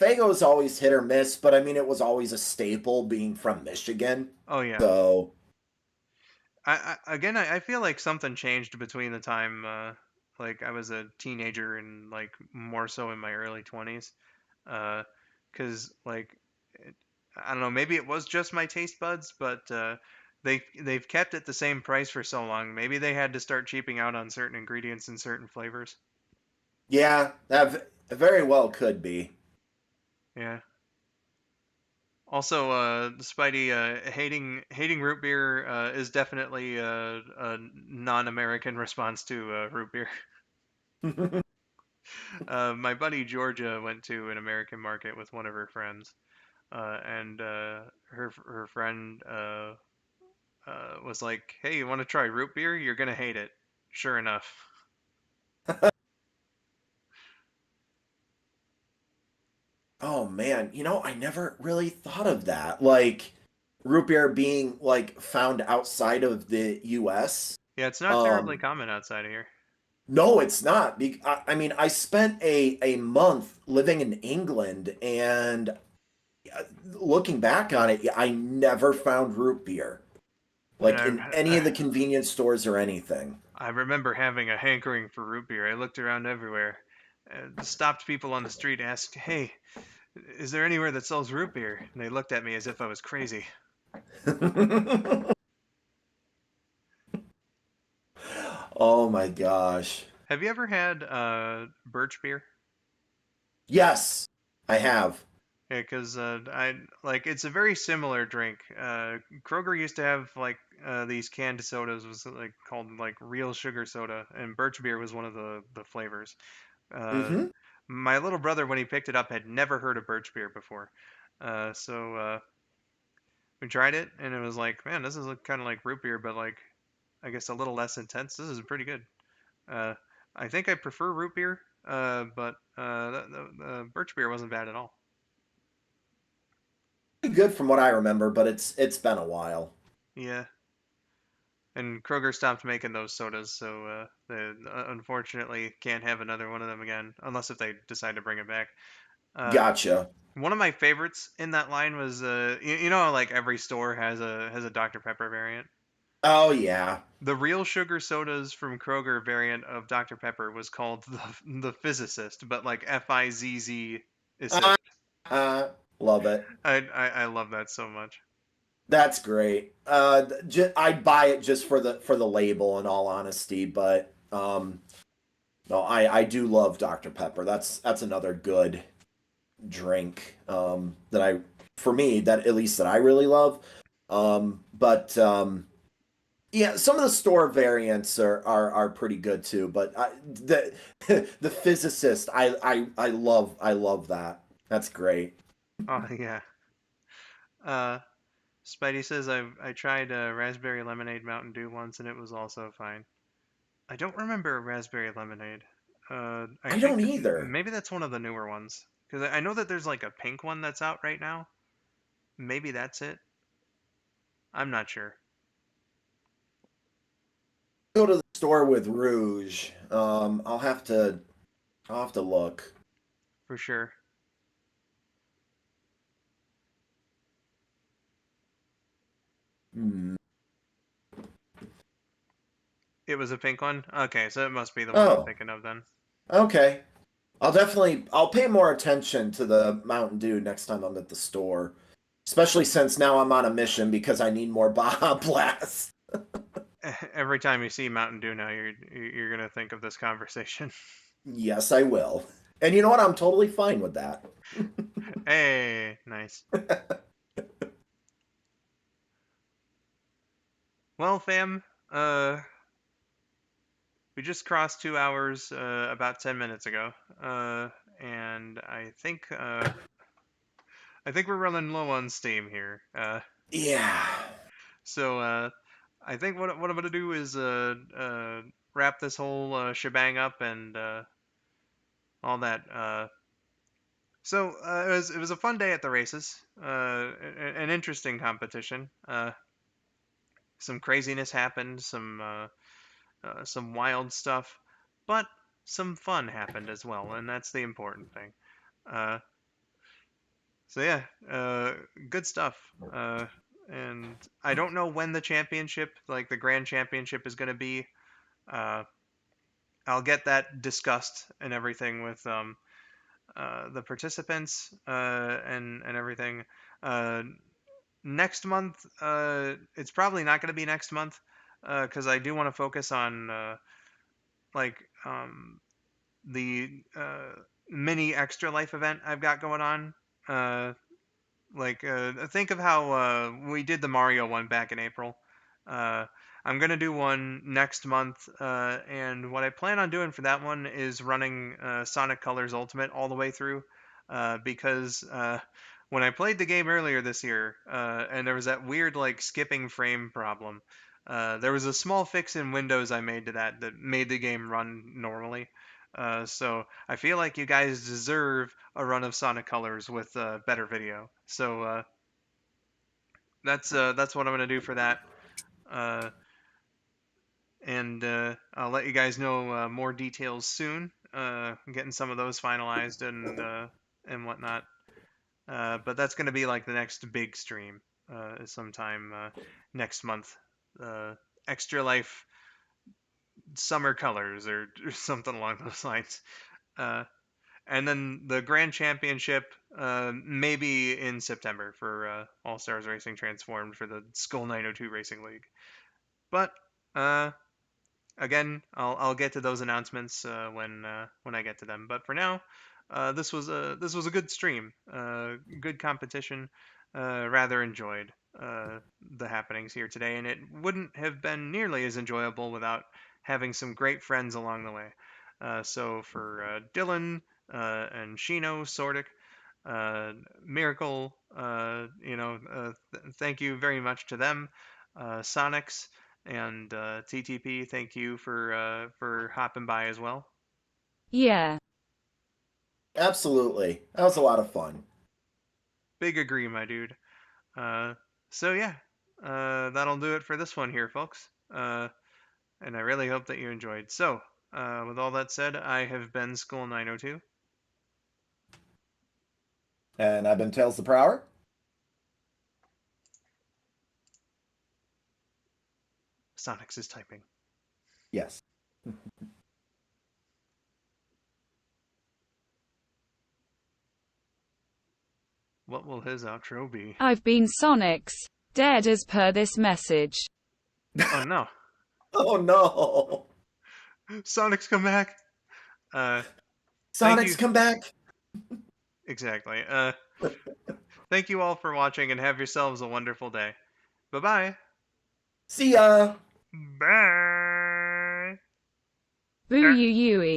Fago is always hit or miss, but I mean, it was always a staple being from Michigan. Oh yeah. So, I feel like something changed between the time like I was a teenager and like more so in my early 20s. Cuz like it, I don't know, maybe it was just my taste buds, but they've kept it the same price for so long. Maybe they had to start cheaping out on certain ingredients and certain flavors. yeah, that very well could be. Yeah. Also, Spidey, hating root beer is definitely a non-American response to root beer. My buddy Georgia went to an American market with one of her friends, and her friend was like, "Hey, you want to try root beer? You're gonna hate it." Sure enough. Oh man, I never really thought of that. Like root beer being like found outside of the US. Yeah, it's not terribly Um common outside of here. no, it's not. I mean, I spent a month living in England and looking back on it, I never found root beer like And in any of the convenience stores or anything. I remember having a hankering for root beer. I looked around everywhere, stopped people on the street, asked, "Hey, is there anywhere that sells root beer?" And they looked at me as if I was crazy. Oh my gosh. Have you ever had birch beer? Yes, I have. Yeah, because I like it's a very similar drink. Kroger used to have like these canned sodas was like called like real sugar soda, and birch beer was one of the flavors. Uh, Mm-hmm. my little brother, when he picked it up, had never heard of birch beer before. So we tried it, and it was like, man, this is kind of like root beer, but like I guess a little less intense. This is pretty good. Uh, I think I prefer root beer, but the birch beer wasn't bad at all. Good from what I remember, but it's been a while. Yeah. And Kroger stopped making those sodas, so they unfortunately can't have another one of them again, unless if they decide to bring it back. Uh, Gotcha. one of my favorites in that line was, you know, how, like every store has a Dr. Pepper variant. Oh yeah. The real sugar sodas from Kroger variant of Dr. Pepper was called the Physicist, but like Fizz Uh, assist. love it. I love that so much. That's great. I'd buy it just for the label, in all honesty. But no, I do love Dr Pepper. That's another good drink that for me, that at least that I really love. But yeah, some of the store variants are pretty good too. But the the physicist, I love that. That's great. Oh yeah. Uh, Spidey says I tried raspberry lemonade Mountain Dew once and it was also fine. I don't remember raspberry lemonade. I I think don't either. maybe that's one of the newer ones because I know that there's like a pink one that's out right now. Maybe that's it. I'm not sure Go to the store with Rouge. I'll have to look. for sure. It was a pink one? Okay, so it must be the one I'm Oh. thinking of then. Okay. I'll pay more attention to the Mountain Dew next time I'm at the store. Especially since now I'm on a mission because I need more Baja Blast. Every time you see Mountain Dew now, you're gonna think of this conversation. Yes, I will. And you know what? I'm totally fine with that. Hey, nice. Well, fam, we just crossed 2 hours about 10 minutes ago, and I think we're running low on steam here. Yeah. So I think what I'm gonna do is wrap this whole shebang up and all that. So it was a fun day at the races. An interesting competition. Some craziness happened. Some wild stuff, but some fun happened as well, and that's the important thing. Uh, so yeah, good stuff. And I don't know when the championship, like the grand championship, is going to be. Uh, I'll get that discussed and everything with the participants and everything. Uh, Next month, it's probably not going to be next month because I do want to focus on like the mini extra life event I've got going on. Uh, think of how we did the Mario one back in April. Uh, I'm gonna do one next month, and what I plan on doing for that one is running Sonic Colors Ultimate all the way through, because when I played the game earlier this year, and there was that weird like skipping frame problem. There was a small fix in Windows I made to that made the game run normally. So I feel like you guys deserve a run of Sonic Colors with better video. So that's what I'm gonna do for that. Uh, and I'll let you guys know more details soon. Getting some of those finalized and whatnot. But that's gonna be like the next big stream sometime next month. Extra Life Summer Colors or something along those lines. Uh, And then the Grand Championship, maybe in September for All Stars Racing Transformed for the skull902 Racing League. But again, I'll get to those announcements when I get to them. But for now, this was a good stream, good competition. Rather enjoyed the happenings here today, and it wouldn't have been nearly as enjoyable without having some great friends along the way. So for Dylan and Shino, Sordic, Miracle, thank you very much to them. Sonics and TTP, thank you for hopping by as well. Yeah. Absolutely. That was a lot of fun. Big agree, my dude. So yeah, that'll do it for this one here, folks. And I really hope that you enjoyed. So, with all that said, I have been Skull902. And I've been Tails the Prower. Sonics is typing. Yes. What will his outro be? I've been Sonics, dead as per this message. Oh no. Oh no. Sonics come back. Sonics come back. Exactly. Thank you all for watching and have yourselves a wonderful day. Bye-bye. See ya. Bye. Boo you Yui.